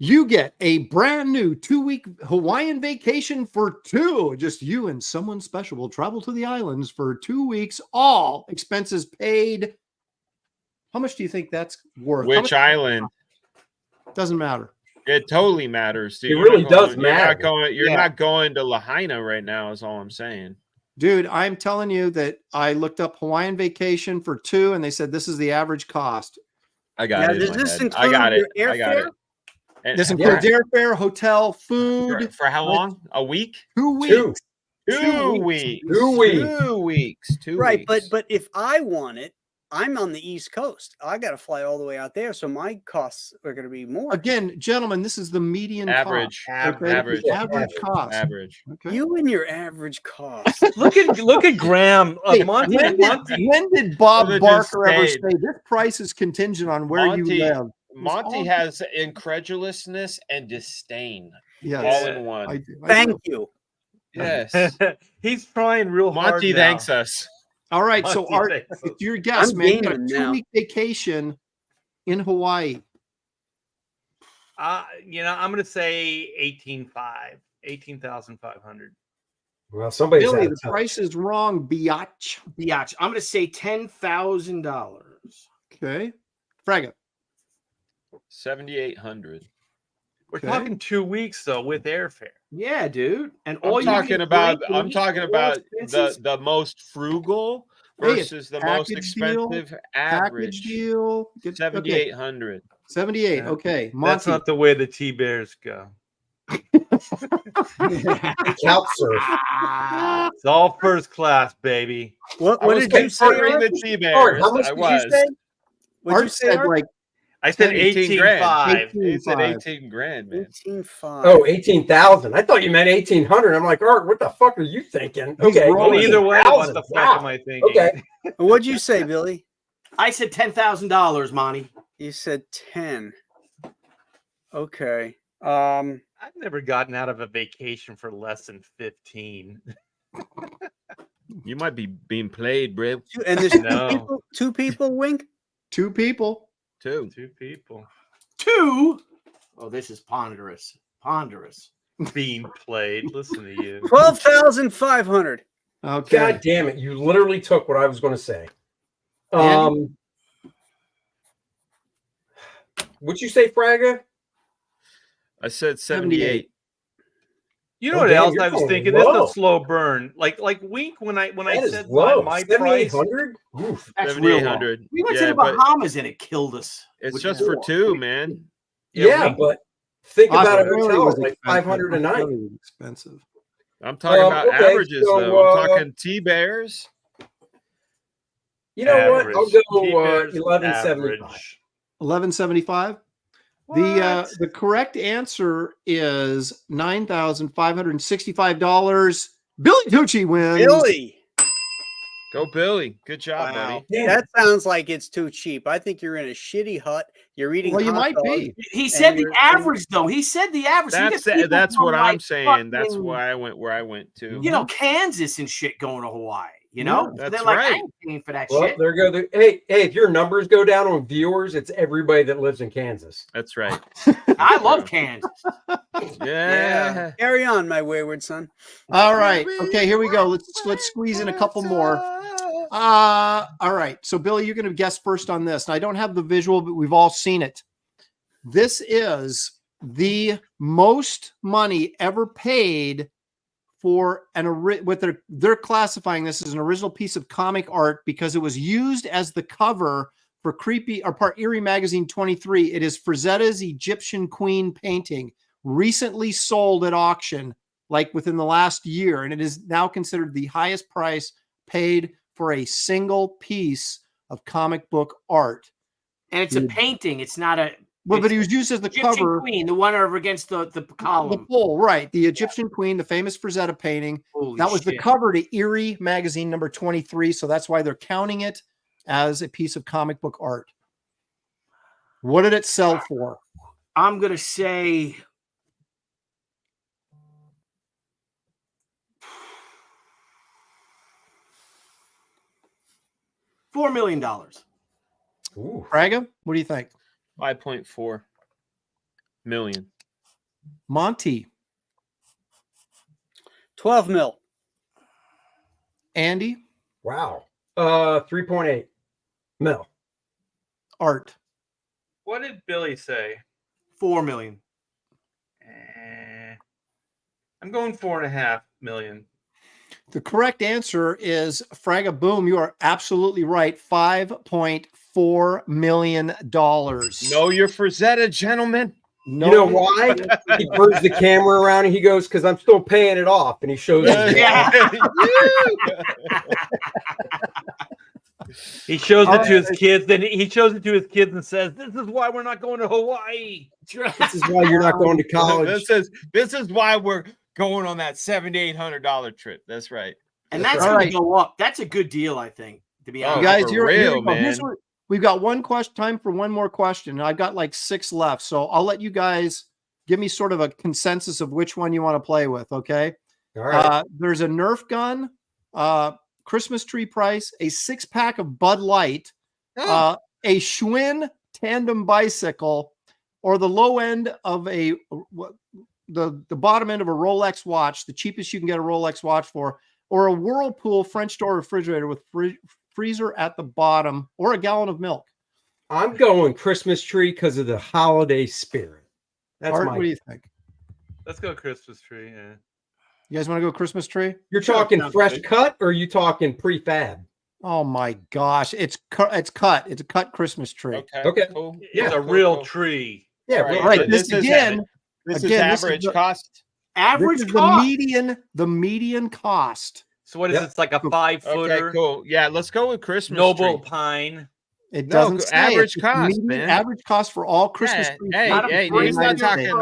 You get a brand new 2-week Hawaiian vacation for 2. Just you and someone special will travel to the islands for 2 weeks, all expenses paid. How much do you think that's worth? How Which much- island? Doesn't matter. It totally matters, dude. It You're really not does going- You're matter. not going. You're Yeah. not going to Lahaina right now. Is all I'm saying. Dude, I'm telling you that I looked up Hawaiian vacation for 2, and they said this is the average cost. I got Now, it. in does my this head. I got include it. your I got it. airfare? And This includes Yeah. airfare, hotel, food. for how long? A week? 2 weeks. 2. 2 weeks. 2 weeks. 2 weeks. 2 Right, weeks. but if I want it, I'm on the East Coast. I got to fly all the way out there, so my costs are going to be more. Again, gentlemen, this is the median average. cost. Okay? Average. Average cost. Average. Okay. You and your average cost. Look at Graham. Hey, Monty, when did Bob Could've just Barker ever say stayed. this price is contingent on where Monty- you live? Monty all- has incredulousness and disdain Yes, all in one. I do. Thank you. Yes. he's trying real hard. Monty now. thanks us. All right, so Monty Art, thanks us. it's your guess, I'm man. You got a gaming now. 2-week vacation in Hawaii. I'm going to say 18,500. Well, somebody's Billy, out the of touch. price is wrong, biatch. Biatch. I'm going to say $10,000. Okay. Fragga. 7,800. We're Okay. talking 2 weeks though with airfare. Yeah, dude. And all I'm you talking get about drink and eat, all expenses. the most frugal Hey, it's versus the most package deal, expensive package average. deal. Okay. 7,800. 78. Yeah. Okay. That's Monty. not the way the T-Bears go. Couch surf. Ah, It's all first class, baby. What I was did you say? considering Art? the Art, T-Bears. how much I did was. you say? What'd you Art say? said Art? like I said 18 grand. 18.5. He said 18.5. 18 grand, man. 18.5. Oh, 18,000. I thought you meant 1,800. I'm like, Art, what the fuck are you thinking? He's Okay. rolling. Well, either way, what 18,000. the fuck Wow. am I thinking? Okay. What'd you say, Billy? I said $10,000, Monty. You said 10. Okay. I've never gotten out of a vacation for less than 15. You might be being played, bro. And there's No. two people, Wink? 2 people. Too. 2 people Two. Oh, this is ponderous. Ponderous. being played. Listen to you. 12,500. Okay. God damn it. You literally took what I was going to say. Andy? What'd you say, Fraga? I said 78. You know Oh, what damn, else you're I was going thinking? This is low. a slow burn. Like Wink when I That is said low. my price. 7,800? Oof. That's real low. 7,800. We went Yeah, to the but Bahamas and it killed us. it's with just for war. 2, man. Yeah, Wink- but think about a Australia hotel was like expensive. 500 a night. Australia was expensive. I'm talking about okay, averages, so, though. I'm talking T-Bears. You know what? I'll go T-Bears 1175. average. 1175. The correct answer is $9,565. Billy Tucci wins. Billy. Go, Billy. Good job, Wow. buddy. That sounds like it's too cheap. I think you're in a shitty hut. You're eating Well, you hot might dogs. be. He said the you're- average, though. He said the average. So you get people That's from, what like, I'm saying. That's fucking, why I went where I went to. you know, Kansas and shit going to Hawaii. You know, Yeah, that's they're like, I right. ain't paying for that Well, shit. there go. Hey, if your numbers go down on viewers, it's everybody that lives in Kansas. That's right. I love Kansas. Yeah. Carry on, my wayward son. All right. Okay, here we go. Let's squeeze in a couple more. All right. So Billy, you're going to guess first on this. And I don't have the visual, but we've all seen it. This is the most money ever paid for they're classifying this as an original piece of comic art because it was used as the cover for Eerie Magazine 23. It is Frazetta's Egyptian Queen painting, recently sold at auction, like within the last year, and it is now considered the highest price paid for a single piece of comic book art. And it's a painting. It's not a. Well, but he was used as the Egyptian cover. Queen, the one over against the column. The pole, right. The Egyptian Queen, the famous Frazetta painting. Holy That was shit. the cover to Eerie Magazine number 23. So that's why they're counting it as a piece of comic book art. What did it sell for? I'm going to say $4 million. Ooh. Fraga, what do you think? 5.4 million. Monty, 12 mil. Andy, Wow. 3.8 mil. Art. What did Billy say? $4 million. I'm going 4.5 million. The correct answer is Fraga Boom. You are absolutely right. $5.4 million. Know your Frazetta, gentlemen. No, You know why? He turns the camera around and he goes, because I'm still paying it off. And he shows us. He shows it to his kids. Then he shows it to his kids and says, "This is why we're not going to Hawaii." This is why you're not going to college. This is why we're going on that $7,800 trip. That's right. And that's All going right. to go up. That's a good deal, I think, to be Oh, honest. guys, for here real, we go. Here's man. what- we've got one question, time for one more question. I've got like 6 left. So I'll let you guys give me sort of a consensus of which one you want to play with. Okay. All right. There's a Nerf gun, Christmas tree price, a 6-pack of Bud Light, a Schwinn tandem bicycle, or the low end of the bottom end of a Rolex watch, the cheapest you can get a Rolex watch for, or a Whirlpool French door refrigerator with freezer at the bottom, or a gallon of milk. I'm going Christmas tree because of the holiday spirit. That's Art, my. what do you think? Let's go Christmas tree. Yeah. You guys want to go Christmas tree? You're Sure, talking sounds fresh good. cut, or are you talking prefab? Oh my gosh, it's cut. It's a cut Christmas tree. Okay. Okay. Cool. It's Yeah, a cool, real cool. tree. Yeah. All right, All right, so this again. This again, is this is average the- cost. Average This is cost. the median cost. So what is Yep. it? It's like a 5-footer. Okay, cool. Yeah, let's go with Christmas Noble tree. pine. It No, doesn't go- say average it's cost, median man. average cost for all Christmas Yeah, trees. hey, Not a hey, in the he's not United talking States.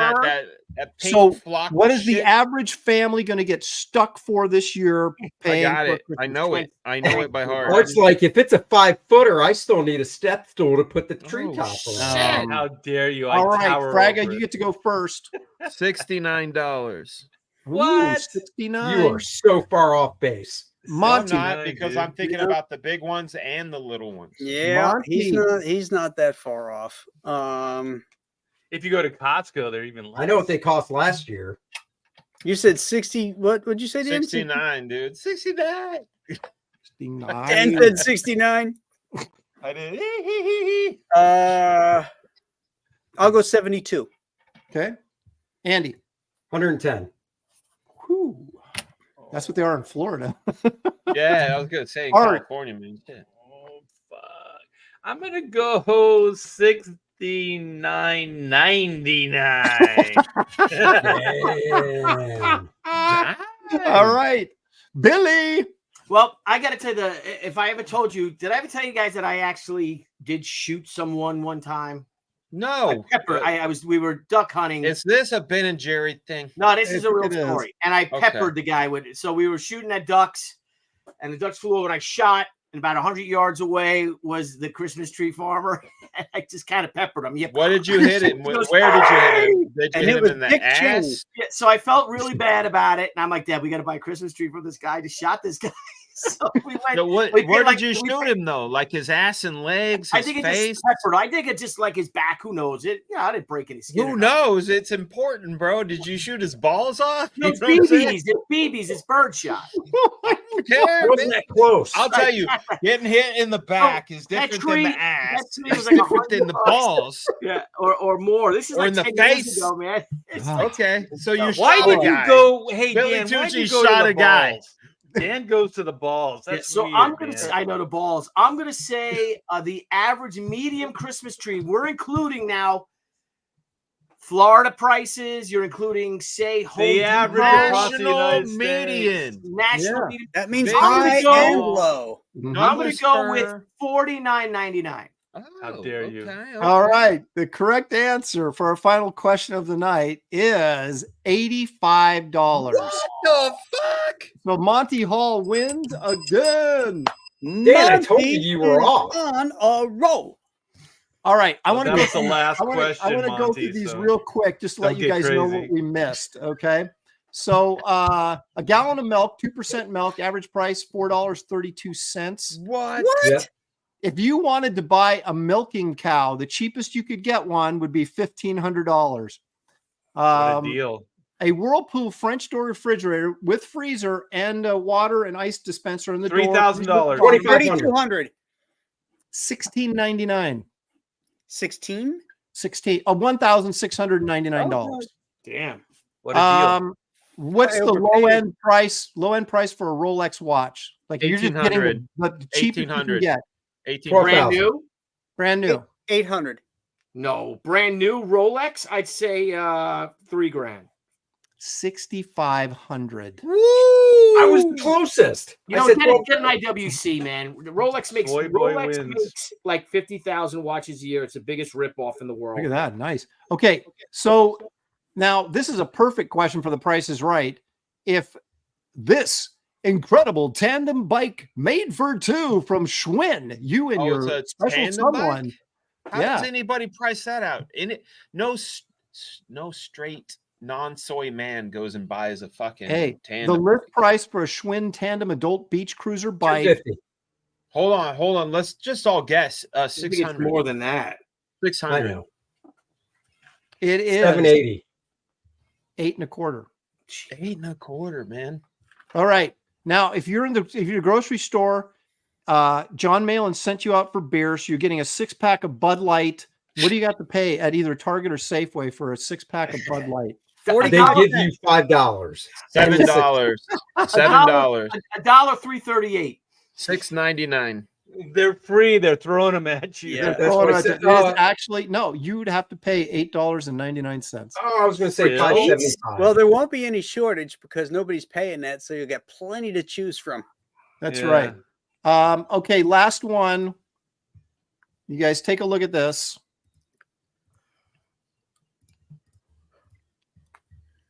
that paint So flock. what is the shit. average family going to get stuck for this year? I Paying got for it. I Christmas know tree? it. I know it by heart. Or it's like if it's a 5-footer, I still need a step stool to put the tree Oh, top shit. on. How dare you? All right, tower Fraga, over you it. get to go first. $69. What? 69. You are so far off base. No, I'm Monty. not because dude. I'm thinking Yeah. about the big ones and the little ones. Yeah, Monty. he's not that far off. If you go to Costco, they're even less. I know what they cost last year. You said 60. What would you say, Dan? 69, dude. 69. 69. Dan said 69. I did. I'll go 72. Okay. Andy. 110. Whew. That's what they are in Florida. Yeah, I was gonna say in All right. California, man. Shit. Oh fuck! I'm gonna go 69.99. Damn. All right. Billy. Well, I got to tell you, if I ever told you, did I ever tell you guys that I actually did shoot someone one time? No, We were duck hunting. is this a Ben and Jerry thing? No, this is a real It is. story. And I peppered the guy with it. So we were shooting at ducks, and the ducks flew over, and I shot, and about 100 yards away was the Christmas tree farmer. And I just kind of peppered him. Yep. What did you hit him? He goes, Where did you hit him? Did And you it hit was him in the Dick Cheney. ass? Yeah, so I felt really bad about it. And I'm like, Dad, we got to buy a Christmas tree for this guy to shot this guy. So we went. So we where did, did you shoot him though? Like his ass and legs, I his think it face? just peppered. I think it just like his back. Who knows? I didn't break any skin. Who or nothing. knows? It's important, bro. Did you shoot his balls off? No, You it's know what I'm saying? BBs. It's BBs. It's bird shot. I don't care, Wasn't man. that close? I'll tell you, getting hit in the back is that different tree- than the ass. that tree was It's like different than the $100. balls. Yeah, or more. This is Or like in the 10 years face. ago, man. It's like, Okay, so you Why shot did a you guy. go? Hey, Billy Dan, why Tucci did you go to shot the a guy. balls? Dan goes to the balls. yeah, That's so weird, I'm gonna man. say, I know the balls. I'm gonna say the average medium Christmas tree. We're including now Florida prices. You're including, say, Home The Depot, average across the National United States. median. national Yeah. median. That means Big high go. and low. I'm gonna Numbers go with for- $49.99. How dare you. Okay. All right. The correct answer for our final question of the night is $85. What the fuck? So Monty Hall wins again. Dan, I told you Monty you were is off. on a roll. All right. I Well, want to that go was the through- last I wanna- question, I want to go Monty, through these so real quick just to let don't you get guys know crazy. what we missed. Okay. So a gallon of milk, 2% milk, average price $4.32. What? Yeah. If you wanted to buy a milking cow, the cheapest you could get one would be $1,500. What a deal. A Whirlpool French door refrigerator with freezer and a water and ice dispenser in the door. $3,000. 3,200. $1,699. 16? $1,699. Damn. What a deal. What's I the overpaid. low end price for a Rolex watch? Like you're just getting the 1800. cheapest you can 1800. get. 18 12,000. Brand new? Brand new. 800. No, brand new Rolex. I'd say $3,000. 6,500. I was the closest. You I know, said get an IWC, man. Rolex makes Boy, boy Rolex wins. makes like 50,000 watches a year. It's the biggest ripoff in the world. Look at that. Nice. Okay. So now this is a perfect question for The Price is Right. If this incredible tandem bike made for two from Schwinn, you and Oh, your it's a special tandem someone. bike? How Yeah. does anybody price that out? In it, no straight non-soy man goes and buys a fucking Hey, the tandem. list price for a Schwinn tandem adult beach cruiser bike 250. Hold on. Let's just all guess. I think it's 600. more than that. I 600. know. it is 780. 8.25. 8.25, man. All right. Now, if you're in the grocery store, John Malin sent you out for beer, so you're getting a 6-pack of Bud Light What do you got to pay at either Target or Safeway for a 6-pack of Bud Light? They 40 give you $5. $7. $7. $1.338. $6.99. They're free. They're throwing them at you. Yeah. That's what I said. It is actually, no, you'd have to pay $8.99. Oh, I was going to say Really? $5.75. Well, there won't be any shortage because nobody's paying that, so you'll get plenty to choose from. That's Yeah. right. Okay, last one. You guys take a look at this.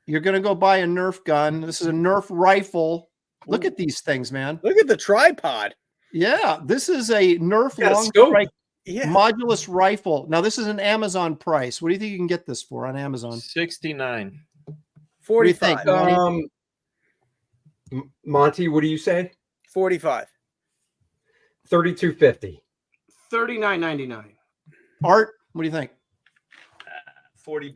You're going to go buy a Nerf gun. This is a Nerf rifle. Look at these things, man. Look at the tripod. Yeah, this is a Nerf Got a long scope. strike Yeah. modulus rifle. Now, this is an Amazon price. What do you think you can get this for on Amazon? $69. What do you think? 45. Monty, what do you say? 45. $32.50. $39.99. Art, what do you think? $40.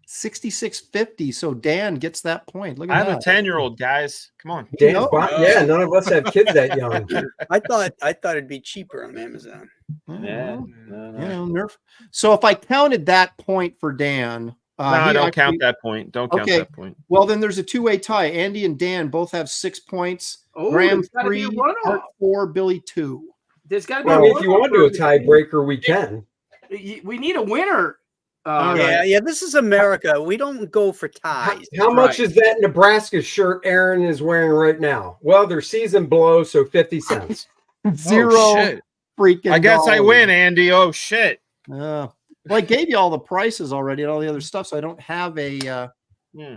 $66.50. So Dan gets that point. Look I at have a that. 10-year-old, guys. Come on. Dan, No. yeah, none of us have kids that young. I thought it'd be cheaper on Amazon. Yeah. Well, No, you know, Nerf. So if I counted that point for Dan, he don't actually- count that point. Don't count Okay. that point. Well, then there's a two-way tie. Andy and Dan both have 6 points. Oh, Graham there's gotta be a 3, runoff. Art 4, Billy 2. There's got to be Well, a if you want to do a tiebreaker, we can. We need a winner. All right. Yeah, this is America. We don't go for How, ties. how much Right. is that Nebraska shirt Aaron is wearing right now? Well, they're season below, so 50 cents. Zero Oh, shit. freaking I guess I dollars. win, Andy. Oh, shit. Well, I gave you all the prices already and all the other stuff, so I don't have a. Hmm.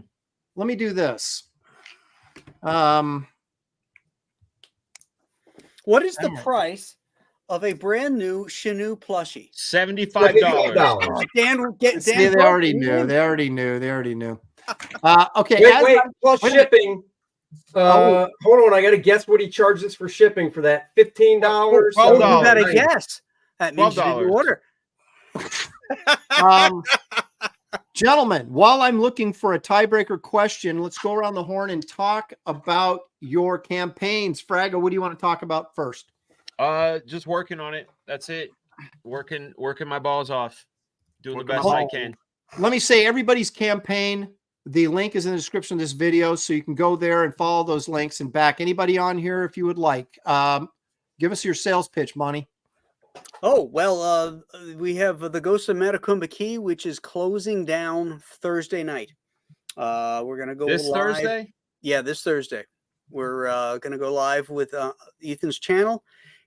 Let me do this. What is the Damn. price of a brand new Chinook plushie? $75. Dan, get See, Dan. they already knew. They already knew. They already knew. Okay. Wait, as wait, I'm- plus wait a shipping. Hold on, I got to guess what he charges for shipping for that. $15. Oh, you $12. got to guess. That means you didn't $12. order. Gentlemen, while I'm looking for a tiebreaker question, let's go around the horn and talk about your campaigns. Fraga, what do you want to talk about first? Just working on it. That's it. Working my balls off. Doing the Working my best I balls. can. Let me say everybody's campaign. The link is in the description of this video, so you can go there and follow those links and back anybody on here if you would like. Give us your sales pitch, Monty. Oh, well, we have the Ghost of Matacumba Key, which is closing down Thursday night. We're going to go This live. Thursday? Yeah, this Thursday. We're going to go live with Ethan's channel,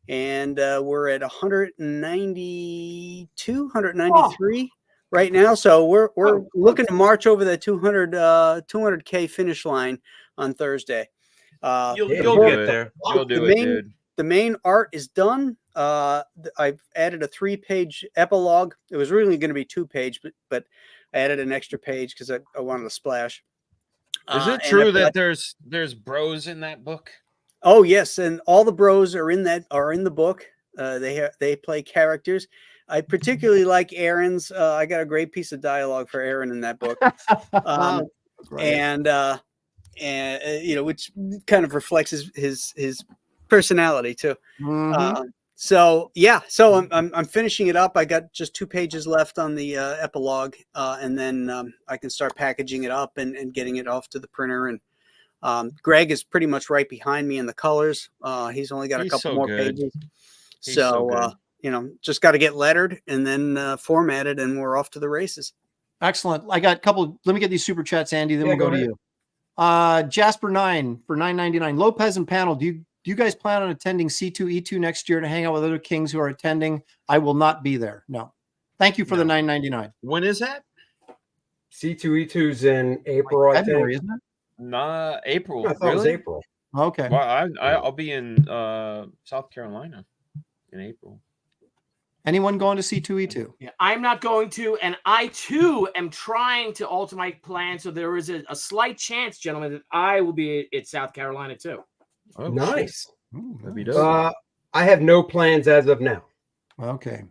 and we're at 192, 193 right now. So we're looking to march over the 200K finish line on Thursday. You'll Yeah, get do it. there. You'll do The it, main- dude. The main art is done. I've added a 3-page epilogue. It was really going to be 2-page, but I added an extra page because I wanted to splash. Is it And true I've that got- there's bros in that book? Oh yes, and all the bros are in the book. They play characters. I particularly like Aaron's. I got a great piece of dialogue for Aaron in that book, Right. and you know, which kind of reflects his personality too. Mhm. So I'm finishing it up. I got just 2 pages left on the epilogue, and then I can start packaging it up and getting it off to the printer. And Greg is pretty much right behind me in the colors. He's only got a He's couple so more good. pages. He's so good. You know, just got to get lettered and then formatted, and we're off to the races. Excellent. I got a couple. Let me get these super chats, Andy. Then Yeah, we'll go go to you. Jasper 9 for $9.99. Lopez and panel. Do you guys plan on attending C2E2 next year to hang out with other kings who are attending? I will not be there. No. Thank you for the $9.99. When is that? C2E2's in April, I February, think. isn't it? Nah, April. I thought it was Really? April. Okay. Well, I'll be in South Carolina in April. Anyone going to C2E2? Yeah, I'm not going to, and I too am trying to alter my plan. So there is a slight chance, gentlemen, that I will be at South Carolina too. Oh, Nice. That'd be dope. I have no plans as of now. Okay.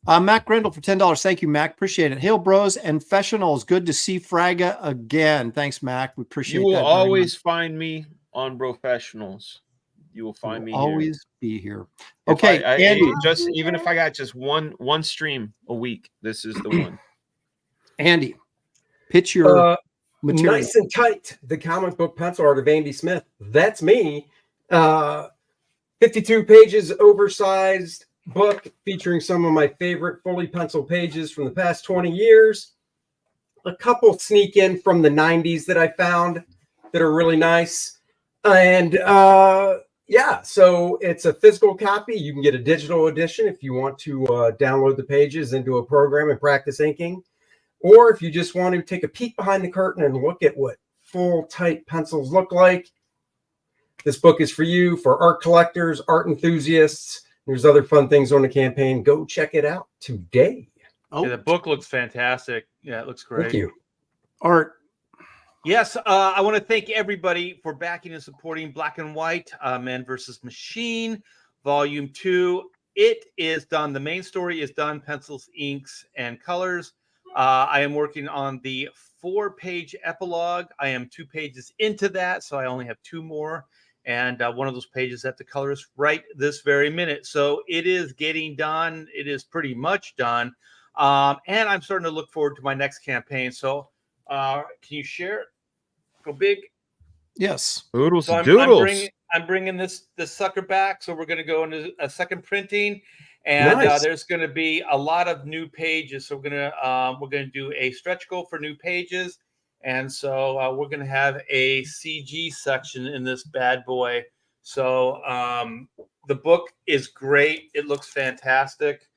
Mac Grindle for $10. Thank you, Mac. Appreciate it. Hail Bros and Professionals. Good to see Fraga again. Thanks, Mac. We appreciate You will that very always much. find me on Professionals. You will find me here. Always be here. If Okay, Andy. Even if I got just one stream a week, this is the one. Andy, pitch your material. Nice and tight. The comic book pencil art of Andy Smith. That's me. 52 pages, oversized book featuring some of my favorite fully penciled pages from the past 20 years. A couple sneak in from the 90s that I found that are really nice. And yeah, so it's a physical copy. You can get a digital edition if you want to download the pages into a program and practice inking. Or if you just want to take a peek behind the curtain and look at what full tight pencils look like, this book is for you, for art collectors, art enthusiasts. There's other fun things on the campaign. Go check it out today. Oh, yeah, the book looks fantastic. Yeah, it looks great. Thank you. Art. Yes, I want to thank everybody for backing and supporting Black and White, Man vs. Machine, Volume 2. It is done. The main story is done. Pencils, inks, and colors. I am working on the 4-page epilogue. I am 2 pages into that, so I only have 2 more. And one of those pages at the colorist right this very minute. So it is getting done. It is pretty much done. And I'm starting to look forward to my next campaign. So can you share it? Go big. Yes. Oodles So and doodles. I'm bringing this sucker back. So we're going to go into a second printing. And Nice. there's going to be a lot of new pages. So we're going to do a stretch goal for new pages. And so we're going to have a CG section in this bad boy. So the book is great. It looks fantastic.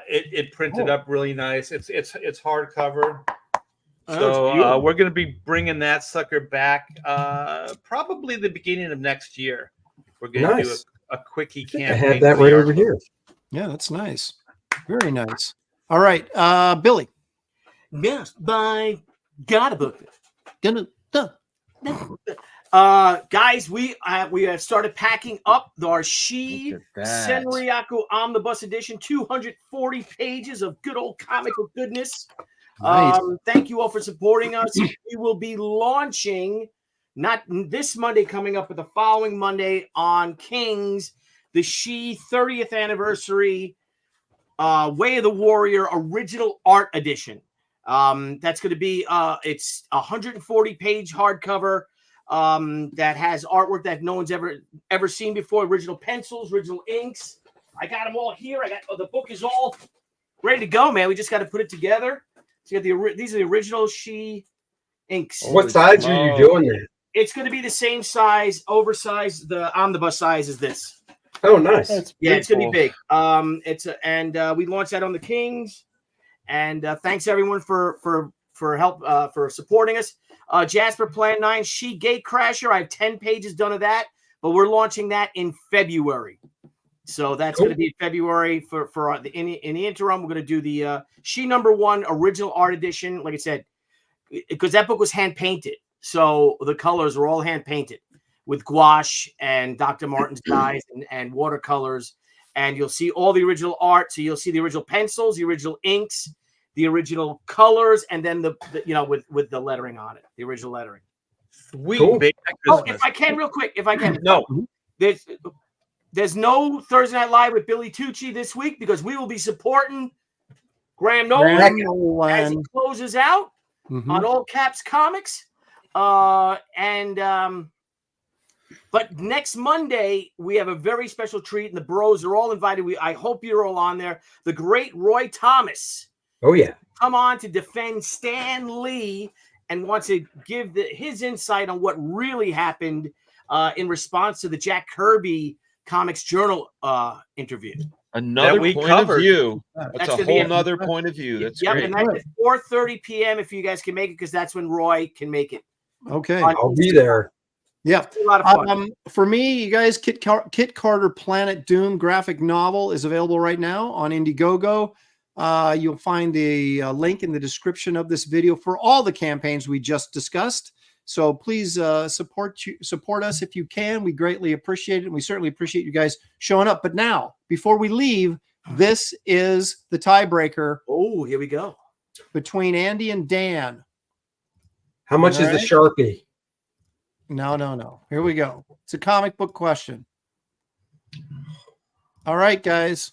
It printed up really nice. It's hardcover. So we're going to be bringing that sucker back probably the beginning of next year. We're going to do a quickie campaign. I have that right over here. Yeah, that's nice. Very nice. All right, Billy. Yes, by got a book. Guys, we have started packing up our She Senryaku Omnibus Edition, 240 pages of good old comic book goodness. Nice. Thank you all for supporting us. We will be launching, not this Monday coming up, but the following Monday on King's, the She 30th Anniversary Way of the Warrior Original Art Edition. That's going to be it's 140-page hardcover that has artwork that no one's ever seen before. Original pencils, original inks. I got them all here. The book is all ready to go, man. We just got to put it together. So you got these are the original She inks. What size are you doing that? It's going to be the same size, oversized, the omnibus size as this. Oh, nice. Yeah, it's going to be big. We launched that on the Kings. And thanks everyone for help for supporting us. Jasper Plan 9 She Gatecrasher. I have 10 pages done of that, but we're launching that in February. So that's going to be February for in the interim. We're going to do the She #1 Original Art Edition. Like I said, because that book was hand painted, so the colors were all hand painted with gouache and Dr. Martin's dyes and watercolors. And you'll see all the original art. So you'll see the original pencils, the original inks, the original colors, and then the with the lettering on it, the original lettering. Sweet. Cool. If I can, real quick, No. There's no Thursday Night Live with Billy Tucci this week because we will be supporting Graham Nolan as he closes out on All Caps Comics. But next Monday, we have a very special treat, and the bros are all invited. I hope you're all on there. The great Roy Thomas. Oh, yeah. Come on to defend Stan Lee and wants to give his insight on what really happened in response to the Jack Kirby Comics Journal interview. Another point of view. That's a whole nother point of view. That's great. And that's at 4:30 p.m. if you guys can make it, because that's when Roy can make it. Okay. I'll be there. Yeah. It's a lot of fun. For me, you guys, Kit Carter Planet Doom graphic novel is available right now on Indiegogo. You'll find a link in the description of this video for all the campaigns we just discussed. So please support us if you can. We greatly appreciate it, and we certainly appreciate you guys showing up. But now, before we leave, this is the tiebreaker. Oh, here we go. Between Andy and Dan. How much is the Sharpie? No. Here we go. It's a comic book question. All right, guys.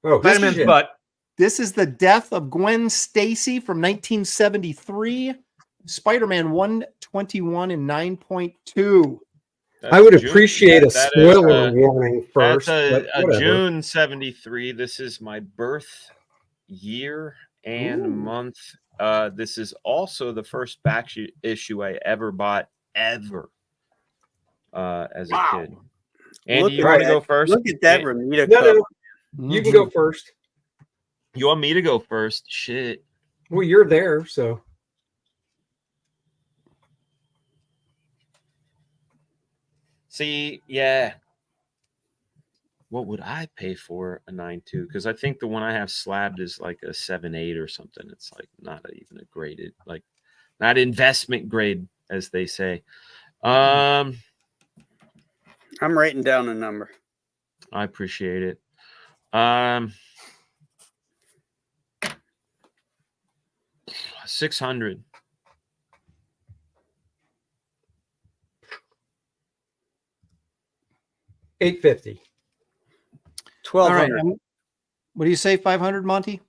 Oh, Spider-Man's shit. butt. This is the death of Gwen Stacy from 1973. Spider-Man 121 and 9.2. I would June- appreciate a that is, spoiler warning first. That's but a whatever. June 73. This is my birth year and Ooh. month. This is also the first back issue I ever bought ever as a kid. Andy, Look you at want to that. go first? Look at that Yeah. Ramita No, cover. no, you can go first. You want me to go first? Shit. Well, you're there, so. See, yeah. What would I pay for a 9.2? Because I think the one I have slabbed is like a 7.8 or something. It's like not even a graded, like not investment grade, as they say. I'm writing down a number. I appreciate it. 600. $850. All right. 1,200. What do you say, 500, Monty?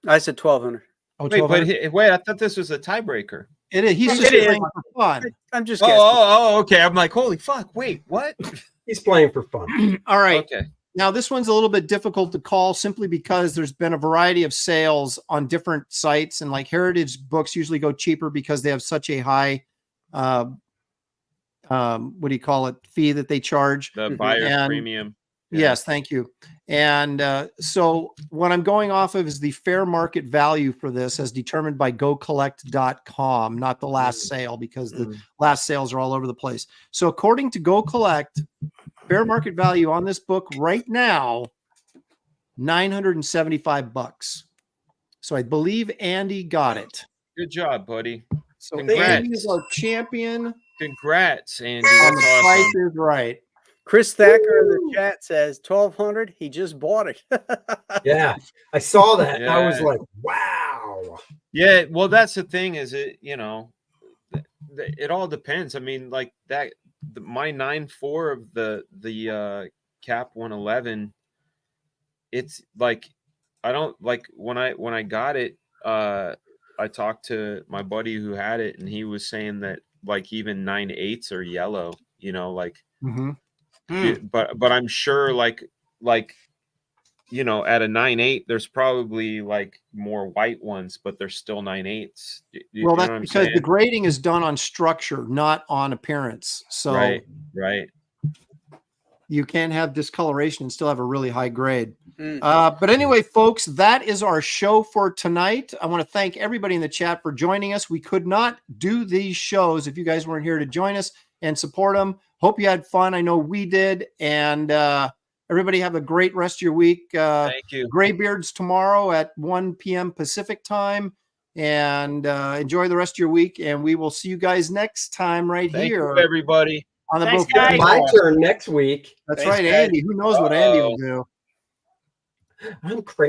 I said 1,200. Oh, Wait, but 1,200? wait, I thought this was a tiebreaker. It is. He's It just is. playing for fun. I'm just Oh, guessing. okay. I'm like, holy fuck. Wait, what? He's playing for fun. All right. Okay. Now, this one's a little bit difficult to call simply because there's been a variety of sales on different sites, and like Heritage books usually go cheaper because they have such a high, what do you call it, fee that they charge. The buyer's And- premium. Yes, thank you. And so what I'm going off of is the fair market value for this as determined by GoCollect.com, not the last sale, because the last sales are all over the place. So according to GoCollect, fair market value on this book right now, $975. So I believe Andy got it. Good job, buddy. So Congrats. Andy is our champion Congrats, Andy. on That's the Price awesome. is Right. Chris Thacker in the chat says 1,200. He just bought it. Yeah, I saw that. I was Yeah. like, wow. Yeah, well, that's the thing is it all depends. I mean, like that my 9.4 of the Cap 111, it's like I don't like when I got it, I talked to my buddy who had it and he was saying that like even 9.8s are yellow, like but I'm sure like at a 9.8 there's probably like more white ones, but they're still 9.8s. Well, that's because the grading is done on structure, not on appearance. So right. you can have discoloration and still have a really high grade. But anyway, folks, that is our show for tonight. I want to thank everybody in the chat for joining us. We could not do these shows if you guys weren't here to join us and support them. Hope you had fun. I know we did. And everybody have a great rest of your week. Thank you. Graybeards tomorrow at 1 p.m. Pacific time. And enjoy the rest of your week. And we will see you guys next time Thank here. you, everybody. On the Thanks, Book guys. My turn next week. That's Thanks, right, guys. Andy. Who knows what Andy will do? I'm crazy.